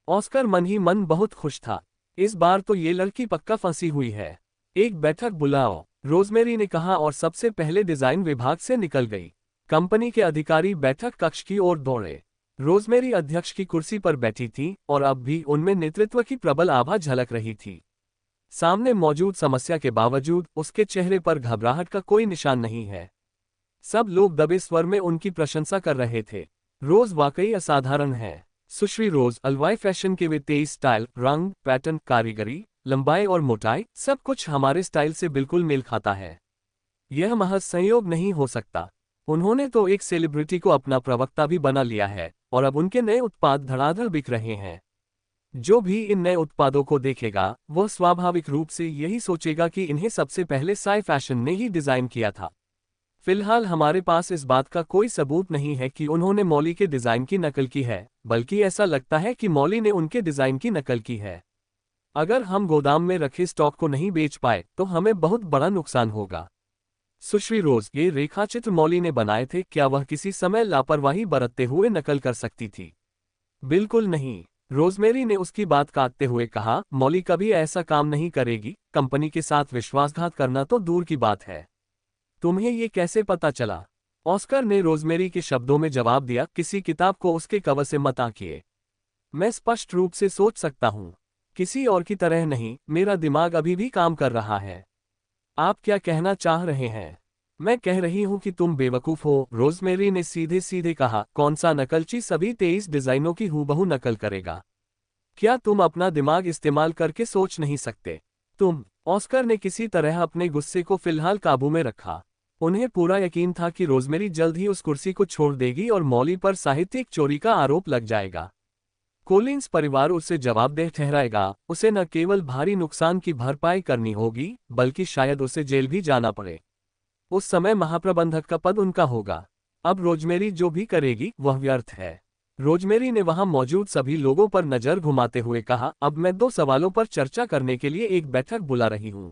ऑस्कर मन ही मन बहुत खुश था। इस बार तो ये लड़की पक्का फंसी हुई है। एक बैठक बुलाओ, रोजमेरी ने कहा और सबसे पहले डिजाइन विभाग से निकल गई। कंपनी के अधिकारी बैठक कक्ष की ओर दौड़े। रोजमेरी अध्यक्ष की कुर्सी पर बैठी थी और अब भी उनमें नेतृत्व की प्रबल आभा झलक रही थी। सामने मौजूद समस्या के बावजूद उसके चेहरे पर घबराहट का कोई निशान नहीं है। सब लोग दबे स्वर में उनकी प्रशंसा कर रहे थे। रोज वाकई असाधारण है। सुश्री रोज अलवाई फैशन के वे 23 स्टाइल, रंग, पैटर्न, कारीगरी, लंबाई और मोटाई, सब कुछ हमारे स्टाइल से बिल्कुल मेल खाता है। यह महज संयोग नहीं हो सकता। उन्होंने तो एक सेलिब्रिटी को अपना प्रवक्ता भी बना लिया है, और अब उनके नए उत्पाद धड़ाधड़ बिक रहे हैं। जो भी इन नए उत्पादों को देखेगा, वह स्वाभाविक रूप से यही सोचेगा कि इन्हें सबसे पहले साई फैशन ने ही डिजाइन किया था। फिलहाल हमारे पास इस बात का कोई सबूत नहीं है कि उन्होंने मॉली के डिजाइन की नकल की है, बल्कि ऐसा लगता है कि मॉली ने उनके डिजाइन की नकल की है। अगर हम गोदाम में रखे स्टॉक को नहीं बेच पाए, तो हमें बहुत बड़ा नुकसान होगा। सुश्री रोज, ये रेखाचित्र मॉली ने बनाए थे, क्या वह किसी समय लापरवाही बरतते हुए नकल कर सकती थी? बिल्कुल नहीं। रोजमेरी ने उसकी बात काटते हुए कहा, मॉली कभी ऐसा काम नहीं करेगी। कंपनी के साथ विश्वासघात करना तो दूर की बात है। तुम्हें ये कैसे पता चला? ऑस्कर ने रोजमेरी के शब्दों में जवाब दिया, किसी किताब को उसके कवर से मत आंकिए। मैं स्पष्ट रूप से सोच सकता हूं। किसी और की तरह नहीं, मेरा दिमाग अभी भी काम कर रहा है। आप क्या कहना चाह रहे हैं? मैं कह रही हूं कि तुम बेवकूफ हो, रोजमेरी ने सीधे सीधे कहा। कौन सा नकलची सभी 23 डिजाइनों की हूबहू नकल करेगा? क्या तुम अपना दिमाग इस्तेमाल करके सोच नहीं सकते? ऑस्कर ने किसी तरह अपने गुस्से को फिलहाल काबू में रखा। उन्हें पूरा यकीन था कि रोजमेरी जल्द ही उस कुर्सी को छोड़ देगी और मॉली पर साहित्यिक चोरी का आरोप लग जाएगा। कोलिंस परिवार उसे जवाबदेह ठहराएगा। उसे न केवल भारी नुकसान की भरपाई करनी होगी, बल्कि शायद उसे जेल भी जाना पड़े। उस समय महाप्रबंधक का पद उनका होगा। अब रोजमेरी जो भी करेगी वह व्यर्थ है। रोजमेरी ने वहां मौजूद सभी लोगों पर नजर घुमाते हुए कहा, अब मैं 2 सवालों पर चर्चा करने के लिए एक बैठक बुला रही हूं।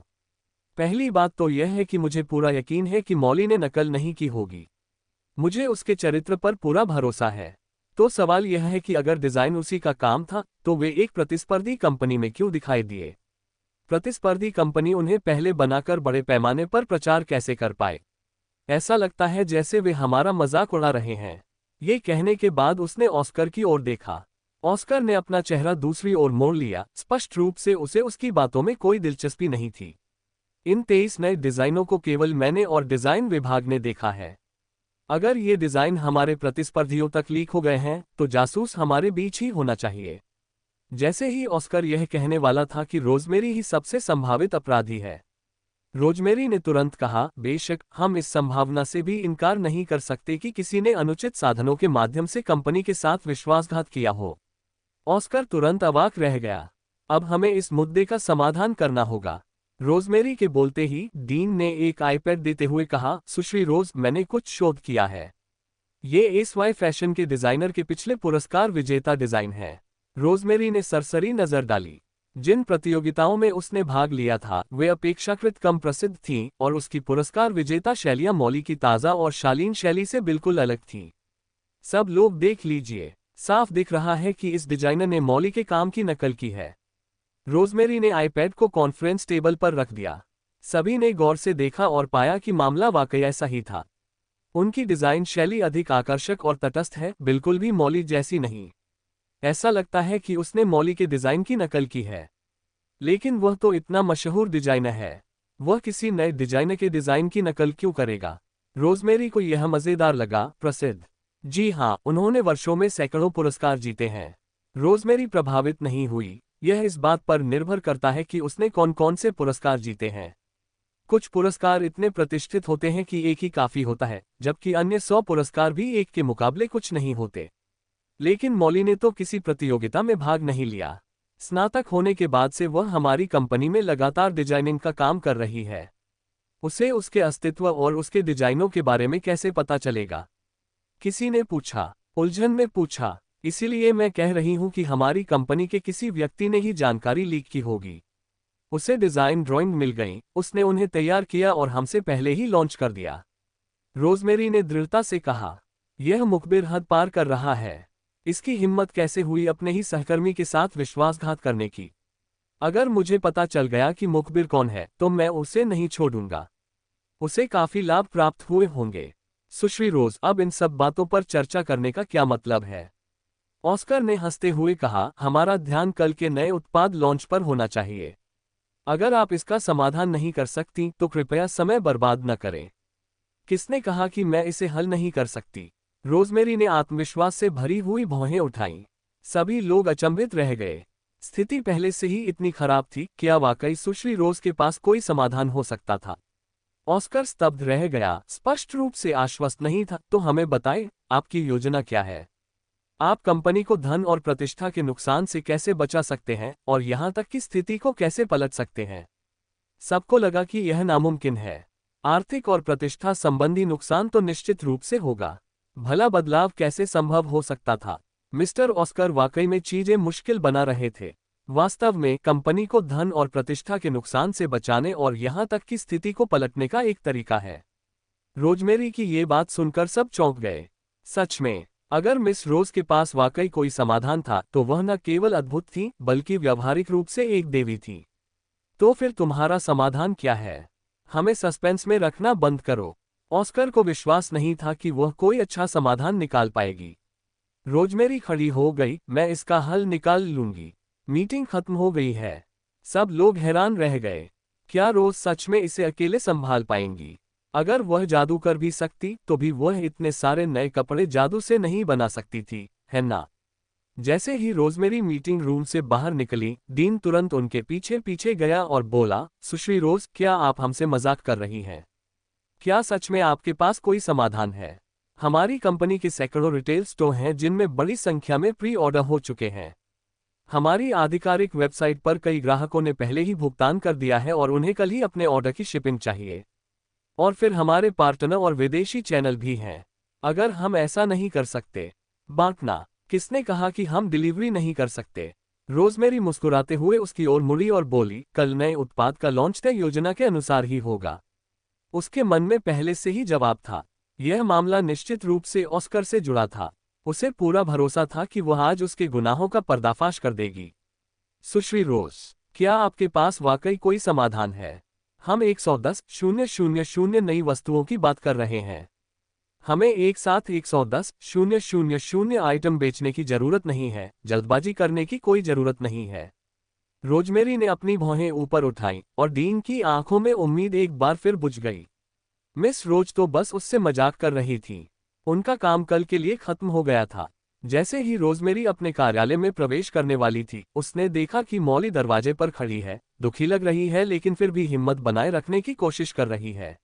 पहली बात तो यह है कि मुझे पूरा यकीन है कि मॉली ने नकल नहीं की होगी। मुझे उसके चरित्र पर पूरा भरोसा है। तो सवाल यह है कि अगर डिजाइन उसी का काम था, तो वे एक प्रतिस्पर्धी कंपनी में क्यों दिखाई दिए? प्रतिस्पर्धी कंपनी उन्हें पहले बनाकर बड़े पैमाने पर प्रचार कैसे कर पाए? ऐसा लगता है जैसे वे हमारा मजाक उड़ा रहे हैं। ये कहने के बाद उसने ऑस्कर की ओर देखा। ऑस्कर ने अपना चेहरा दूसरी ओर मोड़ लिया। स्पष्ट रूप से उसे उसकी बातों में कोई दिलचस्पी नहीं थी। इन 23 नए डिजाइनों को केवल मैंने और डिजाइन विभाग ने देखा है। अगर ये डिजाइन हमारे प्रतिस्पर्धियों तक लीक हो गए हैं, तो जासूस हमारे बीच ही होना चाहिए। जैसे ही ऑस्कर यह कहने वाला था कि रोजमेरी ही सबसे संभावित अपराधी है, रोजमेरी ने तुरंत कहा, बेशक हम इस संभावना से भी इनकार नहीं कर सकते कि किसी ने अनुचित साधनों के माध्यम से कंपनी के साथ विश्वासघात किया हो। ऑस्कर तुरंत अवाक रह गया। अब हमें इस मुद्दे का समाधान करना होगा। रोजमेरी के बोलते ही डीन ने एक आईपैड देते हुए कहा, सुश्री रोज, मैंने कुछ शोध किया है। ये एसवाई फैशन के डिजाइनर के पिछले पुरस्कार विजेता डिजाइन है। रोजमेरी ने सरसरी नजर डाली। जिन प्रतियोगिताओं में उसने भाग लिया था वे अपेक्षाकृत कम प्रसिद्ध थीं, और उसकी पुरस्कार विजेता शैलियां मॉली की ताज़ा और शालीन शैली से बिल्कुल अलग थीं। सब लोग देख लीजिए, साफ दिख रहा है कि इस डिजाइनर ने मॉली के काम की नकल की है। रोजमेरी ने आईपैड को कॉन्फ्रेंस टेबल पर रख दिया। सभी ने गौर से देखा और पाया कि मामला वाकई ऐसा ही था। उनकी डिजाइन शैली अधिक आकर्षक और तटस्थ है, बिल्कुल भी मॉली जैसी नहीं। ऐसा लगता है कि उसने मॉली के डिजाइन की नकल की है। लेकिन वह तो इतना मशहूर डिजाइनर है। वह किसी नए डिजाइनर के डिजाइन की नकल क्यों करेगा? रोजमेरी को यह मजेदार लगा। प्रसिद्ध? जी हाँ, उन्होंने वर्षों में सैकड़ों पुरस्कार जीते हैं। रोजमेरी प्रभावित नहीं हुई। यह इस बात पर निर्भर करता है कि उसने कौन कौन से पुरस्कार जीते हैं। कुछ पुरस्कार इतने प्रतिष्ठित होते हैं कि एक ही काफी होता है, जबकि अन्य 100 पुरस्कार भी एक के मुकाबले कुछ नहीं होते। लेकिन मॉली ने तो किसी प्रतियोगिता में भाग नहीं लिया। स्नातक होने के बाद से वह हमारी कंपनी में लगातार डिजाइनिंग का काम कर रही है। उसे उसके अस्तित्व और उसके डिजाइनों के बारे में कैसे पता चलेगा? किसी ने पूछा। उलझन में पूछा। इसीलिए मैं कह रही हूं कि हमारी कंपनी के किसी व्यक्ति ने ही जानकारी लीक की होगी। उसे डिजाइन ड्राइंग मिल गई, उसने उन्हें तैयार किया और हमसे पहले ही लॉन्च कर दिया। रोजमेरी ने दृढ़ता से कहा। यह मुखबिर हद पार कर रहा है। इसकी हिम्मत कैसे हुई अपने ही सहकर्मी के साथ विश्वासघात करने की? अगर मुझे पता चल गया कि मुखबिर कौन है तो मैं उसे नहीं छोड़ूंगा। उसे काफी लाभ प्राप्त हुए होंगे। सुश्री रोज, अब इन सब बातों पर चर्चा करने का क्या मतलब है? ऑस्कर ने हंसते हुए कहा, हमारा ध्यान कल के नए उत्पाद लॉन्च पर होना चाहिए। अगर आप इसका समाधान नहीं कर सकती तो कृपया समय बर्बाद न करें। किसने कहा कि मैं इसे हल नहीं कर सकती? रोजमेरी ने आत्मविश्वास से भरी हुई भौहें उठाईं। सभी लोग अचंभित रह गए। स्थिति पहले से ही इतनी खराब थी, क्या वाकई सुश्री रोज के पास कोई समाधान हो सकता था? ऑस्कर स्तब्ध रह गया, स्पष्ट रूप से आश्वस्त नहीं था। तो हमें बताएं, आपकी योजना क्या है? आप कंपनी को धन और प्रतिष्ठा के नुकसान से कैसे बचा सकते हैं और यहां तक कि स्थिति को कैसे पलट सकते हैं? सबको लगा कि यह नामुमकिन है। आर्थिक और प्रतिष्ठा संबंधी नुकसान तो निश्चित रूप से होगा। भला बदलाव कैसे संभव हो सकता था? मिस्टर ऑस्कर वाकई में चीजें मुश्किल बना रहे थे। वास्तव में कंपनी को धन और प्रतिष्ठा के नुकसान से बचाने और यहां तक कि स्थिति को पलटने का एक तरीका है। रोजमेरी की ये बात सुनकर सब चौंक गए। सच में, अगर मिस रोज के पास वाकई कोई समाधान था तो वह न केवल अद्भुत थी बल्कि व्यावहारिक रूप से एक देवी थी। तो फिर तुम्हारा समाधान क्या है? हमें सस्पेंस में रखना बंद करो। ऑस्कर को विश्वास नहीं था कि वह कोई अच्छा समाधान निकाल पाएगी। रोजमेरी खड़ी हो गई, मैं इसका हल निकाल लूंगी। मीटिंग खत्म हो गई है। सब लोग हैरान रह गए। क्या रोज सच में इसे अकेले संभाल पाएंगी? अगर वह जादू कर भी सकती तो भी वह इतने सारे नए कपड़े जादू से नहीं बना सकती थी, है ना? जैसे ही रोजमेरी मीटिंग रूम से बाहर निकली, डीन तुरंत उनके पीछे पीछे गया और बोला, सुश्री रोज, क्या आप हमसे मजाक कर रही हैं? क्या सच में आपके पास कोई समाधान है? हमारी कंपनी के सैकड़ों रिटेल स्टोर हैं जिनमें बड़ी संख्या में प्री ऑर्डर हो चुके हैं। हमारी आधिकारिक वेबसाइट पर कई ग्राहकों ने पहले ही भुगतान कर दिया है और उन्हें कल ही अपने ऑर्डर की शिपिंग चाहिए। और फिर हमारे पार्टनर और विदेशी चैनल भी हैं। अगर हम ऐसा नहीं कर सकते, बांटना। किसने कहा कि हम डिलीवरी नहीं कर सकते? रोजमेरी मुस्कुराते हुए उसकी ओर मुड़ी और बोली, कल नए उत्पाद का लॉन्च तय योजना के अनुसार ही होगा। उसके मन में पहले से ही जवाब था। यह मामला निश्चित रूप से ऑस्कर से जुड़ा था। उसे पूरा भरोसा था कि वह आज उसके गुनाहों का पर्दाफाश कर देगी। सुश्री रोज, क्या आपके पास वाकई कोई समाधान है? हम 110,000 नई वस्तुओं की बात कर रहे हैं। हमें एक साथ 110,000 आइटम बेचने की जरूरत नहीं है। जल्दबाजी करने की कोई जरूरत नहीं है। रोजमेरी ने अपनी भौहें ऊपर उठाईं और डीन की आंखों में उम्मीद एक बार फिर बुझ गई। मिस रोज तो बस उससे मजाक कर रही थी। उनका काम कल के लिए खत्म हो गया था। जैसे ही रोजमेरी अपने कार्यालय में प्रवेश करने वाली थी, उसने देखा कि मॉली दरवाजे पर खड़ी है, दुखी लग रही है लेकिन फिर भी हिम्मत बनाए रखने की कोशिश कर रही है।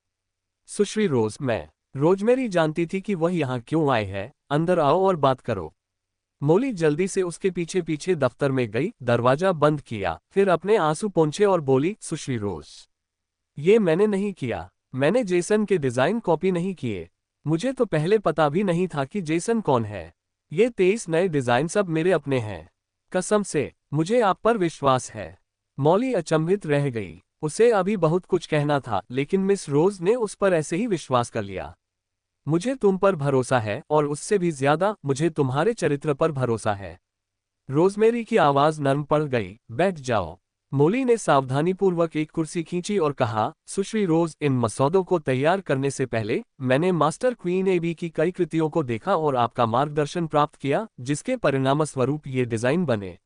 सुश्री रोज, मैं। रोजमेरी जानती थी कि वह यहाँ क्यों आए हैं। अंदर आओ और बात करो। मॉली जल्दी से उसके पीछे पीछे दफ्तर में गई, दरवाजा बंद किया, फिर अपने आंसू पोंछे और बोली, सुश्री रोज, ये मैंने नहीं किया। मैंने जेसन के डिजाइन कॉपी नहीं किए। मुझे तो पहले पता भी नहीं था कि जेसन कौन है। ये 23 नए डिजाइन सब मेरे अपने हैं। कसम से, मुझे आप पर विश्वास है। मॉली अचंभित रह गई। उसे अभी बहुत कुछ कहना था लेकिन मिस रोज ने उस पर ऐसे ही विश्वास कर लिया। मुझे तुम पर भरोसा है और उससे भी ज्यादा मुझे तुम्हारे चरित्र पर भरोसा है। रोजमेरी की आवाज नर्म पड़ गई, बैठ जाओ। मॉली ने सावधानीपूर्वक एक कुर्सी खींची और कहा, सुश्री रोज, इन मसौदों को तैयार करने से पहले मैंने मास्टर क्वीन एबी की कई कृतियों को देखा और आपका मार्गदर्शन प्राप्त किया, जिसके परिणामस्वरूप ये डिजाइन बने।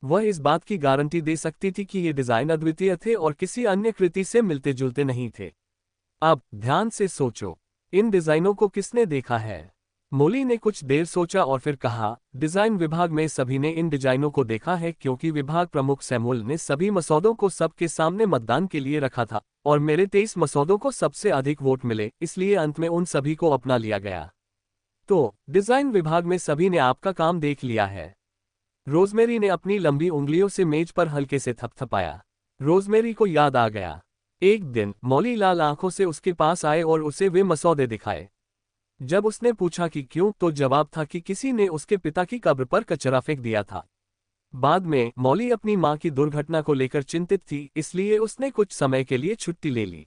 वह इस बात की गारंटी दे सकती थी कि ये डिजाइन अद्वितीय थे और किसी अन्य कृति से मिलते जुलते नहीं थे। अब ध्यान से सोचो, इन डिजाइनों को किसने देखा है? मोली ने कुछ देर सोचा और फिर कहा, डिजाइन विभाग में सभी ने इन डिजाइनों को देखा है, क्योंकि विभाग प्रमुख सैमुअल ने सभी मसौदों को सबके सामने मतदान के लिए रखा था और मेरे 23 मसौदों को सबसे अधिक वोट मिले, इसलिए अंत में उन सभी को अपना लिया गया। तो डिजाइन विभाग में सभी ने आपका काम देख लिया है। रोजमेरी ने अपनी लंबी उंगलियों से मेज पर हल्के से थपथपाया। रोजमेरी को याद आ गया। एक दिन मौली लाल आंखों से उसके पास आए और उसे वे मसौदे दिखाए। जब उसने पूछा कि क्यों, तो जवाब था कि किसी ने उसके पिता की कब्र पर कचरा फेंक दिया था। बाद में मौली अपनी मां की दुर्घटना को लेकर चिंतित थी, इसलिए उसने कुछ समय के लिए छुट्टी ले ली।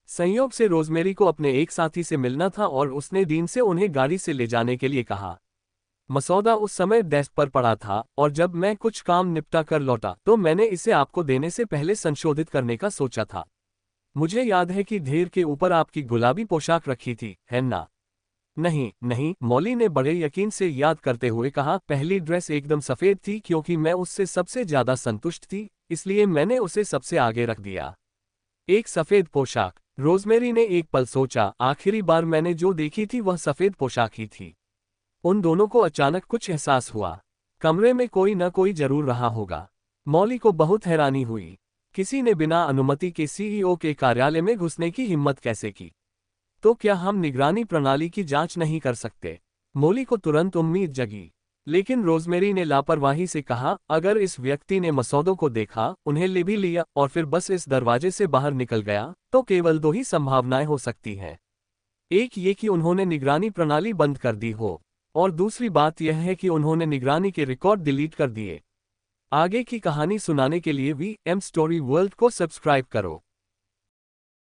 संयोग से रोजमेरी को अपने एक साथी से मिलना था और उसने डीन से उन्हें गाड़ी से ले जाने के लिए कहा। मसौदा उस समय डेस्क पर पड़ा था और जब मैं कुछ काम निपटा कर लौटा तो मैंने इसे आपको देने से पहले संशोधित करने का सोचा था। मुझे याद है कि ढेर के ऊपर आपकी गुलाबी पोशाक रखी थी, है ना? नहीं नहीं, मौली ने बड़े यकीन से याद करते हुए कहा, पहली ड्रेस एकदम सफेद थी क्योंकि मैं उससे सबसे ज्यादा संतुष्ट थी, इसलिए मैंने उसे सबसे आगे रख दिया। एक सफेद पोशाक। रोजमेरी ने एक पल सोचा, आखिरी बार मैंने जो देखी थी वह सफेद पोशाक ही थी। उन दोनों को अचानक कुछ एहसास हुआ। कमरे में कोई न कोई जरूर रहा होगा। मौली को बहुत हैरानी हुई। किसी ने बिना अनुमति के सीईओ के कार्यालय में घुसने की हिम्मत कैसे की? तो क्या हम निगरानी प्रणाली की जांच नहीं कर सकते? मौली को तुरंत उम्मीद जगी। लेकिन रोजमेरी ने लापरवाही से कहा, अगर इस व्यक्ति ने मसौदों को देखा, उन्हें ले भी लिया और फिर बस इस दरवाजे से बाहर निकल गया, तो केवल दो ही संभावनाएं हो सकती हैं। एक ये कि उन्होंने निगरानी प्रणाली बंद कर दी हो, और दूसरी बात यह है कि उन्होंने निगरानी के रिकॉर्ड डिलीट कर दिए। आगे की कहानी सुनाने के लिए VM स्टोरी वर्ल्ड को सब्सक्राइब करो।